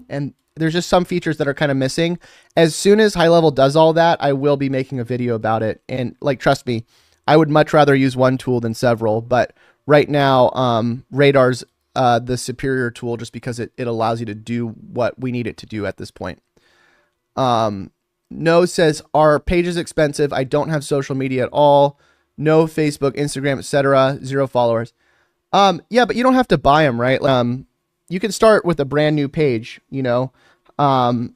And there's just some features that are kind of missing. As soon as HighLevel does all that, I will be making a video about it. And like, trust me, I would much rather use one tool than several, but right now, Radar's the superior tool just because it allows you to do what we need it to do at this point. No says, are pages expensive? I don't have social media at all. No Facebook, Instagram, etc. 0 followers. Yeah, but you don't have to buy them, right? You can start with a brand new page, and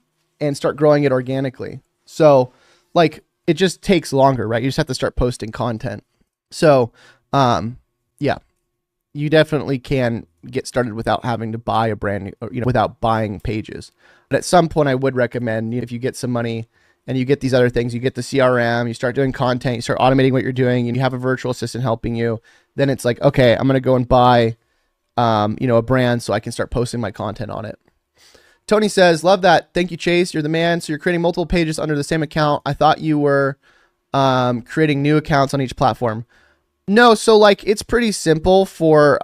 start growing it organically. So like it just takes longer, right? You just have to start posting content. So, yeah, you definitely can get started without having to buy a brand new, without buying pages. But at some point I would recommend, if you get some money and you get these other things, you get the CRM, you start doing content, you start automating what you're doing, and you have a virtual assistant helping you, then it's like, okay, I'm going to go and buy, a brand so I can start posting my content on it. Tony says, love that. Thank you, Chase. You're the man. So you're creating multiple pages under the same account. I thought you were creating new accounts on each platform. No, so like it's pretty simple for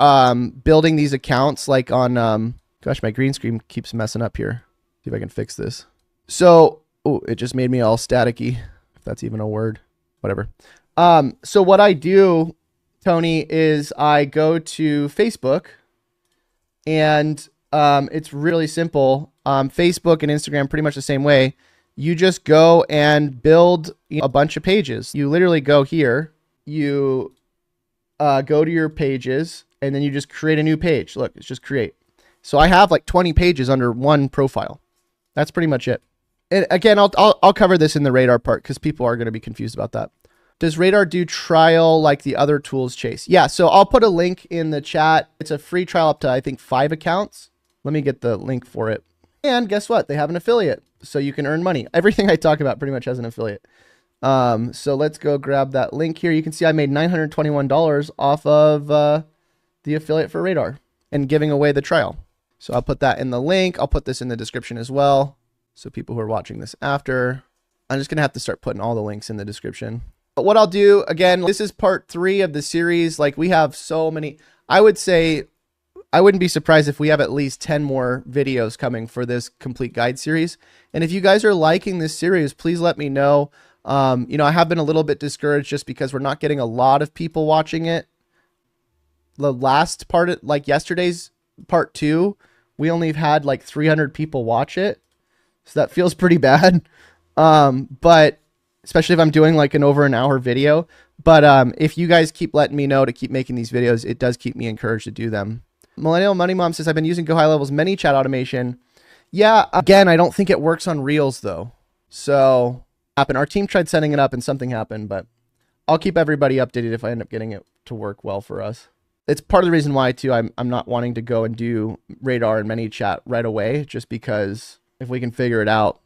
building these accounts like on gosh, my green screen keeps messing up here. See if I can fix this. So, it just made me all staticky, if that's even a word. Whatever. So what I do, Tony, is I go to Facebook and it's really simple. Facebook and Instagram pretty much the same way. You just go and build a bunch of pages. You literally go here, you go to your pages, and then you just create a new page. Look, it's just create. So I have like 20 pages under one profile. That's pretty much it. And again, I'll cover this in the Radar part because people are going to be confused about that. Does Radar do trial like the other tools, Chase? Yeah, so I'll put a link in the chat. It's a free trial up to, I think, 5 accounts. Let me get the link for it. And guess what? They have an affiliate, so you can earn money. Everything I talk about pretty much has an affiliate. So let's go grab that link here. You can see I made $921 off of the affiliate for Radar and giving away the trial. So I'll put that in the link. I'll put this in the description as well. So people who are watching this after, I'm just going to have to start putting all the links in the description. But what I'll do, again, this is part 3 of the series. Like we have so many, I would say, I wouldn't be surprised if we have at least 10 more videos coming for this complete guide series. And if you guys are liking this series, please let me know. You know, I have been a little bit discouraged just because we're not getting a lot of people watching it. The last part, like yesterday's part 2, we only had like 300 people watch it. So that feels pretty bad. But especially if I'm doing like an over an hour video. But if you guys keep letting me know to keep making these videos, it does keep me encouraged to do them. Millennial Money Mom says, I've been using Go High Level's many chat automation. Yeah, again, I don't think it works on Reels though. So our team tried setting it up and something happened, but I'll keep everybody updated if I end up getting it to work well for us. It's part of the reason why too, I'm not wanting to go and do Radar and ManyChat right away, just because if we can figure it out,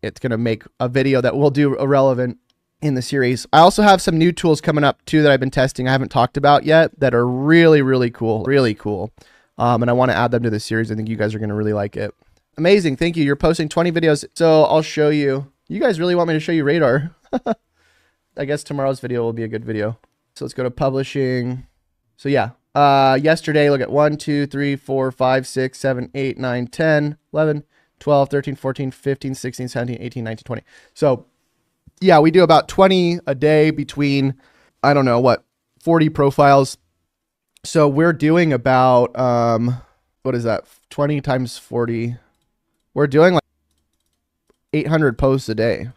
it's going to make a video that we'll do irrelevant in the series. I also have some new tools coming up too that I've been testing I haven't talked about yet that are really, really cool. Really cool. And I want to add them to the series. I think you guys are going to really like it. Amazing. Thank you. You're posting 20 videos. So I'll show you. You guys really want me to show you Radar? I guess tomorrow's video will be a good video. So let's go to publishing. So yeah, yesterday, look at 1, 2, 3, 4, 5, 6, 7, 8, 9, 10, 11, 12, 13, 14, 15, 16, 17, 18, 19, 20. So yeah, we do about 20 a day between, I don't know what, 40 profiles. So we're doing about, what is that? 20 times 40. We're doing like 800 posts a day.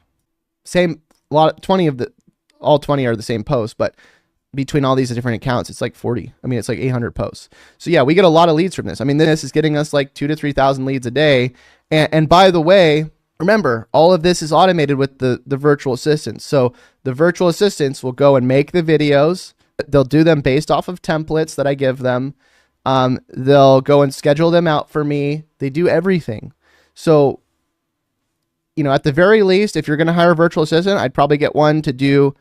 Same, a lot, 20 of the, all 20 are the same posts, but between all these different accounts, it's like 40. I mean, it's like 800 posts. So yeah, we get a lot of leads from this. I mean, this is getting us like 2,000 to 3,000 leads a day. And by the way, remember, all of this is automated with the virtual assistants. So the virtual assistants will go and make the videos. They'll do them based off of templates that I give them. They'll go and schedule them out for me. They do everything. So, you know, at the very least, if you're going to hire a virtual assistant, I'd probably get one to do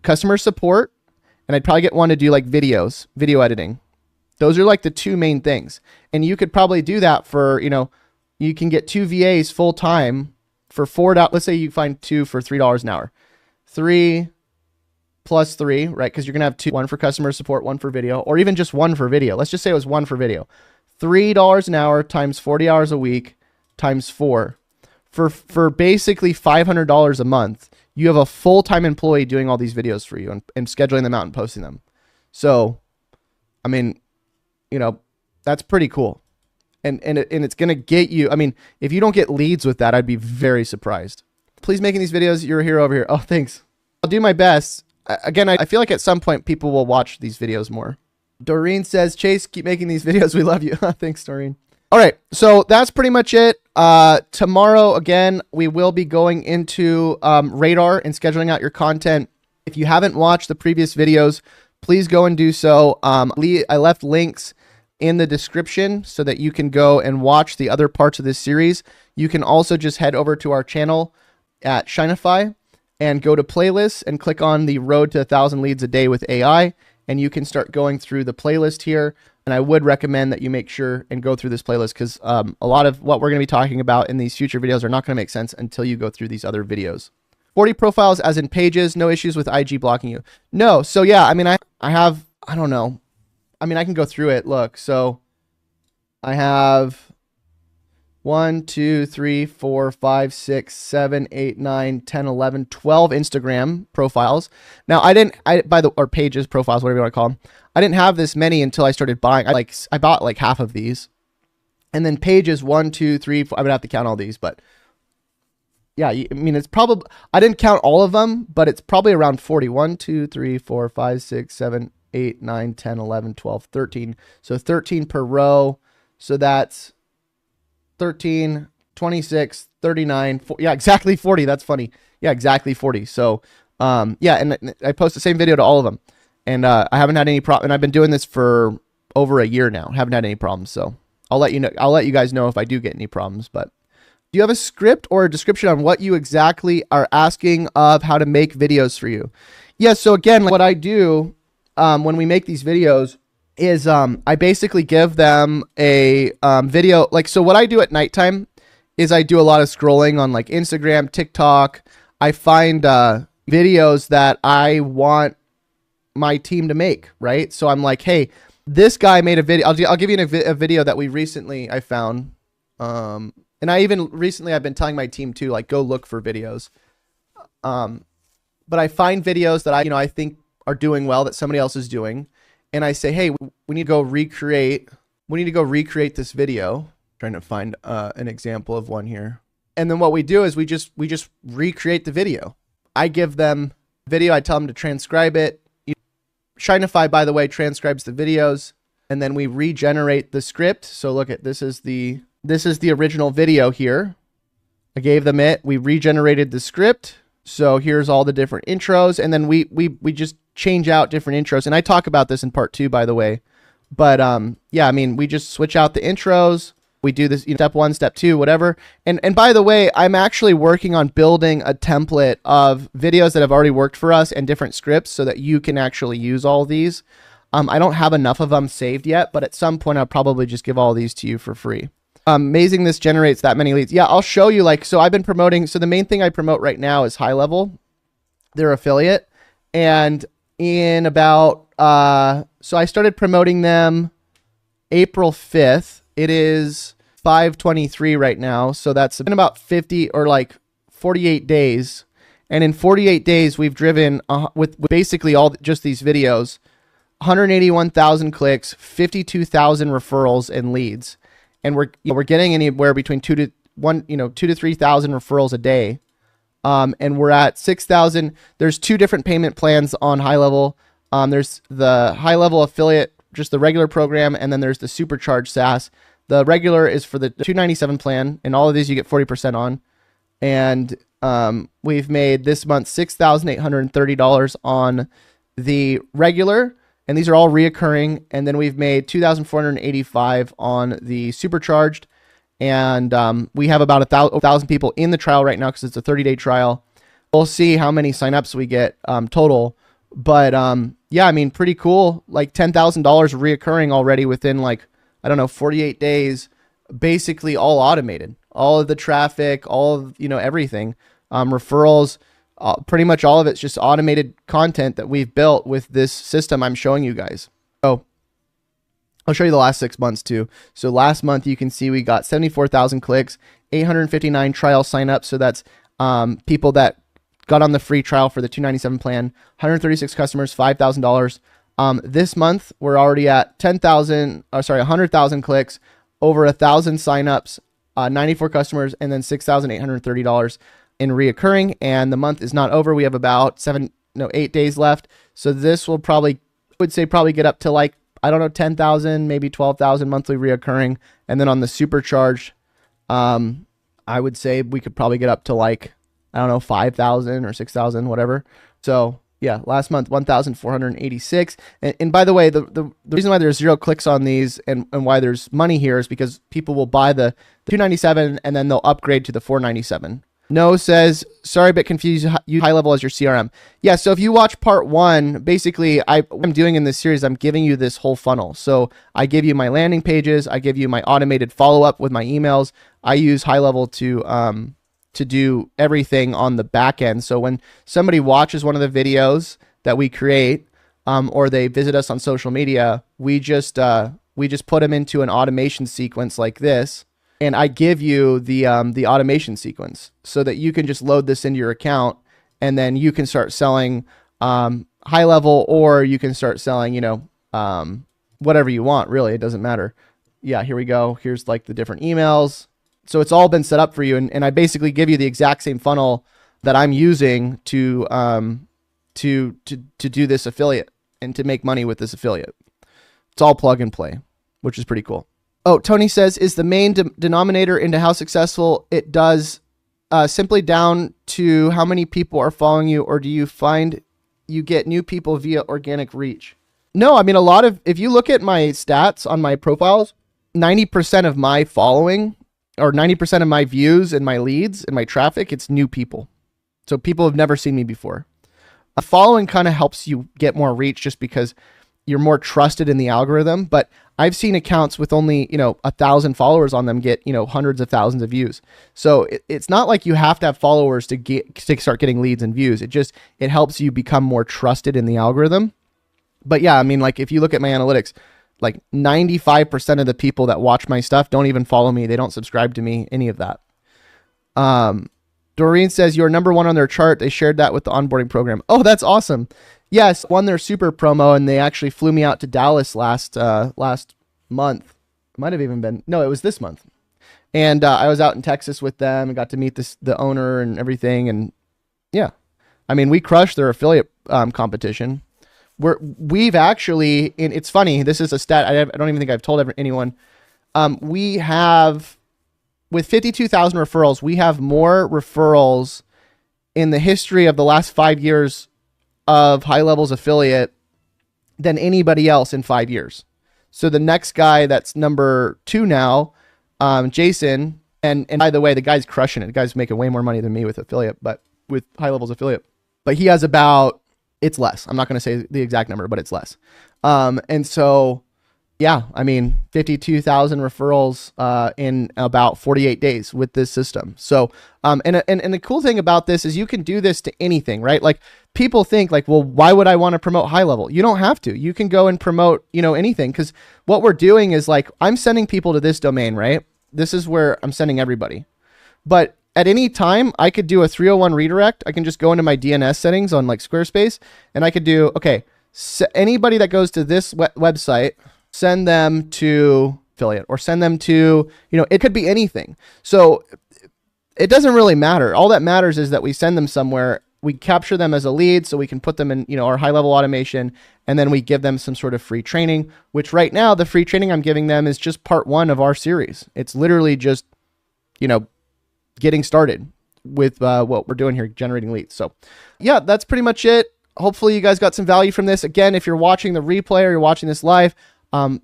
customer support. And I'd probably get one to do like videos, video editing. Those are like the 2 main things. And you could probably do that for, you know, you can get 2 VAs full time for $4. Let's say you find 2 for $3 an hour. 3 plus 3, right? Because you're going to have 2, one for customer support, one for video, or even just one for video. Let's just say it was one for video. $3 an hour times 40 hours a week times 4. For basically $500 a month, you have a full-time employee doing all these videos for you and scheduling them out and posting them. So, I mean, you know, that's pretty cool. And it's going to get you, I mean, if you don't get leads with that, I'd be very surprised. Please making these videos. You're a hero over here. Oh, thanks. I'll do my best. Again, I feel like at some point people will watch these videos more. Doreen says, Chase, keep making these videos. We love you. Thanks, Doreen. All right. So that's pretty much it. Tomorrow, again, we will be going into Radar and scheduling out your content. If you haven't watched the previous videos, please go and do so. I left links in the description so that you can go and watch the other parts of this series. You can also just head over to our channel at Shinify and go to playlists and click on the Road to 1,000 Leads a Day with AI, and you can start going through the playlist here. And I would recommend that you make sure and go through this playlist because a lot of what we're going to be talking about in these future videos are not going to make sense until you go through these other videos. 40 profiles as in pages, no issues with IG blocking you. No. So yeah, I mean, I don't know. I mean, I can go through it. Look, so I have 1, 2, 3, 4, 5, 6, 7, 8, 9, 10, 11, 12 Instagram profiles. Now or pages, profiles, whatever you want to call them. I didn't have this many until I started buying. I bought like half of these, and then pages 1, 2, 3, 4, I would have to count all these, but yeah, I mean, it's probably, I didn't count all of them, but it's probably around 40. 1, 2, 3, 4, 5, 6, 7, 8, 9, 10, 11, 12, 13. So 13 per row. So that's 13, 26, 39. Yeah, exactly 40. That's funny. Yeah, exactly 40. So, yeah, and I post the same video to all of them. And I haven't had any problem. And I've been doing this for over a year now. Haven't had any problems. So I'll let you know. I'll let you guys know if I do get any problems. But do you have a script or a description on what you exactly are asking of how to make videos for you? Yeah. So again, what I do when we make these videos is I basically give them a video. Like, so what I do at nighttime is I do a lot of scrolling on like Instagram, TikTok. I find videos that I want my team to make, right? So I'm like, hey, this guy made a video. I'll give you a video that I found. And I even recently I've been telling my team to like go look for videos. But I find videos that I think are doing well that somebody else is doing. And I say, hey, we need to go recreate this video. I'm trying to find an example of one here. And then what we do is we just recreate the video. I give them video. I tell them to transcribe it. Shineify, by the way, transcribes the videos, and then we regenerate the script. So look at this is the original video here. I gave them it. We regenerated the script. So here's all the different intros, and then we just change out different intros. And I talk about this in part 2, by the way. But yeah, I mean, we just switch out the intros. We do this, step 1, step 2, whatever. And by the way, I'm actually working on building a template of videos that have already worked for us and different scripts so that you can actually use all these. I don't have enough of them saved yet, but at some point I'll probably just give all these to you for free. Amazing this generates that many leads. Yeah, I'll show you. Like, so I've been promoting. So the main thing I promote right now is HighLevel, their affiliate. And in about, so I started promoting them April 5th. It is 5/23 right now. So that's been about 50 or like 48 days. And in 48 days, we've driven with basically all just these videos, 181,000 clicks, 52,000 referrals and leads. And we're getting anywhere between 2,000 to 3,000 referrals a day. And we're at 6,000. There's 2 different payment plans on HighLevel. There's the HighLevel affiliate, just the regular program, and then there's the supercharged SaaS. The regular is for the $297 plan, and all of these you get 40% on. And we've made this month $6,830 on the regular, and these are all reoccurring. And then we've made $2,485 on the supercharged. And we have about 1,000 people in the trial right now because it's a 30-day trial. We'll see how many signups we get total. But yeah, I mean, pretty cool. Like $10,000 reoccurring already within like, I don't know, 48 days, basically all automated. All of the traffic, all of, everything, referrals, pretty much all of it's just automated content that we've built with this system I'm showing you guys. So I'll show you the last 6 months too. So last month, you can see we got 74,000 clicks, 859 trial signups. So that's people that got on the free trial for the $297 plan, 136 customers, $5,000. This month, we're already at 100,000 clicks, over 1,000 signups, 94 customers, and then $6,830 in reoccurring. And the month is not over. We have about 8 days left. So this will probably get up to like, I don't know, 10,000, maybe 12,000 monthly reoccurring. And then on the supercharged, I would say we could probably get up to like, I don't know, 5,000 or 6,000, whatever. So yeah, last month, 1,486. And by the way, the reason why there's 0 clicks on these and why there's money here is because people will buy the 297 and then they'll upgrade to the 497. No says, sorry, a bit confused. You HighLevel as your CRM. Yeah, so if you watch part 1, basically what I'm doing in this series, I'm giving you this whole funnel. So I give you my landing pages. I give you my automated follow-up with my emails. I use HighLevel to do everything on the back end. So when somebody watches one of the videos that we create, or they visit us on social media, we just put them into an automation sequence like this. And I give you the automation sequence so that you can just load this into your account, and then you can start selling HighLevel, or you can start selling, whatever you want, really. It doesn't matter. Yeah, here we go. Here's like the different emails. So it's all been set up for you. And I basically give you the exact same funnel that I'm using to do this affiliate and to make money with this affiliate. It's all plug and play, which is pretty cool. Oh, Tony says, is the main denominator into how successful it does simply down to how many people are following you, or do you find you get new people via organic reach? No, I mean, if you look at my stats on my profiles, 90% of my following or 90% of my views and my leads and my traffic, it's new people. So people have never seen me before. Following kind of helps you get more reach just because you're more trusted in the algorithm. But I've seen accounts with only, 1,000 followers on them get, hundreds of thousands of views. So it's not like you have to have followers to start getting leads and views. It helps you become more trusted in the algorithm. But yeah, I mean, like if you look at my analytics, like 95% of the people that watch my stuff don't even follow me. They don't subscribe to me, any of that. Doreen says, you're number one on their chart. They shared that with the onboarding program. Oh, that's awesome. Yes, won their super promo, and they actually flew me out to Dallas last month. It might have even been, no, it was this month. And I was out in Texas with them and got to meet the owner and everything. And yeah, I mean, we crushed their affiliate competition. We've actually, and it's funny, this is a stat I don't even think I've told anyone. We have, with 52,000 referrals, we have more referrals in the history of the last 5 years of HighLevel's affiliate than anybody else in 5 years. So the next guy that's number 2 now, Jason, and by the way, the guy's crushing it. The guy's making way more money than me with affiliate, but with HighLevel's affiliate. But he has about, it's less. I'm not going to say the exact number, but it's less. And so, yeah, I mean, 52,000 referrals in about 48 days with this system. So, and the cool thing about this is you can do this to anything, right? Like people think like, well, why would I want to promote HighLevel? You don't have to. You can go and promote, anything. Because what we're doing is like, I'm sending people to this domain, right? This is where I'm sending everybody. But at any time, I could do a 301 redirect. I can just go into my DNS settings on like Squarespace, and I could do, okay, so anybody that goes to this website, send them to affiliate, or send them to, it could be anything. So it doesn't really matter. All that matters is that we send them somewhere, we capture them as a lead so we can put them in, our high level automation, and then we give them some sort of free training, which right now the free training I'm giving them is just part 1 of our series. It's literally just, getting started with what we're doing here, generating leads. So yeah, that's pretty much it. Hopefully you guys got some value from this. Again, if you're watching the replay or you're watching this live,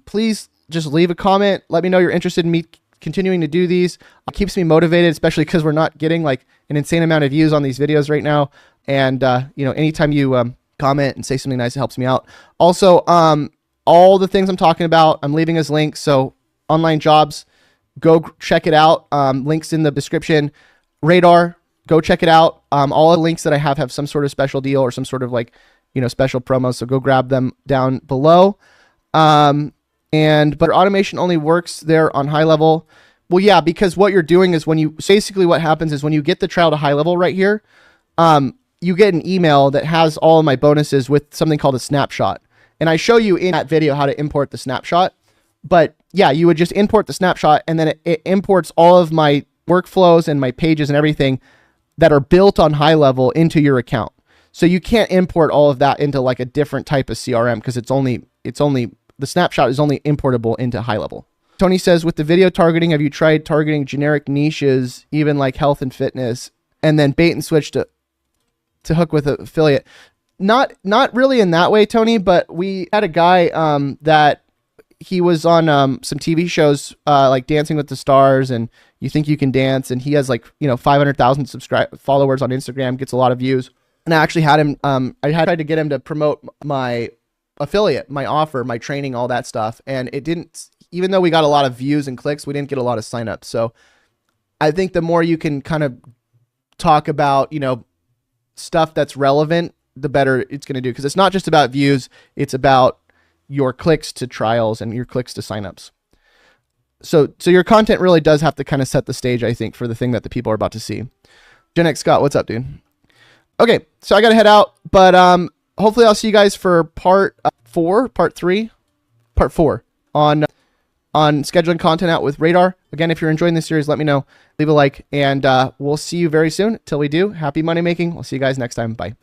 please just leave a comment. Let me know you're interested in me continuing to do these. It keeps me motivated, especially because we're not getting like an insane amount of views on these videos right now. And, anytime you comment and say something nice, it helps me out. Also, all the things I'm talking about, I'm leaving as links. So online jobs, go check it out. Links in the description. Radar, go check it out. All the links that I have some sort of special deal or some sort of like, special promo. So go grab them down below. But automation only works there on HighLevel. Well, yeah, because what you're doing is basically what happens is when you get the trial to HighLevel right here, you get an email that has all of my bonuses with something called a snapshot. And I show you in that video how to import the snapshot. But yeah, you would just import the snapshot, and then it imports all of my workflows and my pages and everything that are built on HighLevel into your account. So you can't import all of that into like a different type of CRM because the snapshot is only importable into HighLevel. Tony says, with the video targeting, have you tried targeting generic niches, even like health and fitness, and then bait and switch to hook with an affiliate? Not really in that way, Tony, but we had a guy that he was on some TV shows like Dancing with the Stars and You Think You Can Dance, and he has like 500,000 followers on Instagram, gets a lot of views. And I actually had him. I had tried to get him to promote my affiliate, my offer, my training, all that stuff, and it didn't. Even though we got a lot of views and clicks, we didn't get a lot of signups. So I think the more you can kind of talk about stuff that's relevant, the better it's going to do, because it's not just about views; it's about your clicks to trials and your clicks to signups. So your content really does have to kind of set the stage, I think, for the thing that the people are about to see. Gen X Scott, what's up, dude? Okay, so I got to head out, but hopefully I'll see you guys for part 4 on scheduling content out with Radar. Again, if you're enjoying this series, let me know. Leave a like, and we'll see you very soon. Till we do, happy money making. We'll see you guys next time. Bye.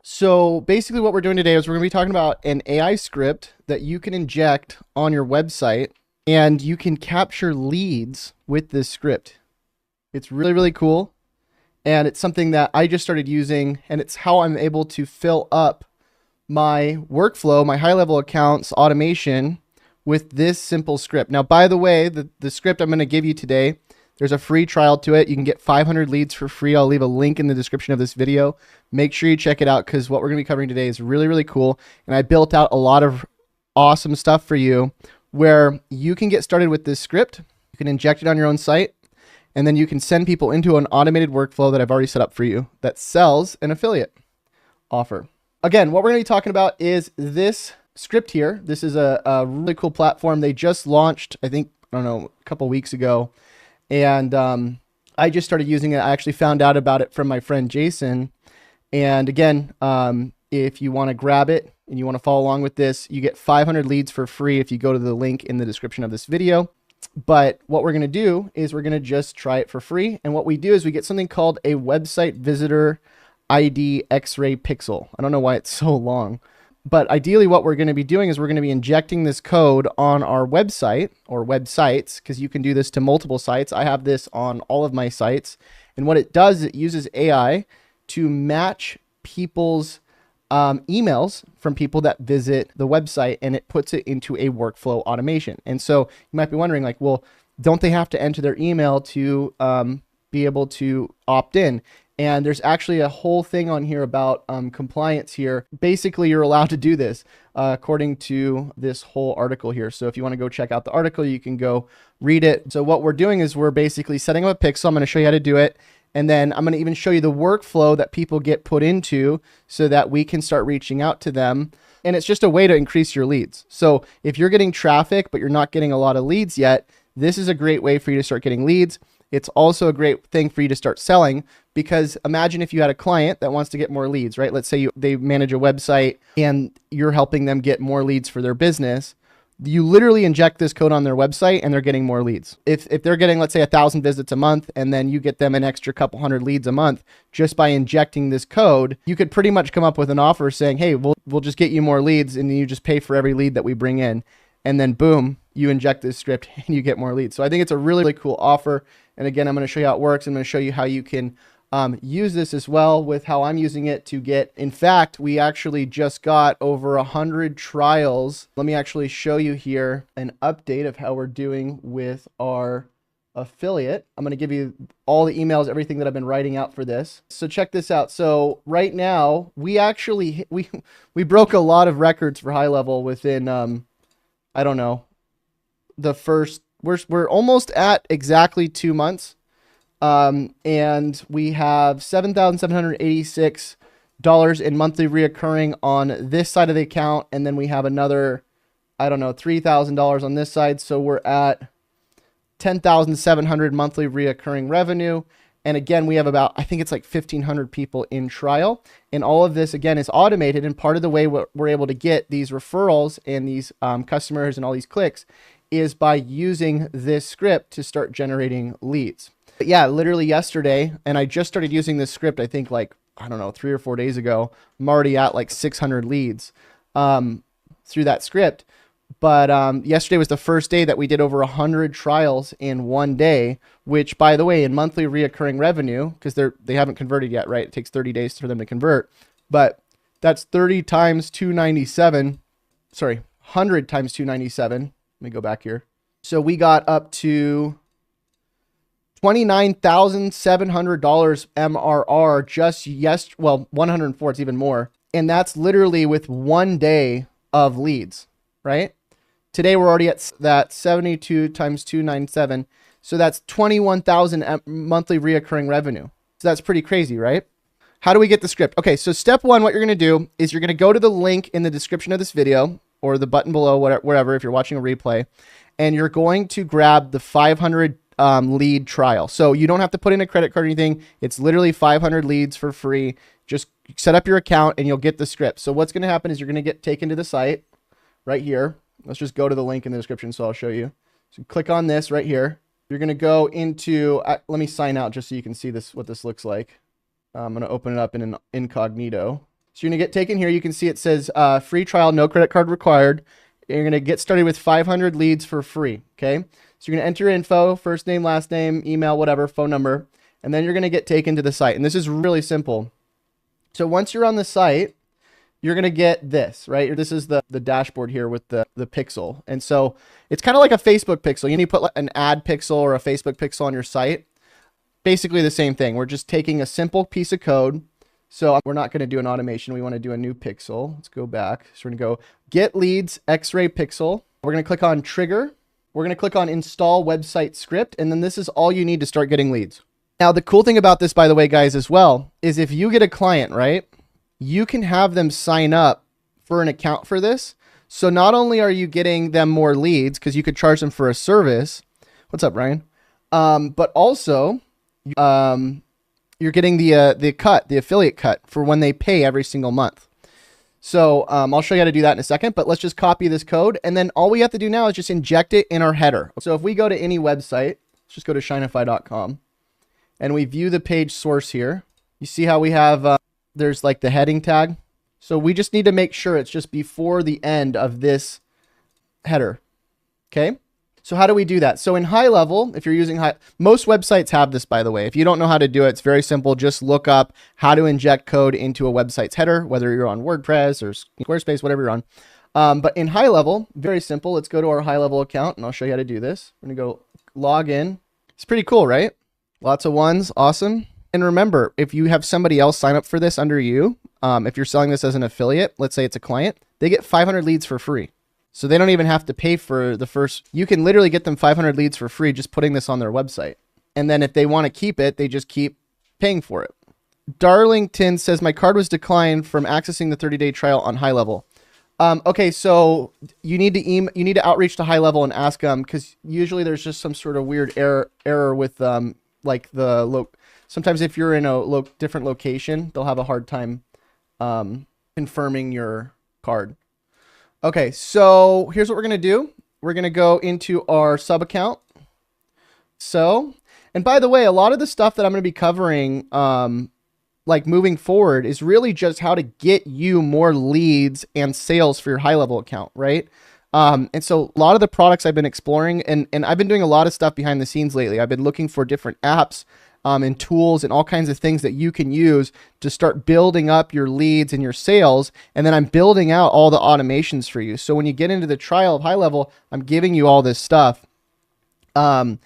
So basically what we're doing today is we're going to be talking about an AI script that you can inject on your website and you can capture leads with this script. It's really, really cool. And it's something that I just started using, and it's how I'm able to fill up my workflow, my HighLevel accounts automation with this simple script. Now, by the way, the script I'm going to give you today, there's a free trial to it. You can get 500 leads for free. I'll leave a link in the description of this video. Make sure you check it out because what we're going to be covering today is really, really cool. And I built out a lot of awesome stuff for you where you can get started with this script. You can inject it on your own site, and then you can send people into an automated workflow that I've already set up for you that sells an affiliate offer. Again, what we're going to be talking about is this script here. This is a really cool platform. They just launched, I think, I don't know, a couple weeks ago. And I just started using it. I actually found out about it from my friend Jason. And again, if you want to grab it and you want to follow along with this, you get 500 leads for free if you go to the link in the description of this video. But what we're going to do is we're going to just try it for free. And what we do is we get something called a website visitor ID X-ray pixel. I don't know why it's so long. But ideally what we're going to be doing is we're going to be injecting this code on our website or websites, because you can do this to multiple sites. I have this on all of my sites. And what it does is it uses AI to match people's emails from people that visit the website, and it puts it into a workflow automation. And so you might be wondering, like, well, don't they have to enter their email to be able to opt in? And there's actually a whole thing on here about compliance here. Basically, you're allowed to do this according to this whole article here. So if you want to go check out the article, you can go read it. So what we're doing is we're basically setting up a pixel. I'm going to show you how to do it. And then I'm going to even show you the workflow that people get put into so that we can start reaching out to them. And it's just a way to increase your leads. So if you're getting traffic, but you're not getting a lot of leads yet, this is a great way for you to start getting leads. It's also a great thing for you to start selling, because imagine if you had a client that wants to get more leads, right? Let's say they manage a website and you're helping them get more leads for their business. You literally inject this code on their website and they're getting more leads. If they're getting, let's say, 1,000 visits a month, and then you get them an extra couple hundred leads a month just by injecting this code, you could pretty much come up with an offer saying, hey, we'll just get you more leads, and you just pay for every lead that we bring in. And then boom, you inject this script and you get more leads. So I think it's a really, really cool offer. And again, I'm going to show you how it works. I'm going to show you how you can use this as well with how I'm using it to get. In fact, we actually just got over 100 trials. Let me actually show you here an update of how we're doing with our affiliate. I'm going to give you all the emails, everything that I've been writing out for this. So check this out. So right now we actually, we broke a lot of records for HighLevel within, I don't know, the first, we're almost at exactly 2 months. And we have $7,786 in monthly reoccurring on this side of the account. And then we have another, I don't know, $3,000 on this side. So we're at 10,700 monthly reoccurring revenue. And again, we have about, I think it's like 1,500 people in trial. And all of this, again, is automated. And part of the way we're able to get these referrals and these customers and all these clicks is by using this script to start generating leads. But yeah, literally yesterday, and I just started using this script, I think like, I don't know, 3 or 4 days ago. I'm already at like 600 leads through that script. But yesterday was the first day that we did over 100 trials in one day, which, by the way, in monthly reoccurring revenue, because they haven't converted yet, right? It takes 30 days for them to convert. But that's 30 times 297. Sorry, 100 times 297. Let me go back here. So we got up to $29,700 MRR just yesterday. Well, 104, it's even more. And that's literally with 1 day of leads, right? Today we're already at that 72 times 297. So that's 21,000 monthly reoccurring revenue. So that's pretty crazy, right? How do we get the script? Okay, so step one, what you're going to do is you're going to go to the link in the description of this video or the button below, wherever, if you're watching a replay, and you're going to grab the 500 lead trial. So you don't have to put in a credit card or anything. It's literally 500 leads for free. Just set up your account and you'll get the script. So what's going to happen is you're going to get taken to the site right here. Let's just go to the link in the description so I'll show you. So click on this right here. You're going to go into, let me sign out just so you can see this, what this looks like. I'm going to open it up in an incognito. So you're going to get taken here. You can see it says free trial, no credit card required. You're going to get started with 500 leads for free. Okay. So you're going to enter your info, first name, last name, email, whatever, phone number, and then you're going to get taken to the site. And this is really simple. So once you're on the site, you're going to get this, right? This is the dashboard here with the pixel. And so it's kind of like a Facebook pixel. You need to put like an ad pixel or a Facebook pixel on your site. Basically the same thing. We're just taking a simple piece of code. So we're not going to do an automation. We want to do a new pixel. Let's go back. So we're going to go get leads, X-ray pixel. We're going to click on trigger. We're going to click on install website script. And then this is all you need to start getting leads. Now, the cool thing about this, by the way, guys, as well, is if you get a client, right, you can have them sign up for an account for this. So not only are you getting them more leads because you could charge them for a service. What's up, Ryan? But also, you're getting the affiliate cut for when they pay every single month. So I'll show you how to do that in a second, but let's just copy this code. And then all we have to do now is just inject it in our header. So if we go to any website, let's just go to Shinify.com and we view the page source here. You see how we have, there's like the heading tag. So we just need to make sure it's just before the end of this header. Okay. So how do we do that? So in HighLevel, if you're using most websites have this, by the way. If you don't know how to do it, it's very simple. Just look up how to inject code into a website's header, whether you're on WordPress or Squarespace, whatever you're on. But in HighLevel, very simple. Let's go to our HighLevel account and I'll show you how to do this. We're going to go log in. It's pretty cool, right? Lots of ones. Awesome. And remember, if you have somebody else sign up for this under you, if you're selling this as an affiliate, let's say it's a client, they get 500 leads for free. So they don't even have to pay for the first. You can literally get them 500 leads for free just putting this on their website. And then if they want to keep it, they just keep paying for it. Darlington says, my card was declined from accessing the 30-day trial on HighLevel. Okay, so you need to outreach to HighLevel and ask them, because usually there's just some sort of weird error with like sometimes if you're in a different location, they'll have a hard time confirming your card. Okay, so here's what we're going to do. We're going to go into our sub account. So, and by the way, a lot of the stuff that I'm going to be covering, like moving forward, is really just how to get you more leads and sales for your HighLevel account, right? And so a lot of the products I've been exploring, and I've been doing a lot of stuff behind the scenes lately. I've been looking for different apps and tools and all kinds of things that you can use to start building up your leads and your sales. And then I'm building out all the automations for you. So when you get into the trial of HighLevel, I'm giving you all this stuff. It's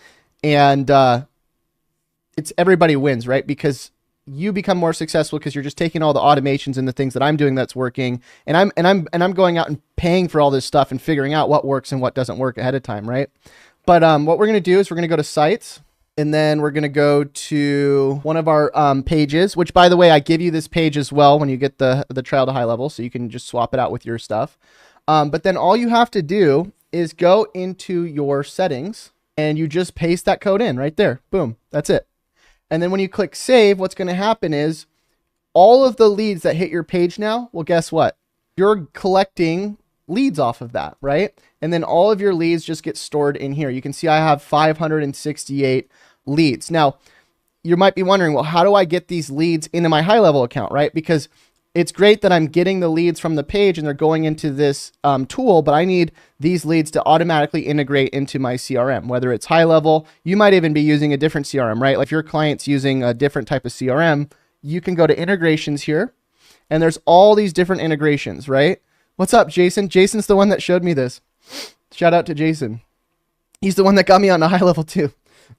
everybody wins, right? Because you become more successful because you're just taking all the automations and the things that I'm doing that's working. And I'm going out and paying for all this stuff and figuring out what works and what doesn't work ahead of time, right? But what we're going to do is we're going to go to sites. And then we're going to go to one of our pages, which, by the way, I give you this page as well when you get the trial to HighLevel, so you can just swap it out with your stuff. But then all you have to do is go into your settings and you just paste that code in right there. Boom. That's it. And then when you click save, what's going to happen is all of the leads that hit your page now, well, guess what? You're collecting leads off of that, right? And then all of your leads just get stored in here. You can see I have 568 leads. Now, you might be wondering, well, how do I get these leads into my HighLevel account, right? Because it's great that I'm getting the leads from the page and they're going into this tool, but I need these leads to automatically integrate into my CRM, whether it's HighLevel. You might even be using a different CRM, right? Like if your client's using a different type of CRM, you can go to integrations here and there's all these different integrations, right? What's up, Jason? Jason's the one that showed me this. Shout out to Jason. He's the one that got me on the HighLevel too.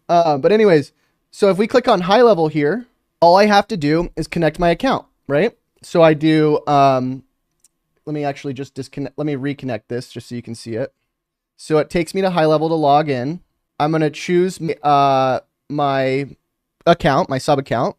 But anyways, so if we click on HighLevel here, all I have to do is connect my account, right? So I do, let me actually just disconnect. Let me reconnect this just so you can see it. So it takes me to HighLevel to log in. I'm going to choose my account, my sub account.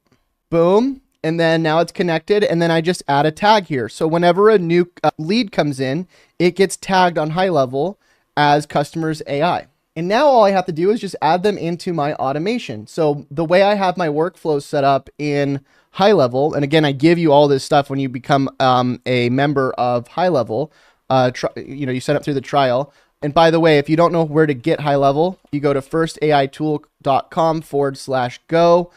Boom. And then now it's connected. And then I just add a tag here. So whenever a new lead comes in, it gets tagged on HighLevel as customers AI. And now all I have to do is just add them into my automation. So the way I have my workflow set up in HighLevel, and again, I give you all this stuff when you become a member of HighLevel, you set up through the trial. And by the way, if you don't know where to get HighLevel, you go to firstaitool.com/go.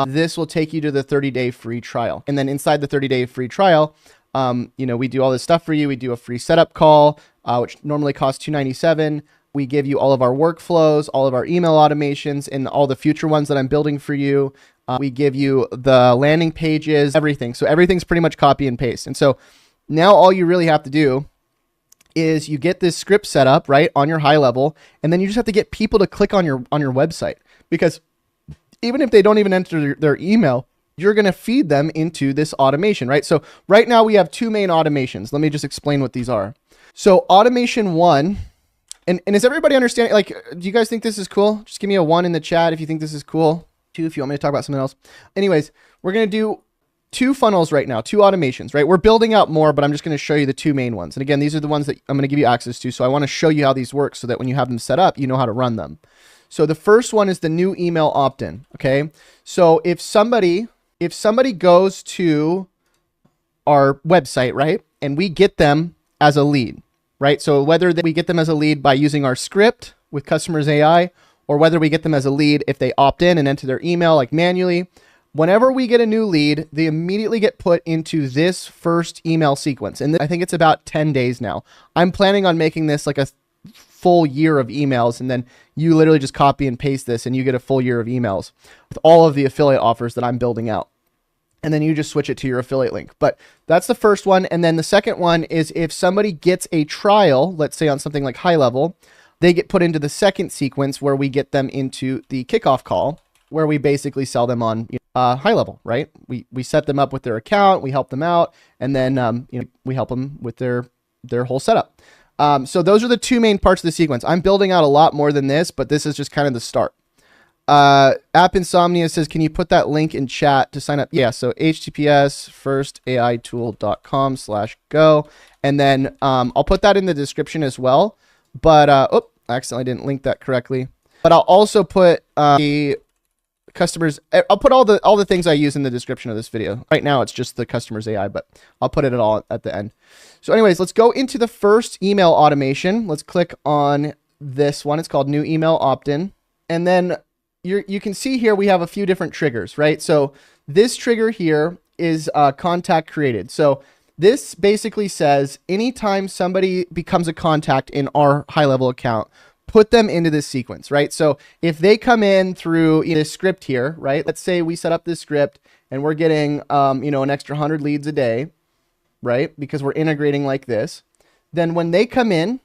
This will take you to the 30-day free trial. And then inside the 30-day free trial, We do all this stuff for you. We do a free setup call, which normally costs $297. We give you all of our workflows, all of our email automations, and all the future ones that I'm building for you. We give you the landing pages, everything. So everything's pretty much copy and paste. And so now all you really have to do is you get this script set up right on your HighLevel, and then you just have to get people to click on your website, because even if they don't even enter their email, you're going to feed them into this automation, right? So right now we have two main automations. Let me just explain what these are. So automation one, and is everybody understanding? Like, do you guys think this is cool? Just give me a 1 in the chat if you think this is cool. 2 if you want me to talk about something else. Anyways, we're going to do 2 funnels right now, 2 automations, right? We're building out more, but I'm just going to show you the 2 main ones. And again, these are the ones that I'm going to give you access to. So I want to show you how these work so that when you have them set up, you know how to run them. So the first one is the new email opt-in. Okay. So if somebody goes to our website, right, and we get them as a lead, right? So whether we get them as a lead by using our script with Customers AI, or whether we get them as a lead if they opt in and enter their email like manually, whenever we get a new lead, they immediately get put into this first email sequence. And I think it's about 10 days now. I'm planning on making this like a full year of emails, and then you literally just copy and paste this and you get a full year of emails with all of the affiliate offers that I'm building out. And then you just switch it to your affiliate link. But that's the first one. And then the second one is if somebody gets a trial, let's say on something like HighLevel, they get put into the second sequence where we get them into the kickoff call, where we basically sell them on HighLevel, right? We set them up with their account, we help them out, and then we help them with their whole setup. So those are the 2 main parts of the sequence. I'm building out a lot more than this, but this is just kind of the start. App Insomnia says, can you put that link in chat to sign up? Yeah, so https firstaitool.com/go. And then I'll put that in the description as well. But, I accidentally didn't link that correctly. But I'll also put the customers, I'll put all the things I use in the description of this video. Right now, it's just the Customers AI, but I'll put it all at the end. So anyways, let's go into the first email automation. Let's click on this one. It's called New Email Opt-in. And then you can see here we have a few different triggers, right? So this trigger here is contact created. So this basically says anytime somebody becomes a contact in our HighLevel account, put them into this sequence, right? So if they come in through this script here, right? Let's say we set up this script and we're getting, an extra 100 leads a day, right? Because we're integrating like this. Then when they come in,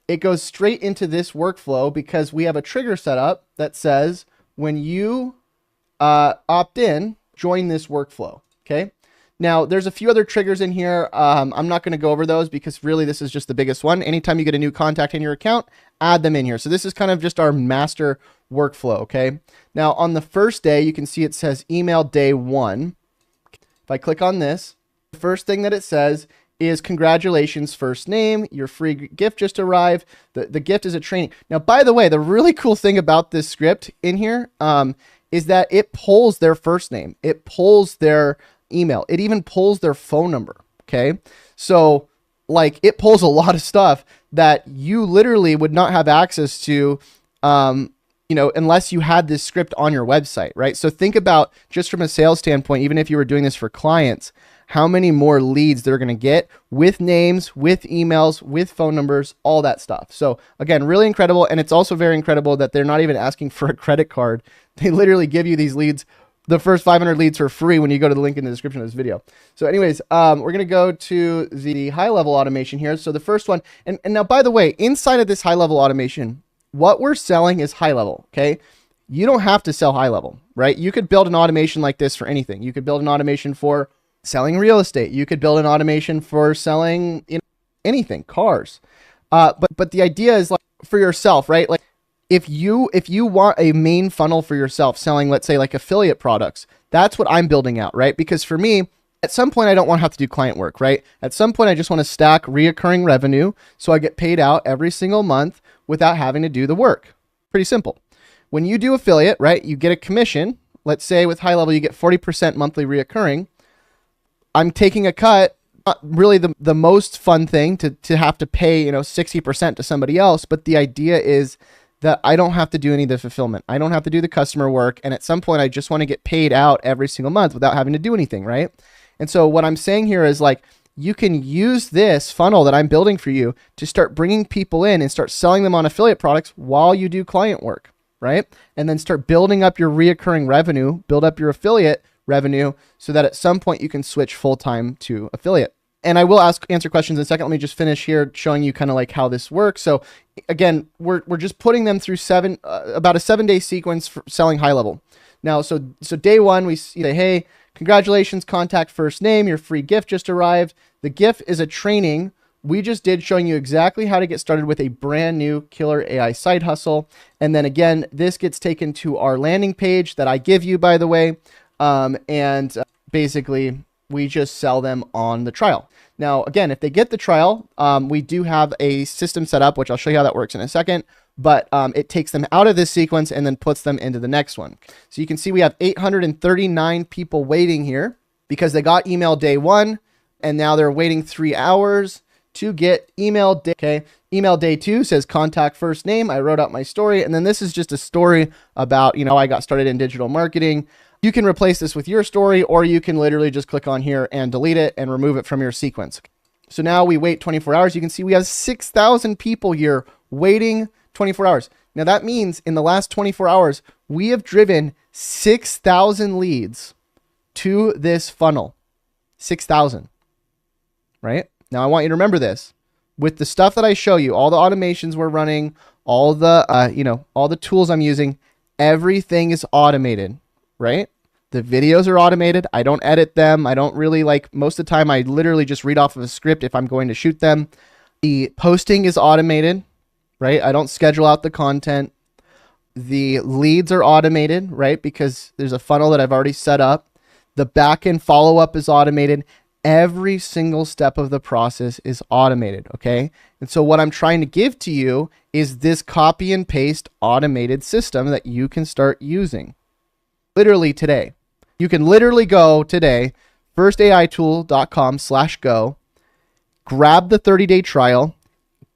it goes straight into this workflow because we have a trigger set up that says when you opt in, join this workflow, okay? Now, there's a few other triggers in here. I'm not going to go over those because really this is just the biggest one. Anytime you get a new contact in your account, add them in here. So this is kind of just our master workflow, okay? Now, on the first day, you can see it says email day 1. If I click on this, the first thing that it says is congratulations, first name, your free gift just arrived. The gift is a training. Now, by the way, the really cool thing about this script in here is that it pulls their first name. It pulls their email. It even pulls their phone number. Okay. So like it pulls a lot of stuff that you literally would not have access to, unless you had this script on your website, right? So think about just from a sales standpoint, even if you were doing this for clients, how many more leads they're going to get with names, with emails, with phone numbers, all that stuff. So again, really incredible. And it's also very incredible that they're not even asking for a credit card. They literally give you these leads, the first 500 leads for free when you go to the link in the description of this video. So anyways, we're going to go to the HighLevel automation here. So the first one, and now by the way, inside of this HighLevel automation, what we're selling is HighLevel, okay? You don't have to sell HighLevel, right? You could build an automation like this for anything. You could build an automation for selling real estate. You could build an automation for selling anything, cars. But the idea is like for yourself, right? Like if you want a main funnel for yourself selling, let's say like affiliate products, that's what I'm building out, right? Because for me, at some point I don't want to have to do client work, right? At some point I just want to stack reoccurring revenue so I get paid out every single month without having to do the work. Pretty simple. When you do affiliate, right, you get a commission. Let's say with HighLevel, you get 40% monthly reoccurring. I'm taking a cut, not really the most fun thing to have to pay, 60% to somebody else. But the idea is that I don't have to do any of the fulfillment. I don't have to do the customer work. And at some point, I just want to get paid out every single month without having to do anything, right? And so what I'm saying here is like, you can use this funnel that I'm building for you to start bringing people in and start selling them on affiliate products while you do client work, right? And then start building up your reoccurring revenue, build up your affiliate revenue so that at some point you can switch full-time to affiliate. And I will answer questions in a second. Let me just finish here showing you kind of like how this works. So again, we're just putting them through about a 7-day sequence for selling HighLevel. Now, so day one, we say, hey, congratulations, contact first name, your free gift just arrived. The gift is a training we just did showing you exactly how to get started with a brand new killer AI side hustle. And then again, this gets taken to our landing page that I give you, by the way. Basically, we just sell them on the trial. Now, again, if they get the trial, we do have a system set up, which I'll show you how that works in a second. But it takes them out of this sequence and then puts them into the next one. So you can see we have 839 people waiting here because they got email day one, and now they're waiting 3 hours to get email day. Okay, email day two says contact first name. I wrote out my story, and then this is just a story about, you know, I got started in digital marketing. You can replace this with your story, or you can literally just click on here and delete it and remove it from your sequence. So now we wait 24 hours. You can see we have 6,000 people here waiting 24 hours. Now that means in the last 24 hours, we have driven 6,000 leads to this funnel. 6,000, right? Now I want you to remember this. With the stuff that I show you, all the automations we're running, all the, all the tools I'm using, everything is automated, right? The videos are automated. I don't edit them. I don't really most of the time I literally just read off of a script if I'm going to shoot them. The posting is automated, right? I don't schedule out the content. The leads are automated, right? Because there's a funnel that I've already set up. The back-end follow-up is automated. Every single step of the process is automated, okay? And so what I'm trying to give to you is this copy and paste automated system that you can start using literally today. You can literally go today, firstaitool.com/go, grab the 30-day trial,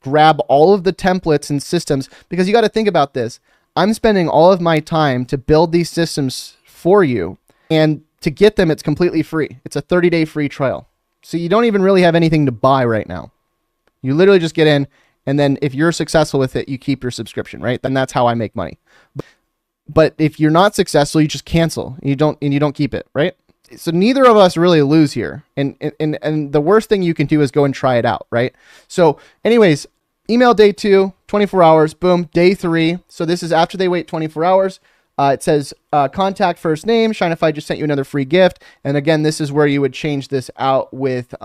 grab all of the templates and systems, because you got to think about this. I'm spending all of my time to build these systems for you, and to get them, it's completely free. It's a 30-day free trial. So you don't even really have anything to buy right now. You literally just get in, and then if you're successful with it, you keep your subscription, right? Then that's how I make money. But if you're not successful, you just cancel. You don't keep it, right? So neither of us really lose here. And the worst thing you can do is go and try it out, right? So anyways, email day 2, 24 hours, boom, day 3. So this is after they wait 24 hours. It says contact first name. Shinify just sent you another free gift. And again, this is where you would change this out with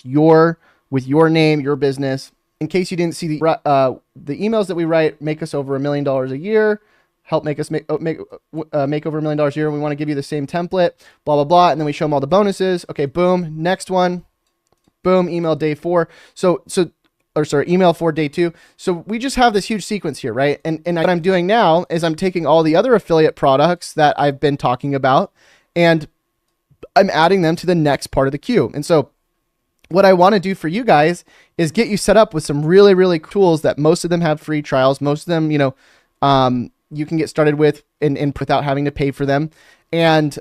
your name, your business. In case you didn't see the emails that we write, make us over $1 million a year. Help make us make over $1 million a year. We want to give you the same template, blah, blah, blah. And then we show them all the bonuses. Okay, boom. Next one. Boom. Email day 4. Email for day 2. So we just have this huge sequence here, right? And what I'm doing now is I'm taking all the other affiliate products that I've been talking about, and I'm adding them to the next part of the queue. And so what I want to do for you guys is get you set up with some really, really cool tools that most of them have free trials. Most of them, you can get started with and without having to pay for them. And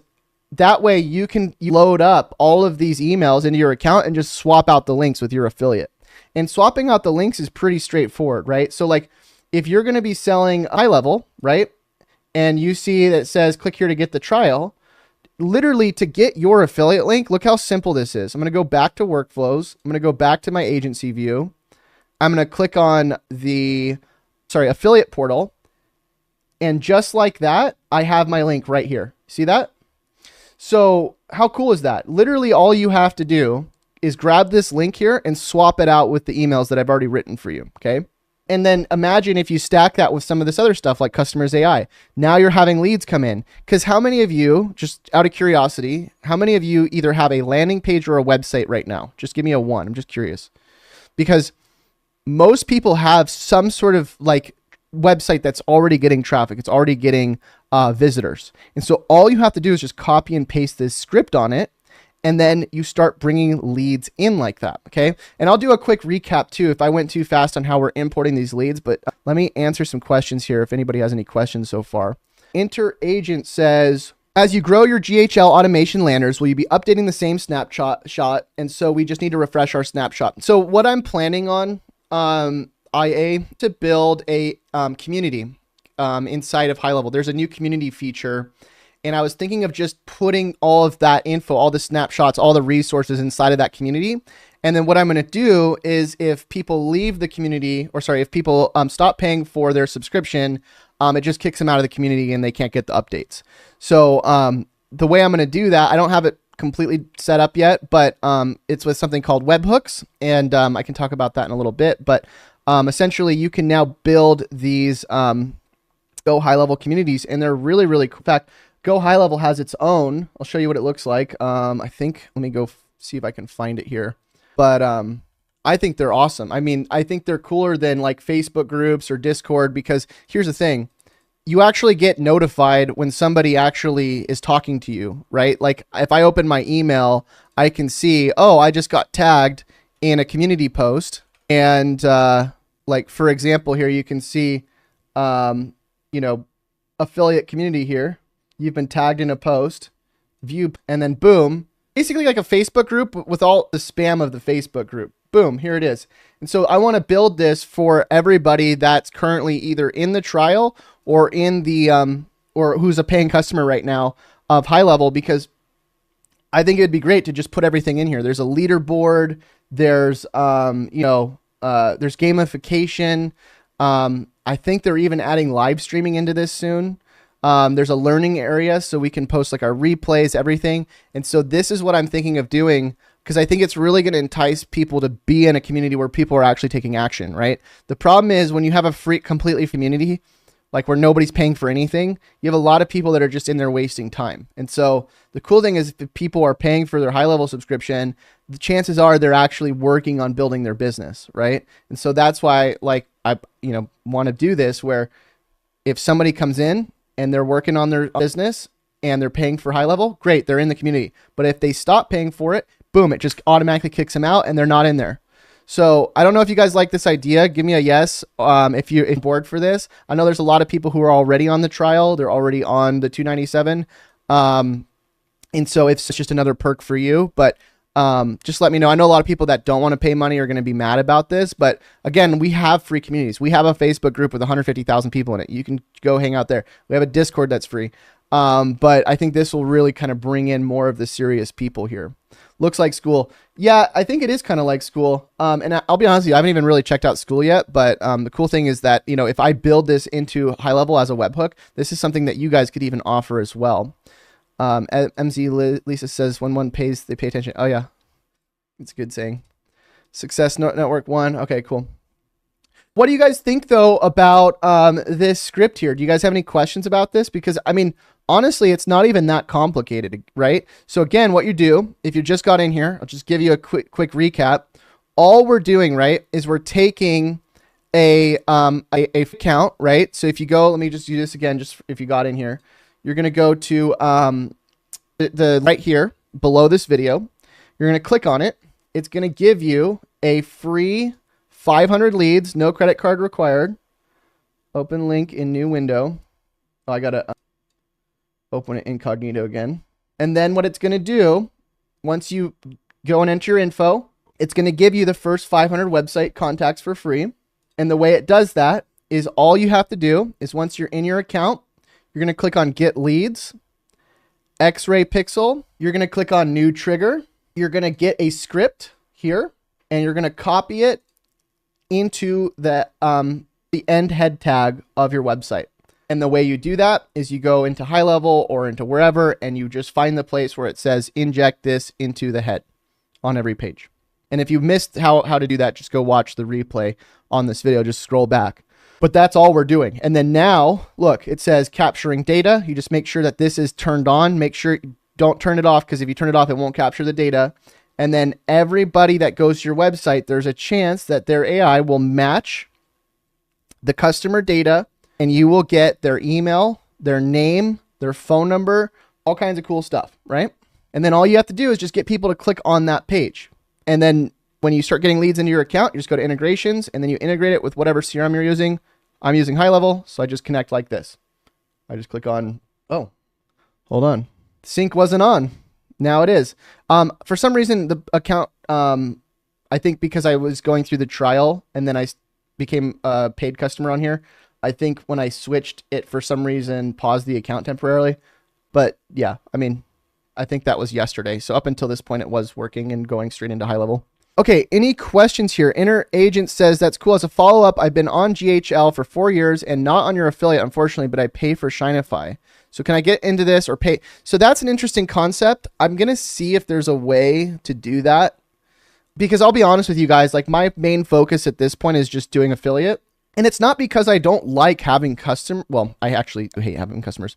that way you can load up all of these emails into your account and just swap out the links with your affiliate. And swapping out the links is pretty straightforward, right? So if you're going to be selling HighLevel, right? And you see that it says, click here to get the trial, literally to get your affiliate link, look how simple this is. I'm going to go back to workflows. I'm going to go back to my agency view. I'm going to click on the affiliate portal. And just like that, I have my link right here. See that? So how cool is that? Literally all you have to do is grab this link here and swap it out with the emails that I've already written for you, okay? And then imagine if you stack that with some of this other stuff like Customers AI. Now you're having leads come in. Because how many of you, just out of curiosity, how many of you either have a landing page or a website right now? Just give me a 1. I'm just curious. Because most people have some sort of website that's already getting traffic. It's already getting visitors. And so all you have to do is just copy and paste this script on it. And then you start bringing leads in like that, okay? And I'll do a quick recap too if I went too fast on how we're importing these leads, but let me answer some questions here if anybody has any questions so far. Enter agent says, As you grow your GHL automation landers, will you be updating the same snapshot? And so we just need to refresh our snapshot. So what I'm planning on, IA, to build a community inside of HighLevel. There's a new community feature, and I was thinking of just putting all of that info, all the snapshots, all the resources inside of that community. And then what I'm going to do is if people leave the community, or sorry, if people stop paying for their subscription, it just kicks them out of the community and they can't get the updates. So the way I'm going to do that, I don't have it completely set up yet, but it's with something called webhooks, and I can talk about that in a little bit. But essentially, you can now build these Go HighLevel communities, and they're really, really cool. In fact, Go HighLevel has its own. I'll show you what it looks like. I think, let me go see if I can find it here. But I think they're awesome. I mean, I think they're cooler than like Facebook groups or Discord, because here's the thing. You actually get notified when somebody actually is talking to you, right? Like if I open my email, I can see, oh, I just got tagged in a community post. And like, for example, here you can see, you know, affiliate community here. You've been tagged in a post, view, and then boom, basically like a Facebook group with all the spam of the Facebook group. Boom, here it is. And so I want to build this for everybody that's currently either in the trial or in the or who's a paying customer right now of HighLevel, because I think it'd be great to just put everything in here. There's a leaderboard, there's you know, there's gamification. I think they're even adding live streaming into this soon. There's a learning area, so we can post like our replays, everything. And so this is what I'm thinking of doing, because I think it's really going to entice people to be in a community where people are actually taking action, right? The problem is when you have a free, completely community, like where nobody's paying for anything, you have a lot of people that are just in there wasting time. And so the cool thing is if people are paying for their HighLevel subscription, the chances are they're actually working on building their business, right? And so that's why, like, I, you know, want to do this where if somebody comes in and they're working on their business and they're paying for HighLevel, great, they're in the community. But if they stop paying for it, boom, it just automatically kicks them out and they're not in there. So I don't know if you guys like this idea. Give me a yes if you're board for this. I know there's a lot of people who are already on the trial. They're already on the 297. And so it's just another perk for you. But just let me know. I know a lot of people that don't want to pay money are going to be mad about this. But again, we have free communities. We have a Facebook group with 150,000 people in it. You can go hang out there. We have a Discord that's free. But I think this will really kind of bring in more of the serious people here. Looks like school. Yeah, I think it is kind of like school. And I'll be honest with you, I haven't even really checked out school yet. But the cool thing is that, you know, if I build this into HighLevel as a webhook, this is something that you guys could even offer as well. MZ Lisa says, when one pays, they pay attention. Oh, yeah. It's a good saying. Success Network 1. Okay, cool. What do you guys think, though, about this script here? Do you guys have any questions about this? Because, I mean, honestly, it's not even that complicated, right? So again, what you do, if you just got in here, I'll just give you a quick recap. All we're doing, right, is we're taking a account, right? So if you go, let me just do this again, just if you got in here, you're going to go to the right here below this video. You're going to click on it. It's going to give you a free 500 leads, no credit card required. Open link in new window. Oh, I got to open it incognito again. And then what it's going to do, once you go and enter your info, it's going to give you the first 500 website contacts for free. And the way it does that is all you have to do is once you're in your account, you're going to click on Get Leads, X-Ray Pixel. You're going to click on New Trigger. You're going to get a script here, and you're going to copy it into the end head tag of your website. And the way you do that is you go into HighLevel or into wherever, and you just find the place where it says inject this into the head on every page. And if you missed how to do that, just go watch the replay on this video. Just scroll back. But that's all we're doing. And then now, look, it says capturing data. You just make sure that this is turned on. Make sure don't turn it off, because if you turn it off, it won't capture the data. And then everybody that goes to your website, there's a chance that their AI will match the customer data, and you will get their email, their name, their phone number, all kinds of cool stuff, right? And then all you have to do is just get people to click on that page. And then when you start getting leads into your account, you just go to integrations, and then you integrate it with whatever CRM you're using. I'm using HighLevel, so I just connect like this. I just click on, oh, Hold on. Sync wasn't on. Now it is. For some reason, the account, I think because I was going through the trial and then I became a paid customer on here, I think when I switched it for some reason paused the account temporarily. But yeah, I mean, I think that was yesterday. So up until this point, it was working and going straight into HighLevel. Okay, any questions here? Inner Agent says, that's cool. As a follow-up, I've been on GHL for 4 years and not on your affiliate, unfortunately, but I pay for Shinify. So can I get into this or pay? So that's an interesting concept. I'm going to see if there's a way to do that, because I'll be honest with you guys, like my main focus at this point is just doing affiliate. And it's not because I don't like having well, I actually hate having customers.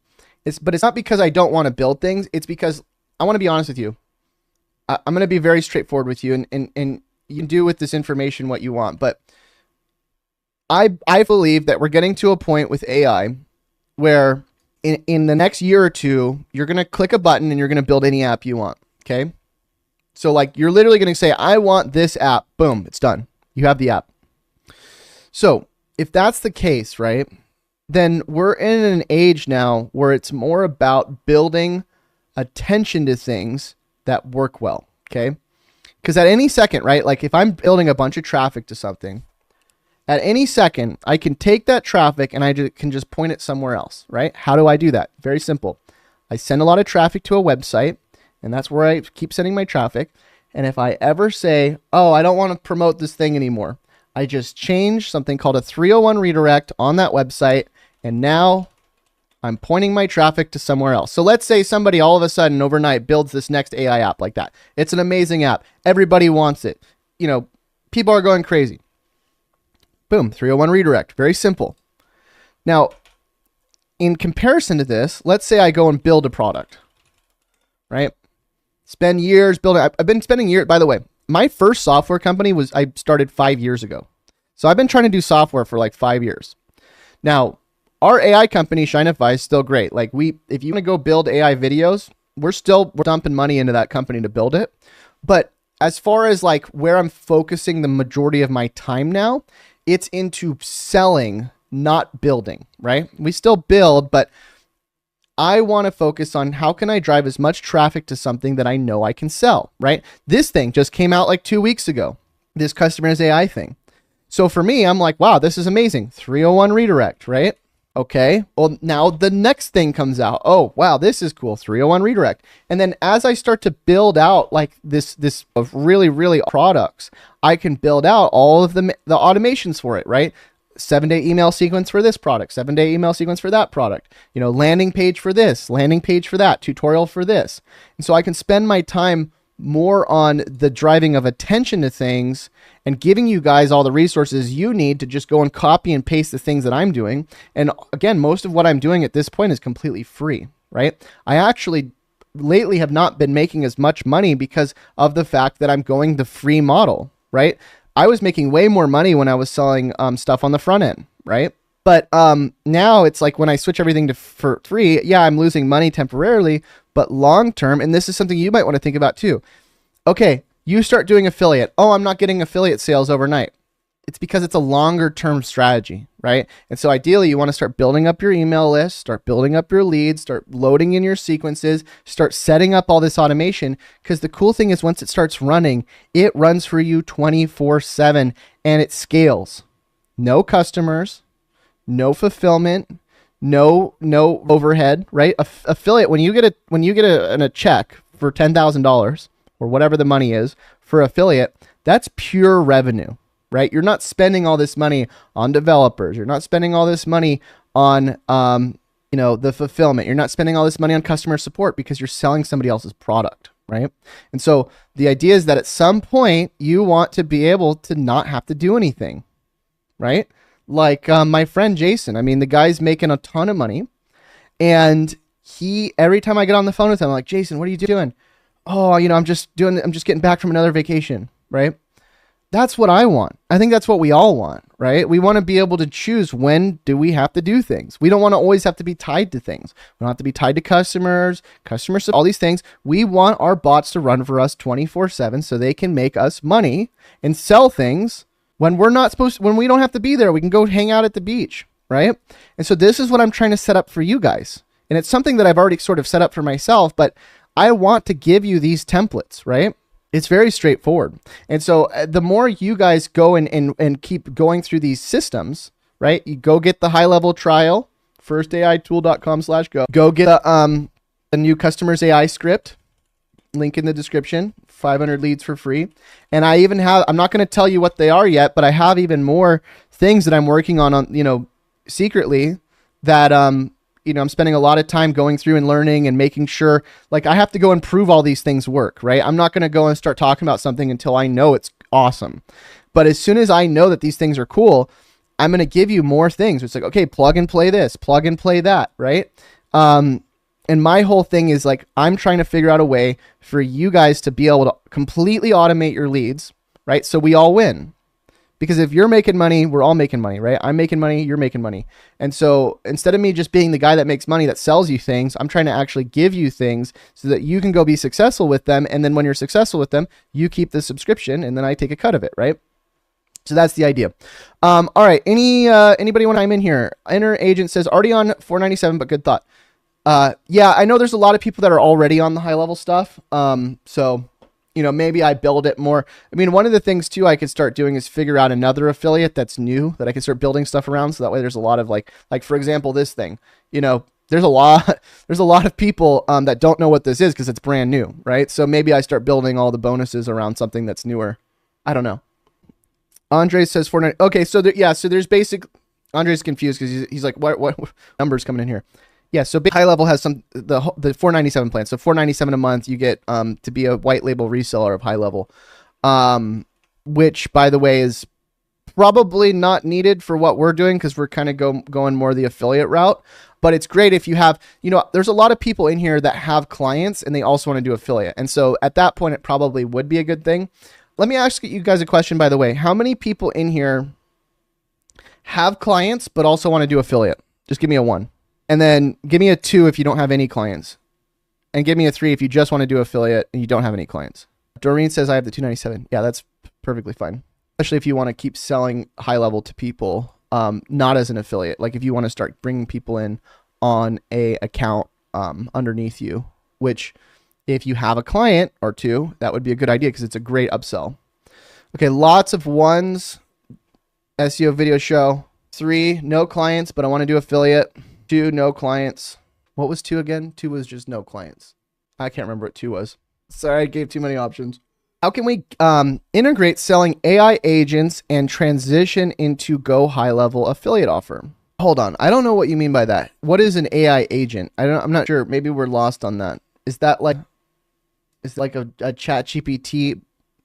But it's not because I don't want to build things. It's because I want to be honest with you. I'm going to be very straightforward with you, and you can do with this information what you want. But I believe that we're getting to a point with AI where in the next year or two, you're going to click a button and you're going to build any app you want. Okay. So like you're literally going to say, I want this app. Boom, it's done. You have the app. So if that's the case, right, then we're in an age now where it's more about building attention to things that work well. Okay. Because at any second, right, like if I'm building a bunch of traffic to something, at any second, I can take that traffic and I can just point it somewhere else, right? How do I do that? Very simple. I send a lot of traffic to a website, and that's where I keep sending my traffic. And if I ever say, oh, I don't want to promote this thing anymore, I just change something called a 301 redirect on that website, and now I'm pointing my traffic to somewhere else. So let's say somebody all of a sudden overnight builds this next AI app like that. It's an amazing app. Everybody wants it. You know, people are going crazy. Boom, 301 redirect. Very simple. Now, in comparison to this, let's say I go and build a product, right? Spend years building. I've been spending years, by the way, my first software company I started 5 years ago. So I've been trying to do software for like 5 years. Now, our AI company, Shinify, is still great. Like if you want to go build AI videos, we're dumping money into that company to build it. But as far as like where I'm focusing the majority of my time now, it's into selling, not building, right? We still build, but I want to focus on how can I drive as much traffic to something that I know I can sell, right? This thing just came out like 2 weeks ago, this customer's AI thing. So for me, I'm like, wow, this is amazing. 301 redirect, right? Okay, well, now the next thing comes out. Oh, wow, this is cool. 301 redirect. And then as I start to build out like this of really products, I can build out all of the automations for it, right? 7-day email sequence for this product, 7-day email sequence for that product, you know, landing page for this, landing page for that, tutorial for this. And so I can spend my time more on the driving of attention to things and giving you guys all the resources you need to just go and copy and paste the things that I'm doing. And again, most of what I'm doing at this point is completely free, right? I actually lately have not been making as much money because of the fact that I'm going the free model, right? I was making way more money when I was selling stuff on the front end, right? But now it's like when I switch everything for free, yeah, I'm losing money temporarily, but long term, and this is something you might want to think about too. Okay, you start doing affiliate. Oh, I'm not getting affiliate sales overnight. It's because it's a longer term strategy, right? And so ideally you want to start building up your email list, start building up your leads, start loading in your sequences, start setting up all this automation. Because the cool thing is once it starts running, it runs for you 24/7 and it scales. No customers, no fulfillment, no overhead, right? Affiliate, when you get a check for $10,000 or whatever the money is for affiliate, that's pure revenue, right? You're not spending all this money on developers. You're not spending all this money on, the fulfillment. You're not spending all this money on customer support because you're selling somebody else's product, right? And so the idea is that at some point you want to be able to not have to do anything, right? Like my friend Jason, I mean, the guy's making a ton of money, and every time I get on the phone with him, I'm like, Jason, what are you doing? Oh, I'm just getting back from another vacation, right? That's what I want. I think that's what we all want, right? We want to be able to choose when do we have to do things. We don't want to always have to be tied to things. We don't have to be tied to customers, all these things. We want our bots to run for us 24/7 so they can make us money and sell things when when we don't have to be there. We can go hang out at the beach, right? And so this is what I'm trying to set up for you guys And it's something that I've already sort of set up for myself, but I want to give you these templates, right? It's very straightforward. And so the more you guys go and keep going through these systems, right? You go get the HighLevel trial, firstaitool.com/go. Go get the new customers AI script, link in the description, 500 leads for free. And I even have, I'm not going to tell you what they are yet, but I have even more things that I'm working on, secretly that, I'm spending a lot of time going through and learning and making sure, like, I have to go and prove all these things work, right? I'm not going to go and start talking about something until I know it's awesome. But as soon as I know that these things are cool, I'm going to give you more things. It's like, okay, plug and play this, plug and play that, right? And my whole thing is like, I'm trying to figure out a way for you guys to be able to completely automate your leads, right? So we all win. Because if you're making money, we're all making money, right? I'm making money, you're making money. And so instead of me just being the guy that makes money, that sells you things, I'm trying to actually give you things so that you can go be successful with them. And then when you're successful with them, you keep the subscription and then I take a cut of it, right? So that's the idea. All right. Anybody want to chime in here? Inner agent says already on 497, but good thought. Yeah, I know there's a lot of people that are already on the HighLevel stuff. So, maybe I build it more. I mean, one of the things too, I could start doing is figure out another affiliate that's new that I can start building stuff around. So that way there's a lot of like for example, this thing, there's a lot of people, that don't know what this is because it's brand new. Right. So maybe I start building all the bonuses around something that's newer. I don't know. Andre says 490. Okay. So so there's Andre's confused because he's like, what numbers coming in here? Yeah, so HighLevel has the 497 plan. So 497 a month, you get to be a white label reseller of HighLevel, which by the way is probably not needed for what we're doing because we're kind of going more the affiliate route. But it's great if you have, there's a lot of people in here that have clients and they also want to do affiliate. And so at that point, it probably would be a good thing. Let me ask you guys a question, by the way. How many people in here have clients but also want to do affiliate? Just give me a 1. And then give me a 2 if you don't have any clients. And give me a 3 if you just want to do affiliate and you don't have any clients. Doreen says I have the 297. Yeah, that's perfectly fine. Especially if you want to keep selling HighLevel to people, not as an affiliate. Like if you want to start bringing people in on a account underneath you, which if you have a client or 2, that would be a good idea because it's a great upsell. Okay, lots of 1s. SEO video show. 3, no clients, but I want to do affiliate. 2, no clients. What was 2 again? 2 was just no clients. I can't remember what 2 was. Sorry, I gave too many options. How can we integrate selling AI agents and transition into Go HighLevel affiliate offer? Hold on. I don't know what you mean by that. What is an AI agent? I'm not sure. Maybe we're lost on that. Is that like a chat GPT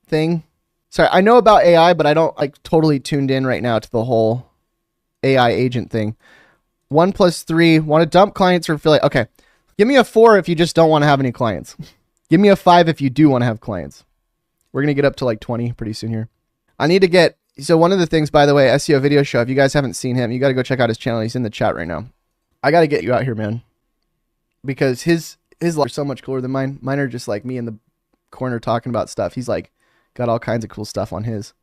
thing? Sorry, I know about AI, but I don't totally tuned in right now to the whole AI agent thing. 1 + 3, want to dump clients or affiliate. Okay. Give me a 4 if you just don't want to have any clients. Give me a 5 if you do want to have clients. We're going to get up to like 20 pretty soon here. I need to get, so one of the things, by the way, SEO video show, if you guys haven't seen him, you got to go check out his channel. He's in the chat right now. I got to get you out here, man. Because his lives are so much cooler than mine. Mine are just like me in the corner talking about stuff. He's like got all kinds of cool stuff on his.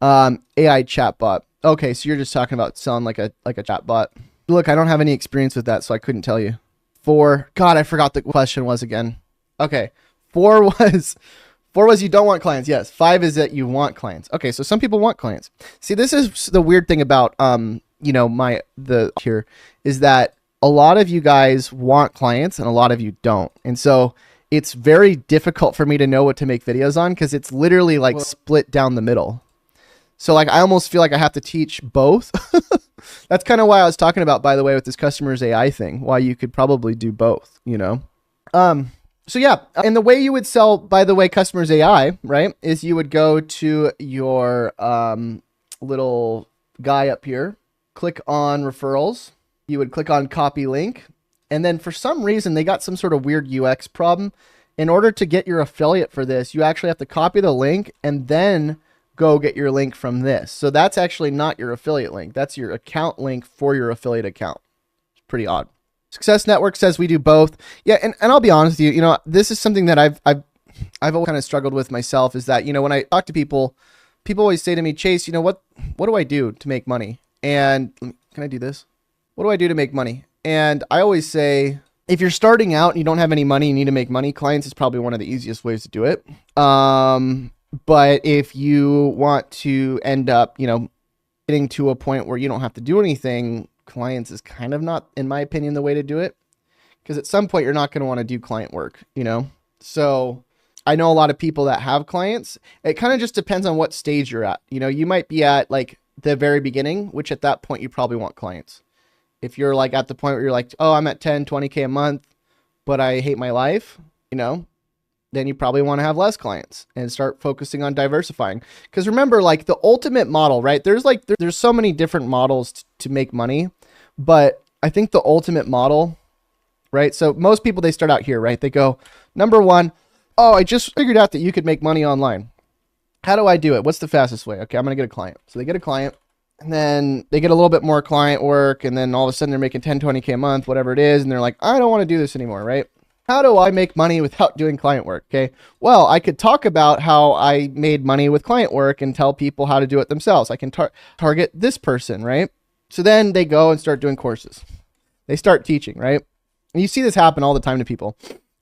AI chatbot. Okay. So you're just talking about selling like a chatbot. Look, I don't have any experience with that, so I couldn't tell you. 4, God, I forgot the question was again. Okay, 4 was you don't want clients. Yes, 5 is that you want clients. Okay, so some people want clients. See, this is the weird thing about here is that a lot of you guys want clients and a lot of you don't, and so it's very difficult for me to know what to make videos on because it's literally like split down the middle. So like I almost feel like I have to teach both. That's kind of why I was talking about, by the way, with this customers AI thing, why you could probably do both, So yeah, and the way you would sell, by the way, customers AI, right, is you would go to your little guy up here, click on referrals. You would click on copy link. And then for some reason, they got some sort of weird UX problem. In order to get your affiliate for this, you actually have to copy the link and then go get your link from this. So that's actually not your affiliate link. That's your account link for your affiliate account. It's pretty odd. Success Network says we do both. Yeah, and I'll be honest with you, this is something that I've always kind of struggled with myself is that, when I talk to people, people always say to me, Chase, what do I do to make money? And can I do this? What do I do to make money? And I always say, if you're starting out and you don't have any money, you need to make money, clients is probably one of the easiest ways to do it. But if you want to end up, getting to a point where you don't have to do anything, clients is kind of not, in my opinion, the way to do it. Because at some point you're not going to want to do client work, So I know a lot of people that have clients. It kind of just depends on what stage you're at. You might be at like the very beginning, which at that point you probably want clients. If you're like at the point where you're like, oh, I'm at 10, 20K a month, but I hate my life, then you probably want to have less clients and start focusing on diversifying. Because remember, like the ultimate model, right? There's so many different models to make money, but I think the ultimate model, right? So most people, they start out here, right? They go, number one, oh, I just figured out that you could make money online. How do I do it? What's the fastest way? Okay, I'm going to get a client. So they get a client and then they get a little bit more client work. And then all of a sudden they're making 10, 20K a month, whatever it is. And they're like, I don't want to do this anymore, right? How do I make money without doing client work? Okay. Well, I could talk about how I made money with client work and tell people how to do it themselves. I can target this person, right? So then they go and start doing courses. They start teaching, right? And you see this happen all the time to people.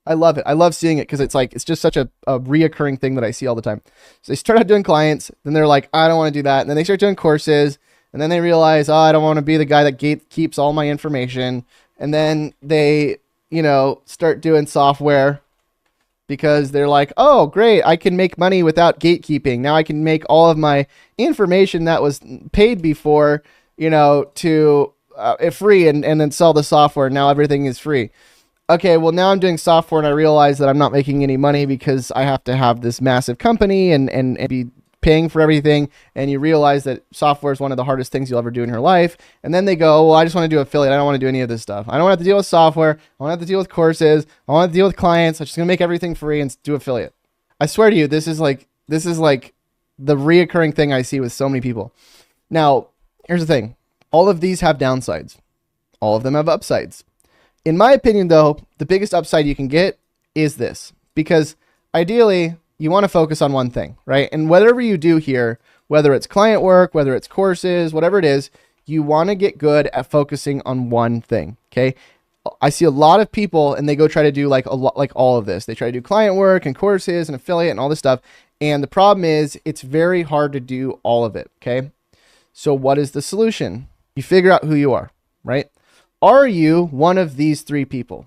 I love it. I love seeing it because it's just such a reoccurring thing that I see all the time. So they start out doing clients, then they're like, I don't want to do that. And then they start doing courses, and then they realize, oh, I don't want to be the guy that gatekeeps all my information. And then they, start doing software because they're like, oh, great, I can make money without gatekeeping. Now I can make all of my information that was paid before, to free and then sell the software. Now everything is free. Okay, well, now I'm doing software and I realize that I'm not making any money because I have to have this massive company and be paying for everything. And you realize that software is one of the hardest things you'll ever do in your life. And then they go, well, I just want to do affiliate. I don't want to do any of this stuff. I don't have to deal with software. I don't have to deal with courses. I want to deal with clients. I'm just going to make everything free and do affiliate. I swear to you, this is like the reoccurring thing I see with so many people. Now, here's the thing. All of these have downsides. All of them have upsides. In my opinion, though, the biggest upside you can get is this, because ideally you want to focus on one thing, right? And whatever you do here, whether it's client work, whether it's courses, whatever it is, you want to get good at focusing on one thing. Okay. I see a lot of people and they go try to do like all of this. They try to do client work and courses and affiliate and all this stuff. And the problem is it's very hard to do all of it. Okay. So what is the solution? You figure out who you are, right? Are you one of these three people?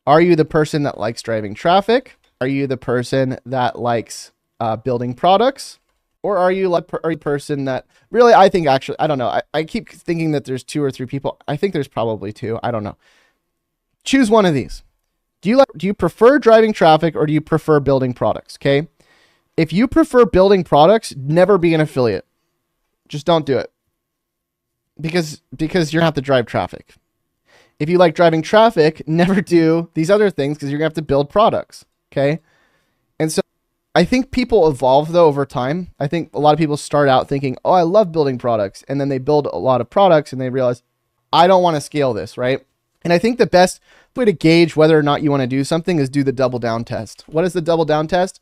Are you the person that likes driving traffic? Are you the person that likes building products? Or are you a person that really, I think actually, I don't know. I keep thinking that there's 2 or 3 people. I think there's probably 2. I don't know. Choose one of these. Do you prefer driving traffic or do you prefer building products? Okay. If you prefer building products, never be an affiliate. Just don't do it. Because you're going to have to drive traffic. If you like driving traffic, never do these other things because you're going to have to build products. Okay. And so I think people evolve though over time. I think a lot of people start out thinking, oh, I love building products. And then they build a lot of products and they realize, I don't want to scale this, right? And I think the best way to gauge whether or not you want to do something is do the double down test. What is the double down test?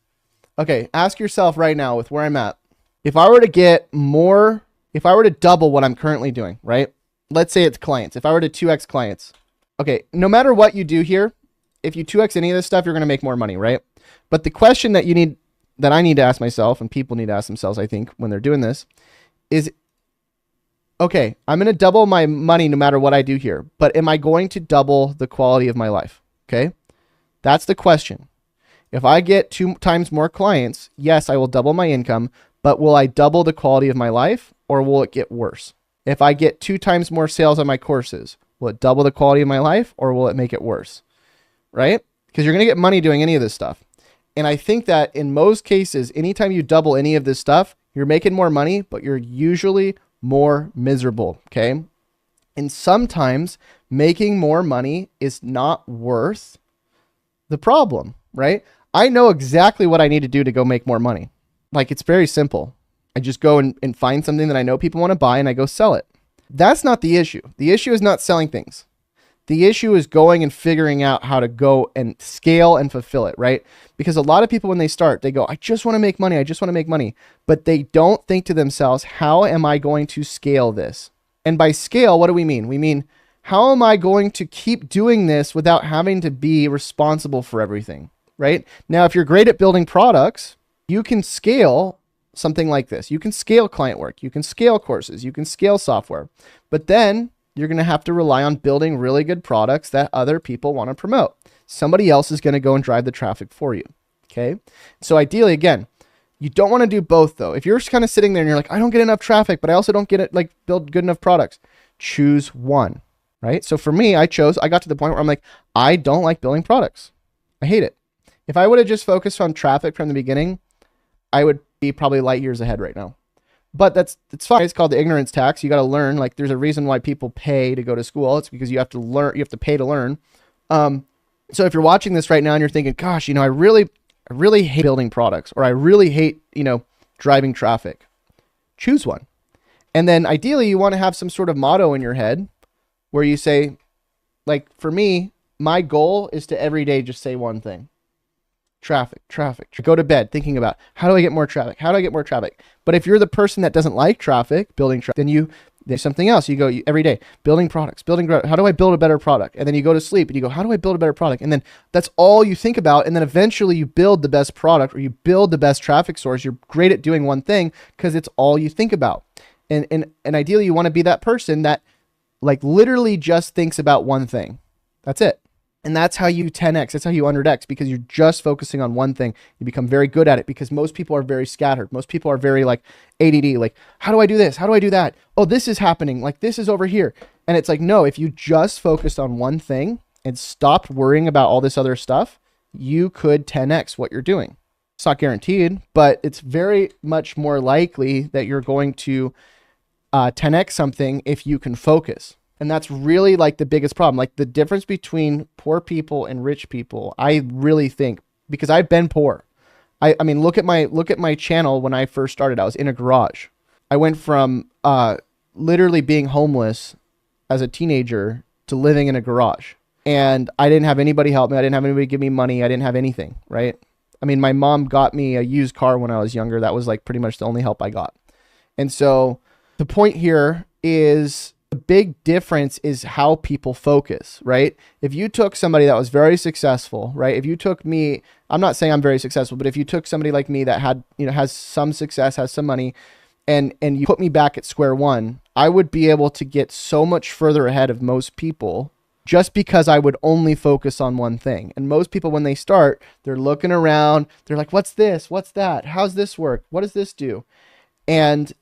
Okay. Ask yourself right now with where I'm at. If I were to double what I'm currently doing, right? Let's say it's clients. If I were to 2x clients, okay, no matter what you do here, if you 2x any of this stuff, you're going to make more money, right? But the question that I need to ask myself and people need to ask themselves, I think, when they're doing this is, okay, I'm going to double my money no matter what I do here, but am I going to double the quality of my life? Okay. That's the question. If I get 2 times more clients, yes, I will double my income, but will I double the quality of my life or will it get worse? If I get 2 times more sales on my courses, will it double the quality of my life or will it make it worse? Right? Because you're going to get money doing any of this stuff. And I think that in most cases, anytime you double any of this stuff, you're making more money, but you're usually more miserable. Okay. And sometimes making more money is not worth the problem, right? I know exactly what I need to do to go make more money. Like it's very simple. I just go and find something that I know people want to buy and I go sell it. That's not the issue. The issue is not selling things. The issue is going and figuring out how to go and scale and fulfill it, right? Because a lot of people, when they start, they go, I just want to make money. I just want to make money. But they don't think to themselves, how am I going to scale this? And by scale, what do we mean? We mean, how am I going to keep doing this without having to be responsible for everything, right? Now, if you're great at building products, you can scale something like this. You can scale client work, you can scale courses, you can scale software, but then you're going to have to rely on building really good products that other people want to promote. Somebody else is going to go and drive the traffic for you. Okay. So ideally, again, you don't want to do both though. If you're just kind of sitting there and you're like, I don't get enough traffic, but I also don't get it, like build good enough products, choose one, right? So for me, I got to the point where I'm like, I don't like building products. I hate it. If I would have just focused on traffic from the beginning, I would be probably light years ahead right now. But it's fine. It's called the ignorance tax. You got to learn. Like there's a reason why people pay to go to school. It's because you have to learn. You have to pay to learn. So if you're watching this right now and you're thinking, gosh, I really hate building products, or I really hate, driving traffic, choose one. And then ideally you want to have some sort of motto in your head where you say, like for me, my goal is to every day just say one thing. Traffic. Go to bed thinking about how do I get more traffic? How do I get more traffic? But if you're the person that doesn't like traffic, building traffic, then there's something else. You go every day, building products, how do I build a better product? And then you go to sleep and you go, how do I build a better product? And then that's all you think about. And then eventually you build the best product, or you build the best traffic source. You're great at doing one thing because it's all you think about. And ideally you want to be that person that like literally just thinks about one thing. That's it. And that's how you 10x. That's how you 100x, because you're just focusing on one thing. You become very good at it because most people are very scattered. Most people are very like ADD, like, how do I do this? How do I do that? Oh, this is happening. Like this is over here. And it's like, no, if you just focused on one thing and stopped worrying about all this other stuff, you could 10x what you're doing. It's not guaranteed, but it's very much more likely that you're going to 10x something if you can focus. And that's really like the biggest problem. Like the difference between poor people and rich people, I really think, because I've been poor. I mean, look at my channel. When I first started, I was in a garage. I went from literally being homeless as a teenager to living in a garage. And I didn't have anybody help me. I didn't have anybody give me money. I didn't have anything, right? I mean, my mom got me a used car when I was younger. That was like pretty much the only help I got. And so the point here is, the big difference is how people focus, right? If you took somebody that was very successful, right? If you took me, I'm not saying I'm very successful, but if you took somebody like me that had, has some success, has some money, and you put me back at square one, I would be able to get so much further ahead of most people just because I would only focus on one thing. And most people, when they start, they're looking around, they're like, what's this? What's that? How's this work? What does this do? And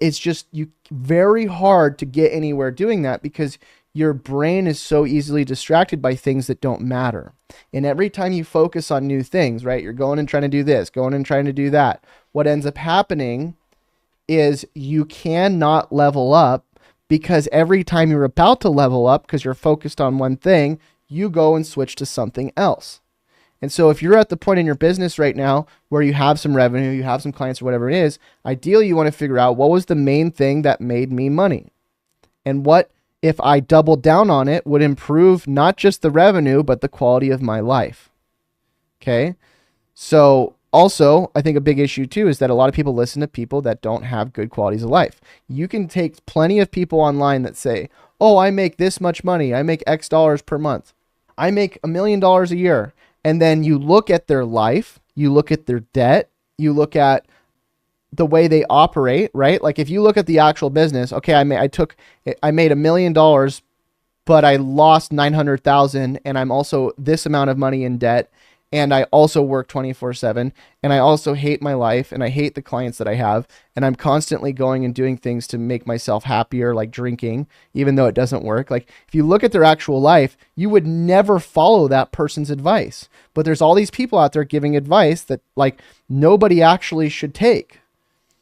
it's just very hard to get anywhere doing that because your brain is so easily distracted by things that don't matter. And every time you focus on new things, right, you're going and trying to do this, going and trying to do that. What ends up happening is you cannot level up, because every time you're about to level up, because you're focused on one thing, you go and switch to something else. And so if you're at the point in your business right now where you have some revenue, you have some clients or whatever it is, ideally you want to figure out what was the main thing that made me money, and what, if I doubled down on it, would improve not just the revenue, but the quality of my life. Okay. So also, I think a big issue too is that a lot of people listen to people that don't have good qualities of life. You can take plenty of people online that say, oh, I make this much money. I make X dollars per month. I make $1 million a year. And then you look at their life, you look at their debt, you look at the way they operate, right? Like if you look at the actual business, okay, I made $1 million, but I lost 900,000, and I'm also this amount of money in debt, and I also work 24/7, and I also hate my life, and I hate the clients that I have, and I'm constantly going and doing things to make myself happier, like drinking, even though it doesn't work. Like if you look at their actual life, you would never follow that person's advice. But there's all these people out there giving advice that like nobody actually should take.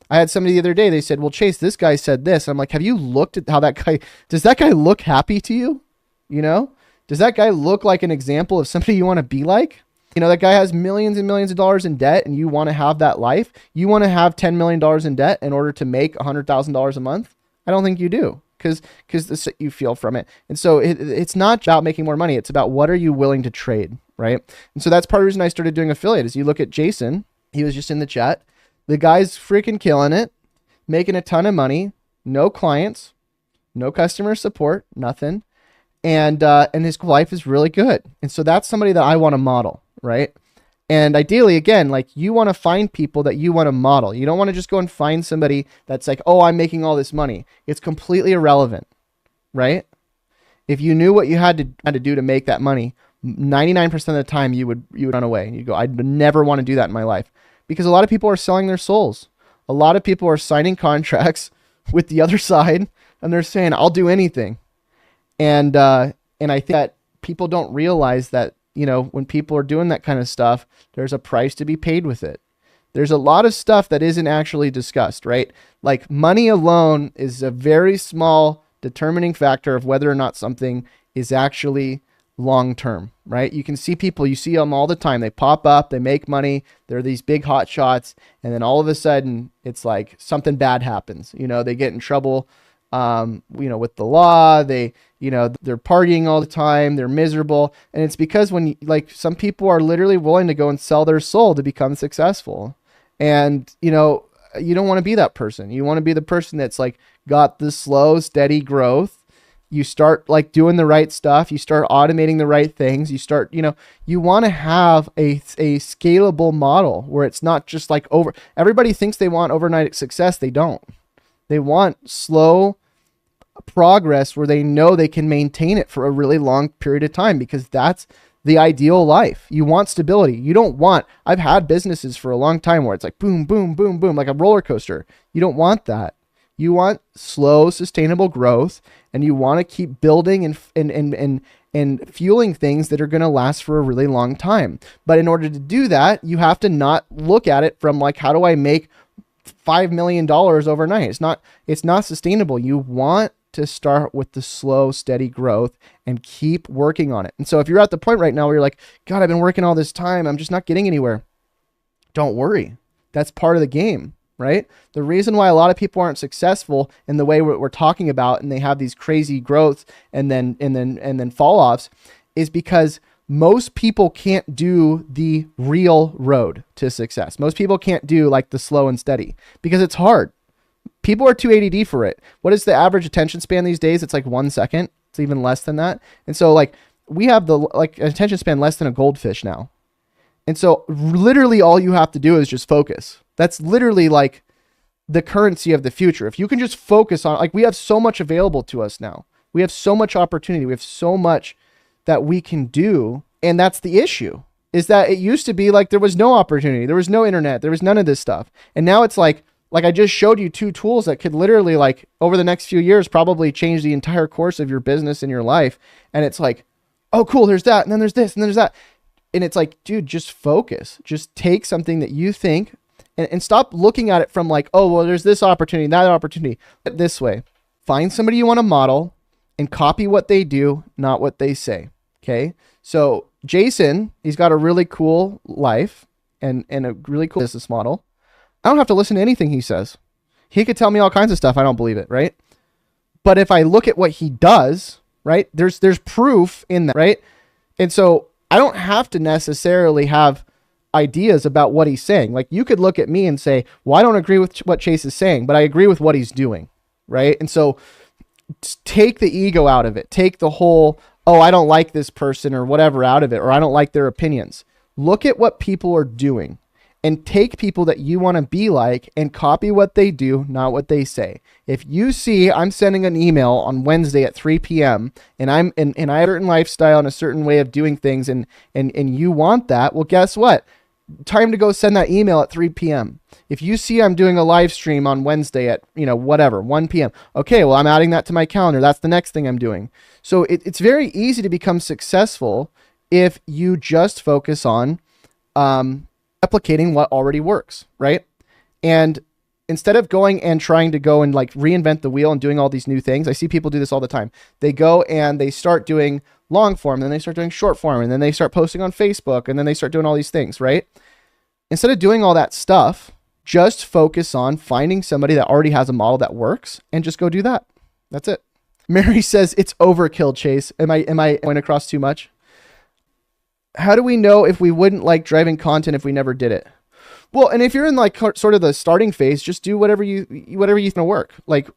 I had somebody the other day, they said, well, Chase, this guy said this. I'm like, have you looked at how does that guy look happy to you? Does that guy look like an example of somebody you want to be like? That guy has millions and millions of dollars in debt, and you want to have that life. You want to have $10 million in debt in order to make $100,000 a month? I don't think you do, because you feel from it. And so it's not about making more money. It's about what are you willing to trade, right? And so that's part of the reason I started doing affiliate is you look at Jason. He was just in the chat. The guy's freaking killing it, making a ton of money, no clients, no customer support, nothing. and his life is really good. And so that's somebody that I want to model, right? And ideally, again, like you want to find people that you want to model. You don't want to just go and find somebody that's like, oh, I'm making all this money. It's completely irrelevant, right? If you knew what you had to do to make that money, 99% of the time you would run away. You'd go, I'd never want to do that in my life, because a lot of people are selling their souls. A lot of people are signing contracts with the other side, and they're saying, I'll do anything. And I think that people don't realize that, you know, when people are doing that kind of stuff, there's a price to be paid with it. There's a lot of stuff that isn't actually discussed, right? Like money alone is a very small determining factor of whether or not something is actually long-term, right? You can see people, you see them all the time. They pop up, they make money, they're these big hot shots, and then all of a sudden it's like something bad happens. You know, they get in trouble, with the law. They're partying all the time. They're miserable. And it's because when some people are literally willing to go and sell their soul to become successful. And, you don't want to be that person. You want to be the person that's like got the slow, steady growth. You start like doing the right stuff. You start automating the right things. You start, you want to have a scalable model where it's not just like everybody thinks they want overnight success. They don't. They want slow progress where they know they can maintain it for a really long period of time, because that's the ideal life. You want stability. You don't want, I've had businesses for a long time where it's like boom, boom, boom, boom, like a roller coaster. You don't want that. You want slow, sustainable growth, and you want to keep building and fueling things that are going to last for a really long time. But in order to do that, you have to not look at it from like, how do I make $5 million overnight? It's not sustainable. You want to start with the slow, steady growth and keep working on it. And so if you're at the point right now where you're like, God, I've been working all this time, I'm just not getting anywhere. Don't worry. That's part of the game, right? The reason why a lot of people aren't successful in the way we're talking about, and they have these crazy growths and then fall offs, is because most people can't do the real road to success. Most people can't do like the slow and steady because it's hard. People are too ADD for it. What is the average attention span these days? It's like 1 second. It's even less than that. And so like we have the attention span less than a goldfish now. And so literally all you have to do is just focus. That's literally like the currency of the future. If you can just focus on, like, we have so much available to us now. We have so much opportunity. We have so much that we can do. And that's the issue, is that it used to be like there was no opportunity. There was no internet. There was none of this stuff. And now it's like I just showed you 2 tools that could literally, like, over the next few years, probably change the entire course of your business and your life. And it's like, oh, cool, there's that. And then there's this, and then there's that. And it's like, dude, just focus. Just take something that you think and stop looking at it from like, oh, well, there's this opportunity, that opportunity. This way, find somebody you want to model and copy what they do, not what they say. Okay. So Jason, he's got a really cool life and a really cool business model. I don't have to listen to anything he says. He could tell me all kinds of stuff. I don't believe it. Right. But if I look at what he does, right, there's proof in that. Right. And so I don't have to necessarily have ideas about what he's saying. Like, you could look at me and say, well, I don't agree with what Chase is saying, but I agree with what he's doing. Right. And so take the ego out of it. Take the whole, oh, I don't like this person or whatever out of it, or I don't like their opinions. Look at what people are doing and take people that you want to be like and copy what they do, not what they say. If you see I'm sending an email on Wednesday at 3 p.m. and I have a certain lifestyle and a certain way of doing things, and you want that, well, guess what? Time to go send that email at 3 p.m. If you see I'm doing a live stream on Wednesday at, 1 p.m. Okay, well, I'm adding that to my calendar. That's the next thing I'm doing. So it's very easy to become successful if you just focus on replicating what already works, right? And instead of going and trying to go and like reinvent the wheel and doing all these new things, I see people do this all the time. They go and they start doing long form, then they start doing short form, and then they start posting on Facebook, and then they start doing all these things, right? Instead of doing all that stuff, just focus on finding somebody that already has a model that works and just go do that. That's it. Mary says it's overkill, Chase. Am I going across too much? How do we know if we wouldn't like driving content if we never did it? Well, and if you're in like sort of the starting phase, just do whatever you think will work. Like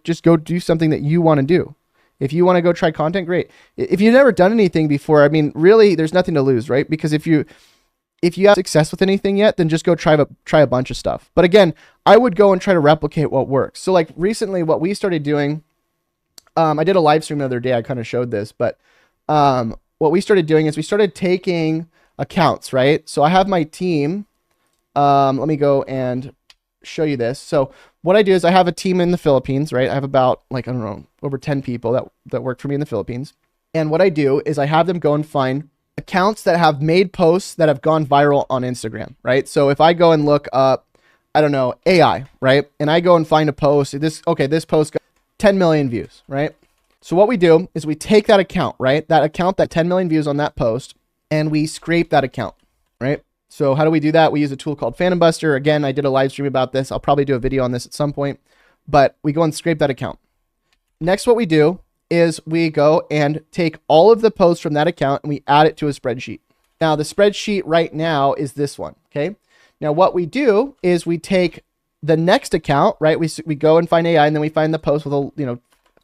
just go do something that you want to do. If you want to go try content, great. If you've never done anything before, I mean, really, there's nothing to lose, right? Because if you have success with anything yet, then just go try a bunch of stuff. But again, I would go and try to replicate what works. So like recently, what we started doing, I did a live stream the other day. I kind of showed this, but what we started doing is we started taking accounts, right? So I have my team. Let me go and show you this. So what I do is I have a team in the Philippines, right? I have about like, I don't know, over 10 people that work for me in the Philippines. And what I do is I have them go and find accounts that have made posts that have gone viral on Instagram, right? So if I go and look up, I don't know, AI, right? And I go and find a post, this post got 10 million views, right? So what we do is we take that account, right? That account, that 10 million views on that post, and we scrape that account, right? So how do we do that? We use a tool called Phantom Buster. Again, I did a live stream about this. I'll probably do a video on this at some point, but we go and scrape that account. Next, what we do is we go and take all of the posts from that account and we add it to a spreadsheet. Now, the spreadsheet right now is this one, okay? Now, what we do is we take the next account, right? We go and find AI, and then we find the post with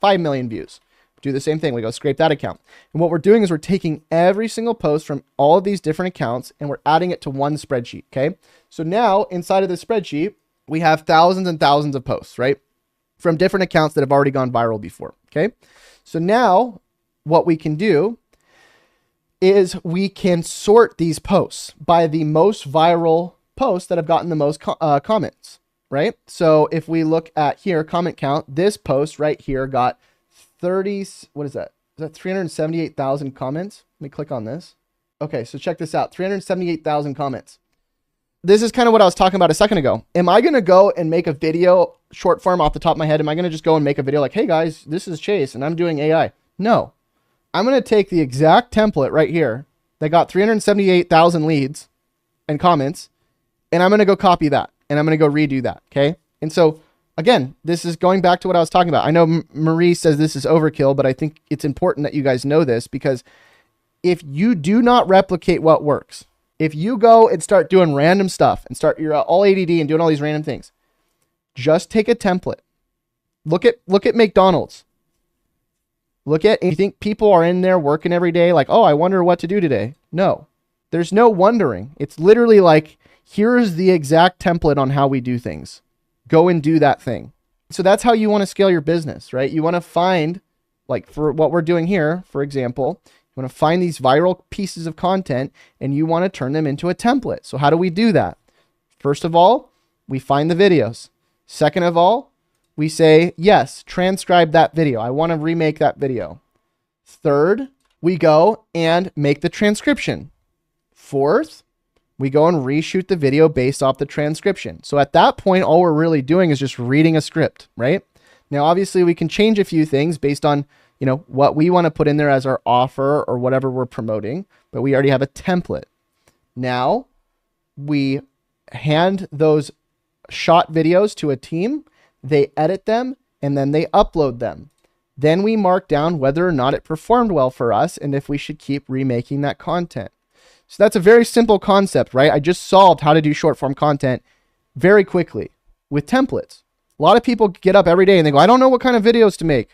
5 million views. Do the same thing. We go scrape that account. And what we're doing is we're taking every single post from all of these different accounts and we're adding it to one spreadsheet, okay? So now inside of the spreadsheet, we have thousands and thousands of posts, right? From different accounts that have already gone viral before, okay? So now what we can do is we can sort these posts by the most viral posts that have gotten the most comments, right? So if we look at here, comment count, this post right here got 30, what is that? Is that 378,000 comments? Let me click on this. Okay, so check this out, 378,000 comments. This is kind of what I was talking about a second ago. Am I going to go and make a video short form off the top of my head? Am I going to just go and make a video like, hey guys, this is Chase and I'm doing AI? No, I'm going to take the exact template right here that got 378,000 leads and comments, and I'm going to go copy that and I'm going to go redo that. Okay. And so again, this is going back to what I was talking about. I know Marie says this is overkill, but I think it's important that you guys know this, because if you do not replicate what works, if you go and start doing random stuff and you're all ADD and doing all these random things, just take a template. Look at McDonald's. And you think people are in there working every day like, oh, I wonder what to do today. No, there's no wondering. It's literally like, here's the exact template on how we do things. Go and do that thing. So that's how you want to scale your business, right? You want to find, like for what we're doing here, for example, you want to find these viral pieces of content and you want to turn them into a template. So how do we do that? First of all, we find the videos. Second of all, we say, yes, transcribe that video. I want to remake that video. Third, we go and make the transcription. Fourth, we go and reshoot the video based off the transcription. So at that point, all we're really doing is just reading a script, right? Now, obviously we can change a few things based on, what we want to put in there as our offer or whatever we're promoting, but we already have a template. Now we hand those shot videos to a team, they edit them, and then they upload them. Then we mark down whether or not it performed well for us and if we should keep remaking that content. So that's a very simple concept, right? I just solved how to do short form content very quickly with templates. A lot of people get up every day and they go, I don't know what kind of videos to make.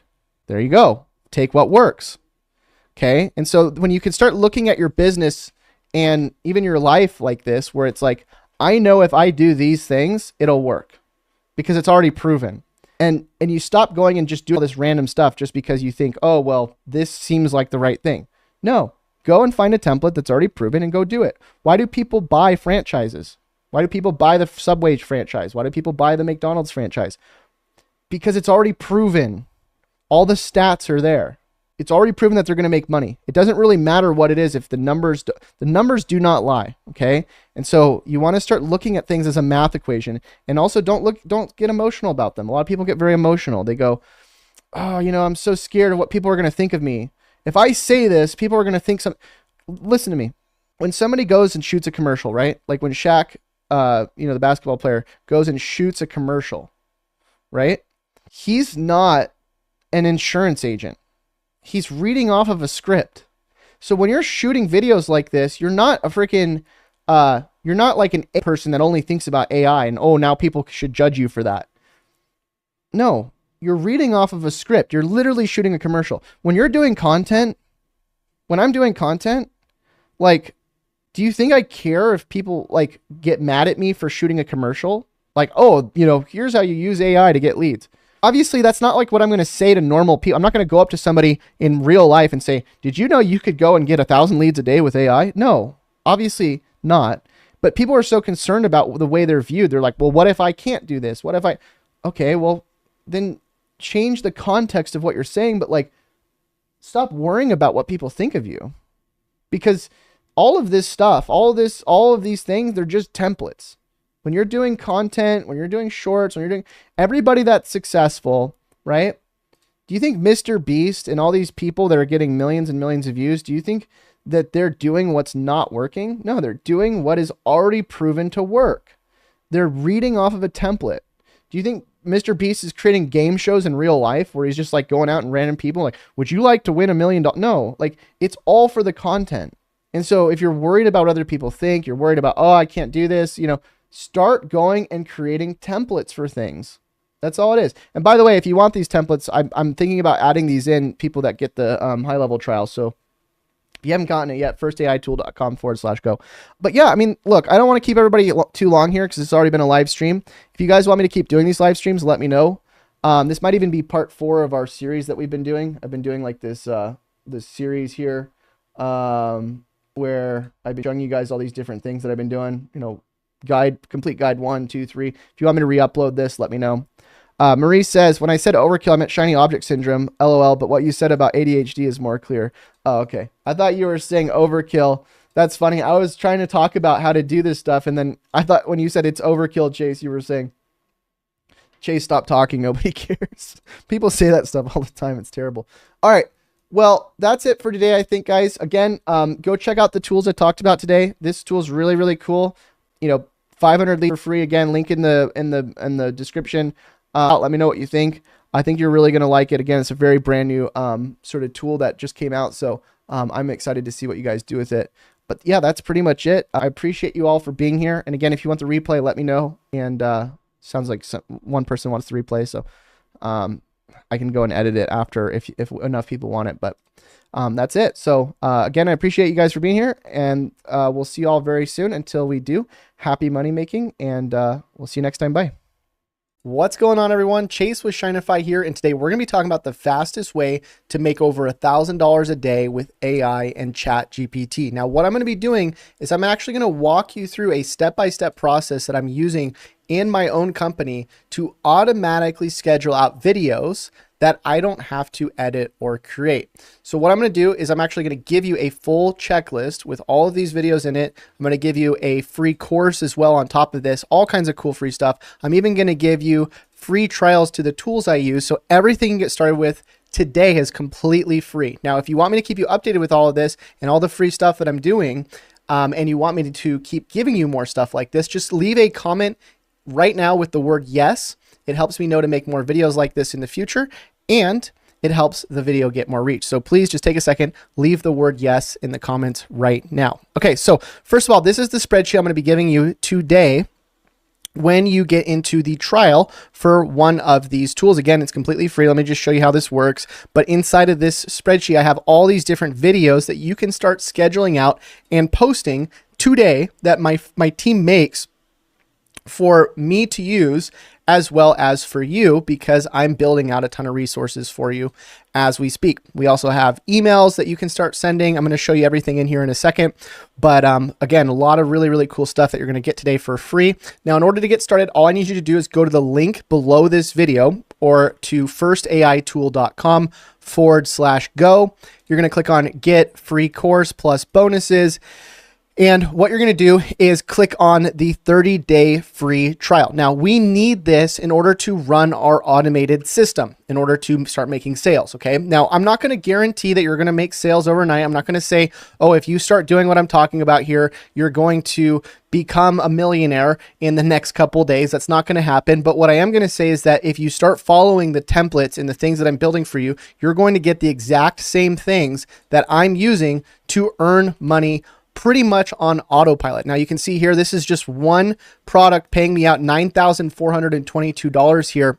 There you go. Take what works. Okay. And so when you can start looking at your business and even your life like this, where it's like, I know if I do these things, it'll work because it's already proven. And you stop going and just do all this random stuff just because you think, oh, well, this seems like the right thing. No. Go and find a template that's already proven and go do it. Why do people buy franchises? Why do people buy the Subway franchise? Why do people buy the McDonald's franchise? Because it's already proven. All the stats are there. It's already proven that they're going to make money. It doesn't really matter what it is if the numbers do not lie, okay? And so you want to start looking at things as a math equation, and also don't get emotional about them. A lot of people get very emotional. They go, "Oh, I'm so scared of what people are going to think of me. If I say this, people are going to think something." Listen to me. When somebody goes and shoots a commercial, right? Like when Shaq, the basketball player, goes and shoots a commercial, right? He's not an insurance agent. He's reading off of a script. So when you're shooting videos like this, you're not a freaking, you're not like an A person that only thinks about AI and, oh, now people should judge you for that. No, you're reading off of a script. You're literally shooting a commercial. When you're doing content, when I'm doing content, like, do you think I care if people like get mad at me for shooting a commercial? Like, oh, here's how you use AI to get leads. Obviously, that's not like what I'm going to say to normal people. I'm not going to go up to somebody in real life and say, did you know you could go and get 1,000 leads a day with AI? No, obviously not. But people are so concerned about the way they're viewed. They're like, well, what if I can't do this? What if I, okay, well, then change the context of what you're saying, but like, stop worrying about what people think of you, because all of this stuff, all of these things, they're just templates. When you're doing content, when you're doing shorts, when you're doing everybody that's successful, right? Do you think Mr. Beast and all these people that are getting millions and millions of views, do you think that they're doing what's not working? No, they're doing what is already proven to work. They're reading off of a template. Do you think Mr. Beast is creating game shows in real life where he's just like going out and random people like, would you like to win $1 million? No, like it's all for the content. And so if you're worried about what other people think, you're worried about, oh, I can't do this, start going and creating templates for things. That's all it is. And by the way, if you want these templates, I'm thinking about adding these in, people that get the high level trial. So if you haven't gotten it yet, firstaitool.com/go. But yeah, I mean, look, I don't want to keep everybody too long here because it's already been a live stream. If you guys want me to keep doing these live streams, let me know. This might even be part 4 of our series that we've been doing. I've been doing like this series here where I've been showing you guys all these different things that I've been doing, complete guide 1, 2, 3. If you want me to re-upload this, let me know. Marie says, when I said overkill, I meant shiny object syndrome, LOL, but what you said about ADHD is more clear. Oh, okay. I thought you were saying overkill. That's funny. I was trying to talk about how to do this stuff, and then I thought when you said it's overkill, Chase, you were saying, Chase, stop talking. Nobody cares. People say that stuff all the time. It's terrible. All right. Well, that's it for today, I think, guys. Again, go check out the tools I talked about today. This tool is really, really cool. 500 leads for free. Again, link in the description. Let me know what you think. I think you're really going to like it. Again, it's a very brand new sort of tool that just came out. So I'm excited to see what you guys do with it. But yeah, that's pretty much it. I appreciate you all for being here. And again, if you want the replay, let me know. And sounds like one person wants the replay. So I can go and edit it after if enough people want it. But that's it. So again, I appreciate you guys for being here. And we'll see you all very soon. Until we do, happy money making. And we'll see you next time. Bye. What's going on, everyone? Chase with Shinify here, and today we're going to be talking about the fastest way to make over $1,000 a day with AI and Chat GPT. Now, what I'm going to be doing is I'm actually going to walk you through a step-by-step process that I'm using in my own company to automatically schedule out videos that I don't have to edit or create. So what I'm going to do is I'm actually going to give you a full checklist with all of these videos in it. I'm going to give you a free course as well on top of this, all kinds of cool free stuff. I'm even going to give you free trials to the tools I use. So everything you get started with today is completely free. Now, if you want me to keep you updated with all of this and all the free stuff that I'm doing, and you want me to keep giving you more stuff like this, just leave a comment right now with the word yes. It helps me know to make more videos like this in the future, and it helps the video get more reach. So please just take a second, leave the word yes in the comments right now. Okay, so first of all, this is the spreadsheet I'm going to be giving you today when you get into the trial for one of these tools. Again, it's completely free. Let me just show you how this works. But inside of this spreadsheet, I have all these different videos that you can start scheduling out and posting today that my team makes for me to use, as well as for you, because I'm building out a ton of resources for you as we speak. We also have emails that you can start sending. I'm going to show you everything in here in a second. But again, a lot of really, really cool stuff that you're going to get today for free. Now, in order to get started, all I need you to do is go to the link below this video or to firstaitool.com/go. You're going to click on Get Free Course Plus Bonuses. And what you're going to do is click on the 30-day free trial. Now, we need this in order to run our automated system, in order to start making sales, okay? Now, I'm not going to guarantee that you're going to make sales overnight. I'm not going to say, oh, if you start doing what I'm talking about here, you're going to become a millionaire in the next couple days. That's not going to happen. But what I am going to say is that if you start following the templates and the things that I'm building for you, you're going to get the exact same things that I'm using to earn money pretty much on autopilot. Now you can see here, this is just one product paying me out $9,422 here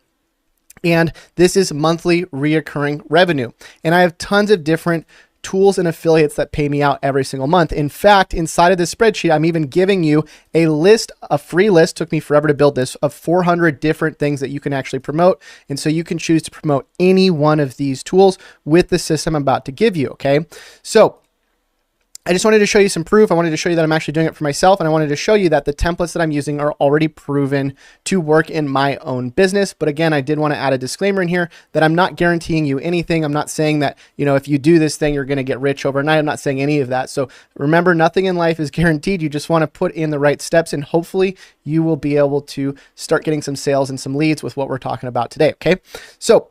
And this is monthly reoccurring revenue. And I have tons of different tools and affiliates that pay me out every single month. In fact, inside of this spreadsheet, I'm even giving you a list, a free list, took me forever to build this, of 400 different things that you can actually promote. And so you can choose to promote any one of these tools with the system I'm about to give you, okay? So I just wanted to show you some proof. I wanted to show you that I'm actually doing it for myself. And I wanted to show you that the templates that I'm using are already proven to work in my own business. But again, I did want to add a disclaimer in here that I'm not guaranteeing you anything. I'm not saying that, if you do this thing, you're going to get rich overnight. I'm not saying any of that. So remember, nothing in life is guaranteed. You just want to put in the right steps, and hopefully you will be able to start getting some sales and some leads with what we're talking about today. Okay. So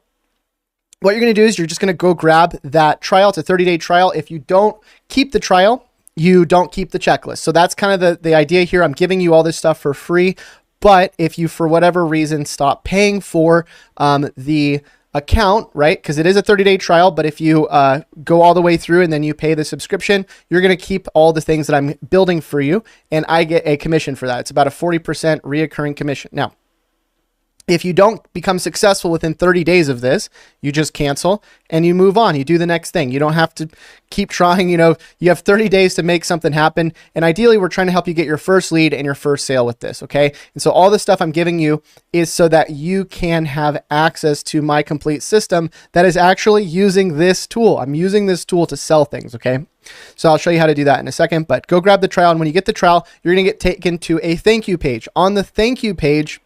what you're going to do is you're just going to go grab that trial. It's a 30-day trial. If you don't keep the trial, you don't keep the checklist. So that's kind of the idea here. I'm giving you all this stuff for free, but if you, for whatever reason, stop paying for the account, right? Because it is a 30-day trial, but if you go all the way through and then you pay the subscription, you're going to keep all the things that I'm building for you, and I get a commission for that. It's about a 40% reoccurring commission. Now, if you don't become successful within 30 days of this, you just cancel and you move on. You do the next thing. You don't have to keep trying. You have 30 days to make something happen. And ideally, we're trying to help you get your first lead and your first sale with this. Okay. And so all the stuff I'm giving you is so that you can have access to my complete system that is actually using this tool. I'm using this tool to sell things. Okay. So I'll show you how to do that in a second, but go grab the trial. And when you get the trial, you're going to get taken to a thank you page. On the thank you page,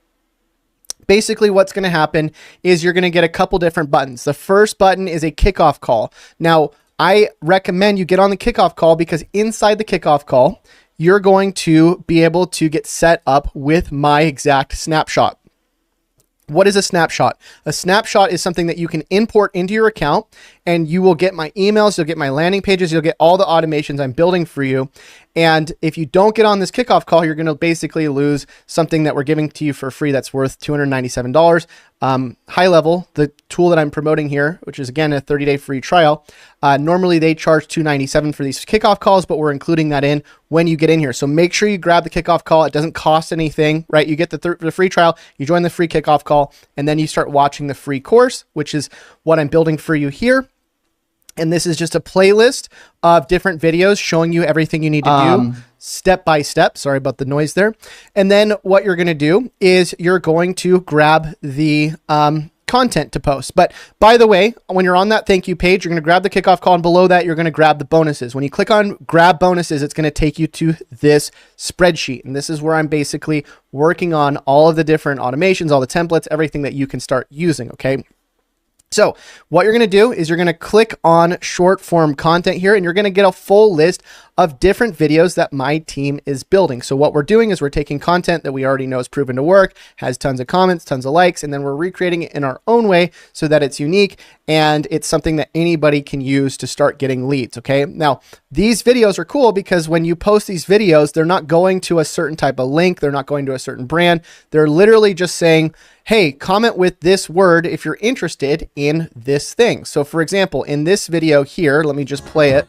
basically what's going to happen is you're going to get a couple different buttons. The first button is a kickoff call. Now, I recommend you get on the kickoff call because inside the kickoff call, you're going to be able to get set up with my exact snapshot. What is a snapshot? A snapshot is something that you can import into your account, and you will get my emails, you'll get my landing pages, you'll get all the automations I'm building for you. And if you don't get on this kickoff call, you're going to basically lose something that we're giving to you for free that's worth $297. HighLevel, the tool that I'm promoting here, which is again a 30-day free trial, normally they charge $297 for these kickoff calls, but we're including that in when you get in here. So make sure you grab the kickoff call. It doesn't cost anything, right? You get the free trial, you join the free kickoff call, and then you start watching the free course, which is what I'm building for you here. And this is just a playlist of different videos showing you everything you need to do step by step. Sorry about the noise there. And then what you're going to do is you're going to grab the content to post. But by the way, when you're on that thank you page, you're going to grab the kickoff call, and below that, you're going to grab the bonuses. When you click on grab bonuses, it's going to take you to this spreadsheet. And this is where I'm basically working on all of the different automations, all the templates, everything that you can start using. Okay. So what you're going to do is you're going to click on short form content here, and you're going to get a full list of different videos that my team is building. So what we're doing is we're taking content that we already know is proven to work, has tons of comments, tons of likes, and then we're recreating it in our own way so that it's unique and it's something that anybody can use to start getting leads. Okay. Now these videos are cool because when you post these videos, they're not going to a certain type of link. They're not going to a certain brand. They're literally just saying, hey, comment with this word if you're interested in this thing. So for example, in this video here, let me just play it.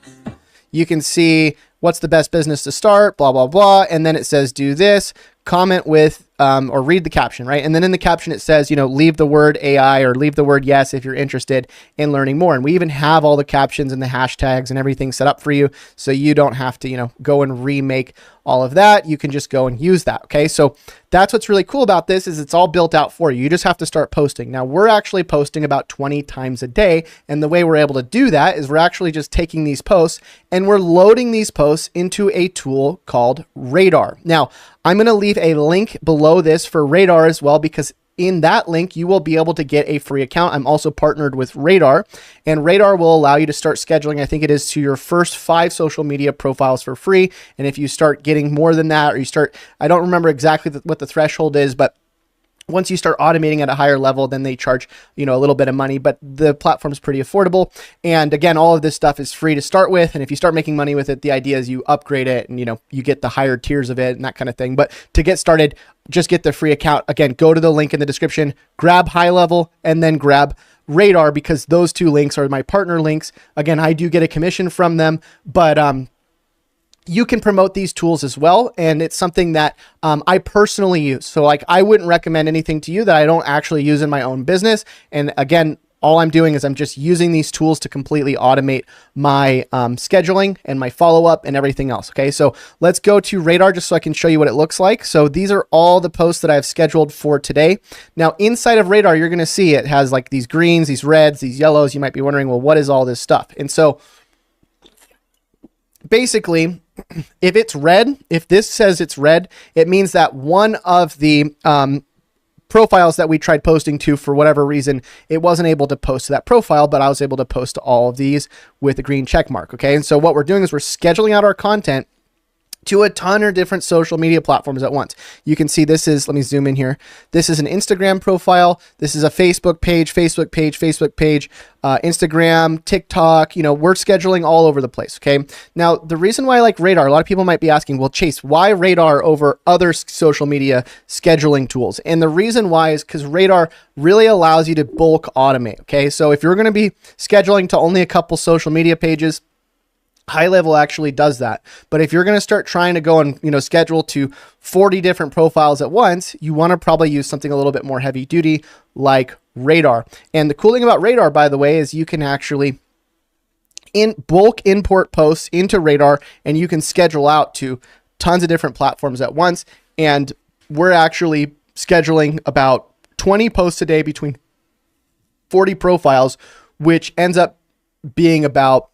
You can see what's the best business to start, blah, blah, blah. And then it says, do this, comment with, or read the caption, right? And then in the caption, it says, leave the word AI or leave the word yes if you're interested in learning more. And we even have all the captions and the hashtags and everything set up for you. So you don't have to, go and remake all of that. You can just go and use that. Okay. So that's what's really cool about this is it's all built out for you. You just have to start posting. Now we're actually posting about 20 times a day. And the way we're able to do that is we're actually just taking these posts and we're loading these posts into a tool called Radar. Now I'm going to leave a link below this for Radar as well, because in that link, you will be able to get a free account. I'm also partnered with Radar, and Radar will allow you to start scheduling. I think it is to your first 5 social media profiles for free. And if you start getting more than that, or I don't remember exactly what the threshold is, but once you start automating at a higher level, then they charge, a little bit of money, but the platform is pretty affordable. And again, all of this stuff is free to start with. And if you start making money with it, the idea is you upgrade it and, you get the higher tiers of it and that kind of thing. But to get started, just get the free account. Again, go to the link in the description, grab HighLevel, and then grab Radar, because those 2 links are my partner links. Again, I do get a commission from them, but, you can promote these tools as well. And it's something that I personally use. So like, I wouldn't recommend anything to you that I don't actually use in my own business. And again, all I'm doing is I'm just using these tools to completely automate my scheduling and my follow-up and everything else. Okay, so let's go to Radar just so I can show you what it looks like. So these are all the posts that I've scheduled for today. Now inside of Radar, you're gonna see it has like these greens, these reds, these yellows. You might be wondering, well, what is all this stuff? And so basically, if it's red, if this says it's red, it means that one of the profiles that we tried posting to, for whatever reason, it wasn't able to post to that profile, but I was able to post to all of these with a green check mark. Okay. And so what we're doing is we're scheduling out our content to a ton of different social media platforms at once. You can see this is, let me zoom in here. This is an Instagram profile. This is a Facebook page, Instagram, TikTok. You know, we're scheduling all over the place. Okay. Now, the reason why I like Radar, a lot of people might be asking, well, Chase, why Radar over other social media scheduling tools? And the reason why is because Radar really allows you to bulk automate. Okay. So if you're going to be scheduling to only a couple social media pages, HighLevel actually does that. But if you're going to start trying to go and, you know, schedule to 40 different profiles at once, you want to probably use something a little bit more heavy duty like Radar. And the cool thing about Radar, by the way, is you can actually bulk import posts into Radar, and you can schedule out to tons of different platforms at once. And we're actually scheduling about 20 posts a day between 40 profiles, which ends up being about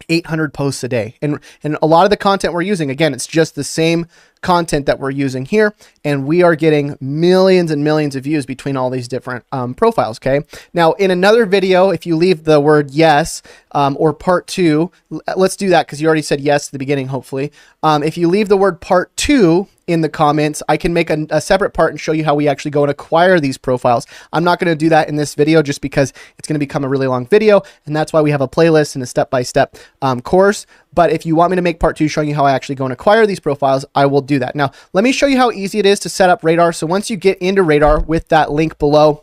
800 posts a day. And a lot of the content we're using, again, it's just the same content that we're using here. And we are getting millions and millions of views between all these different profiles. Okay. Now in another video, if you leave the word yes, or part 2, let's do that, because you already said yes at the beginning, hopefully. If you leave the word part 2 in the comments, I can make a separate part and show you how we actually go and acquire these profiles. I'm not going to do that in this video just because it's going to become a really long video, and that's why we have a playlist and a step-by-step course. But if you want me to make part 2 showing you how I actually go and acquire these profiles, I will do that. Now, let me show you how easy it is to set up Radar. So once you get into Radar with that link below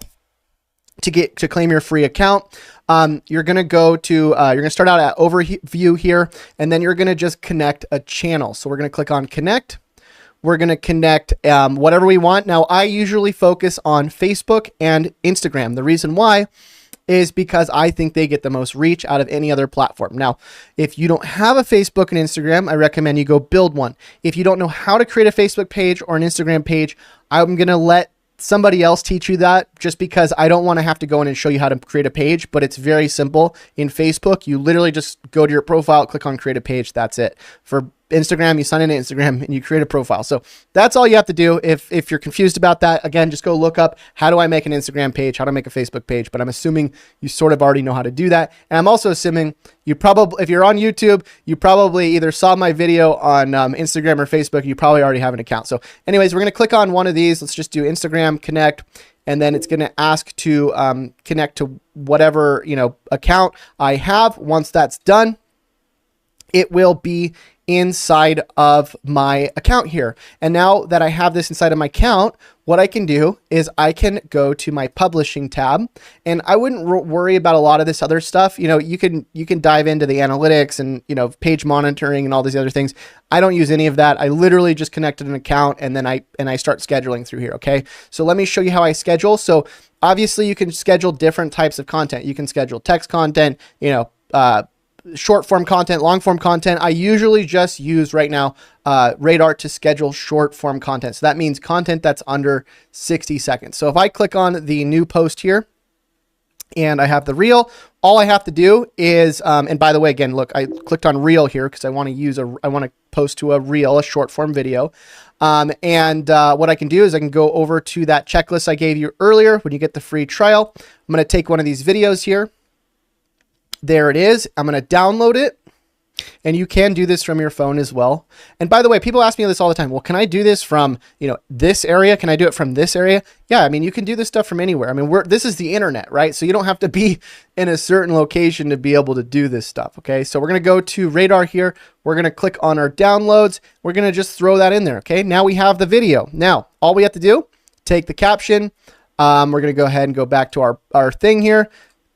to claim your free account, you're going to go to, you're going to start out at overview here, and then you're going to just connect a channel. So we're going to click on connect. We're going to connect whatever we want. Now, I usually focus on Facebook and Instagram. The reason why is because I think they get the most reach out of any other platform. Now, if you don't have a Facebook and Instagram, I recommend you go build one. If you don't know how to create a Facebook page or an Instagram page, I'm going to let somebody else teach you that, just because I don't want to have to go in and show you how to create a page, but it's very simple. In Facebook, you literally just go to your profile, click on create a page. That's it. For Instagram, you sign into Instagram and you create a profile. So that's all you have to do. If you're confused about that, again, just go look up, how do I make an Instagram page, how to make a Facebook page. But I'm assuming you sort of already know how to do that. And I'm also assuming you probably, if you're on YouTube, you probably either saw my video on Instagram or Facebook. You probably already have an account. So anyways, we're going to click on one of these. Let's just do Instagram connect. And then it's going to ask to connect to whatever, you know, account I have. Once that's done, it will be inside of my account here. And now that I have this inside of my account, what I can do is I can go to my publishing tab, and I wouldn't worry about a lot of this other stuff. You know, you can dive into the analytics and, you know, page monitoring and all these other things. I don't use any of that. I literally just connected an account, and then I start scheduling through here. Okay. So let me show you how I schedule. So obviously you can schedule different types of content. You can schedule text content, you know, short form content, long form content. I usually just use right now Radar to schedule short form content. So that means content that's under 60 seconds. So if I click on the new post here and I have the reel, all I have to do is, and by the way, again, look, I clicked on reel here because I want to post to a reel, a short form video. What I can do is I can go over to that checklist I gave you earlier when you get the free trial. I'm going to take one of these videos here. There it is. I'm going to download it, and you can do this from your phone as well. And by the way, people ask me this all the time. Well, can I do this from, you know, this area? Can I do it from this area? Yeah. I mean, you can do this stuff from anywhere. I mean, this is the internet, right? So you don't have to be in a certain location to be able to do this stuff. Okay. So we're going to go to Radar here. We're going to click on our downloads. We're going to just throw that in there. Okay. Now we have the video. Now all we have to do, take the caption. We're going to go ahead and go back to our thing here.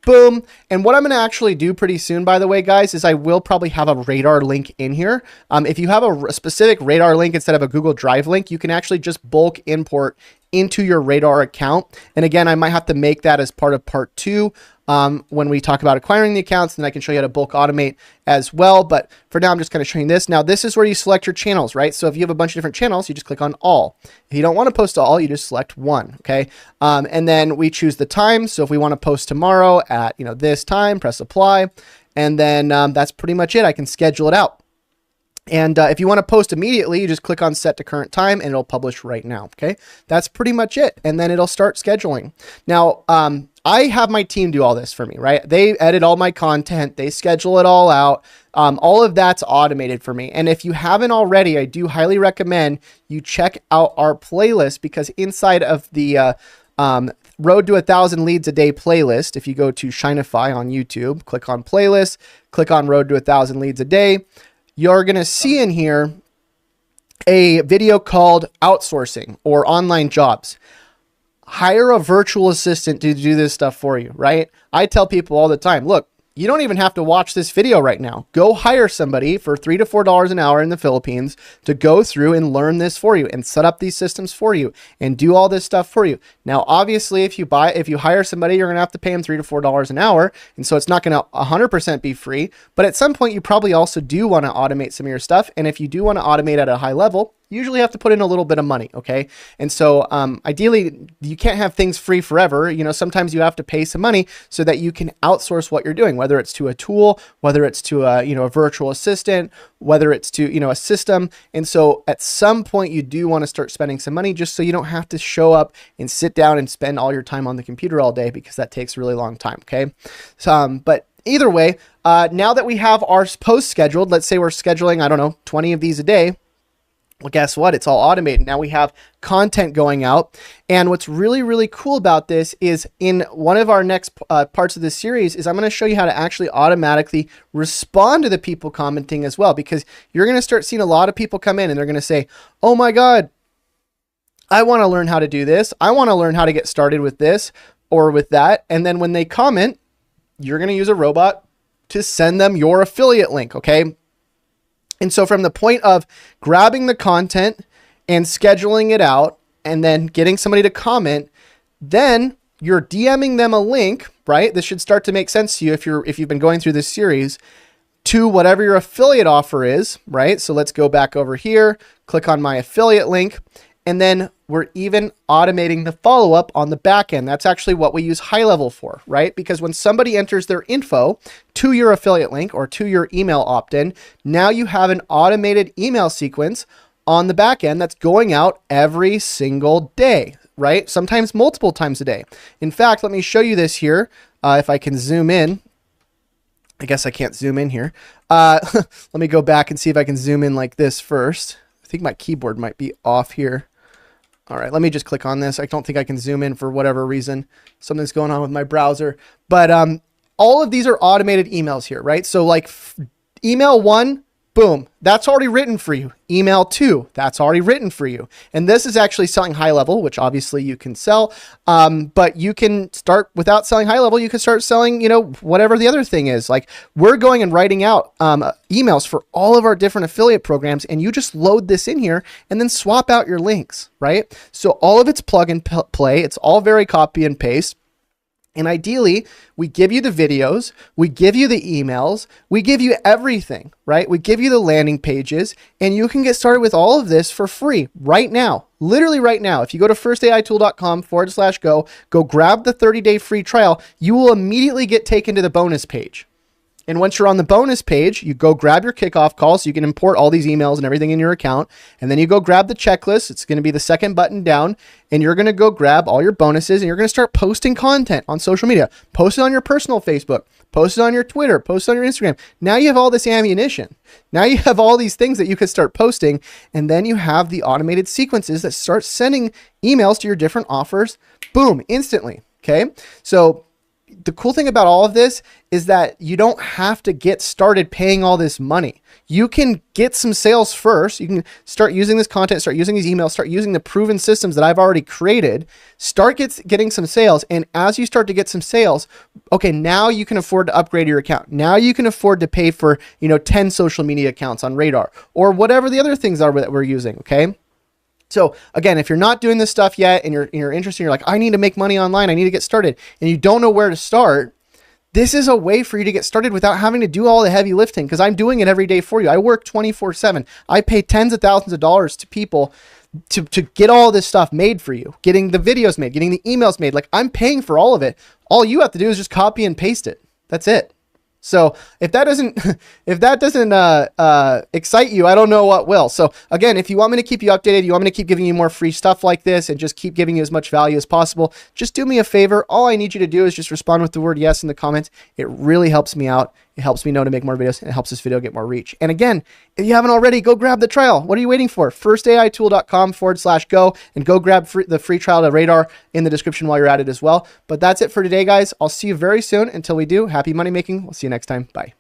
Boom. And what I'm going to actually do pretty soon, by the way, guys, is I will probably have a radar link in here. If you have a specific radar link instead of a Google Drive link, you can actually just bulk import into your radar account. And again, I might have to make that as part of part 2 when we talk about acquiring the accounts, and I can show you how to bulk automate as well. But for now, I'm just kind of showing this. Now, this is where you select your channels, right? So if you have a bunch of different channels, you just click on all. If you don't want to post to all, you just select one, okay? And then we choose the time. So if we want to post tomorrow at, this time, press apply. And then that's pretty much it. I can schedule it out. And if you want to post immediately, you just click on set to current time and it'll publish right now. Okay. That's pretty much it. And then it'll start scheduling. Now, I have my team do all this for me, right? They edit all my content. They schedule it all out. All of that's automated for me. And if you haven't already, I do highly recommend you check out our playlist, because inside of the, Road to 1,000 Leads a Day playlist, if you go to Shinify on YouTube, click on playlist, click on Road to 1,000 Leads a Day, you're going to see in here a video called outsourcing or online jobs. Hire a virtual assistant to do this stuff for you, right? I tell people all the time, look, you don't even have to watch this video right now. Go hire somebody for $3 to $4 an hour in the Philippines to go through and learn this for you and set up these systems for you and do all this stuff for you. Now, obviously, if you hire somebody, you're going to have to pay them $3 to $4 an hour. And so it's not going to 100% be free. But at some point, you probably also do want to automate some of your stuff. And if you do want to automate at a high level, you usually have to put in a little bit of money, okay? And so ideally, you can't have things free forever. Sometimes you have to pay some money so that you can outsource what you're doing, whether it's to a tool, whether it's to a virtual assistant, whether it's to a system. And so at some point, you do want to start spending some money just so you don't have to show up and sit down and spend all your time on the computer all day, because that takes a really long time, okay? So, but either way, now that we have our posts scheduled, let's say we're scheduling, I don't know, 20 of these a day. Well, guess what? It's all automated. Now we have content going out. And what's really, really cool about this is in one of our next parts of this series is I'm going to show you how to actually automatically respond to the people commenting as well, because you're going to start seeing a lot of people come in and they're going to say, oh my God, I want to learn how to do this. I want to learn how to get started with this or with that. And then when they comment, you're going to use a robot to send them your affiliate link. Okay. And so from the point of grabbing the content and scheduling it out and then getting somebody to comment, then you're DMing them a link, right? This should start to make sense to you if you've been going through this series, to whatever your affiliate offer is, right? So let's go back over here, click on my affiliate link, and then we're even automating the follow-up on the back end. That's actually what we use HighLevel for, right? Because when somebody enters their info to your affiliate link or to your email opt-in, now you have an automated email sequence on the back end that's going out every single day, right? Sometimes multiple times a day. In fact, let me show you this here. If I can zoom in. I guess I can't zoom in here. Let me go back and see if I can zoom in like this first. I think my keyboard might be off here. All right, let me just click on this. I don't think I can zoom in for whatever reason. Something's going on with my browser. But all of these are automated emails here, right? So like email 1, boom, that's already written for you. Email 2, that's already written for you. And this is actually selling HighLevel, which obviously you can sell. But you can start without selling HighLevel. You can start selling, whatever the other thing is. Like we're going and writing out emails for all of our different affiliate programs, and you just load this in here and then swap out your links, right? So all of it's plug and play. It's all very copy and paste. And ideally, we give you the videos, we give you the emails, we give you everything, right? We give you the landing pages, and you can get started with all of this for free right now. Literally right now. If you go to firstaitool.com/go, go grab the 30-day free trial, you will immediately get taken to the bonus page. And once you're on the bonus page, you go grab your kickoff call so you can import all these emails and everything in your account. And then you go grab the checklist. It's going to be the second button down. And you're going to go grab all your bonuses and you're going to start posting content on social media. Post it on your personal Facebook. Post it on your Twitter. Post it on your Instagram. Now you have all this ammunition. Now you have all these things that you could start posting. And then you have the automated sequences that start sending emails to your different offers. Boom, instantly. Okay. So the cool thing about all of this is that you don't have to get started paying all this money. You can get some sales first. You can start using this content, start using these emails, start using the proven systems that I've already created, start getting some sales. And as you start to get some sales, okay, now you can afford to upgrade your account. Now you can afford to pay for, 10 social media accounts on Radar or whatever the other things are that we're using. Okay. So again, if you're not doing this stuff yet and you're interested, you're like, I need to make money online, I need to get started, and you don't know where to start, this is a way for you to get started without having to do all the heavy lifting, because I'm doing it every day for you. I work 24/7. I pay tens of thousands of dollars to people to get all this stuff made for you, getting the videos made, getting the emails made. Like, I'm paying for all of it. All you have to do is just copy and paste it. That's it. So if that doesn't excite you, I don't know what will. So again, if you want me to keep you updated, you want me to keep giving you more free stuff like this and just keep giving you as much value as possible, just do me a favor. All I need you to do is just respond with the word yes in the comments. It really helps me out. It helps me know to make more videos, and it helps this video get more reach. And again, if you haven't already, go grab the trial. What are you waiting for? firstaitool.com/go, and go grab the free trial to Radar in the description while you're at it as well. But that's it for today, guys. I'll see you very soon. Until we do, happy money making. We'll see you next time. Bye.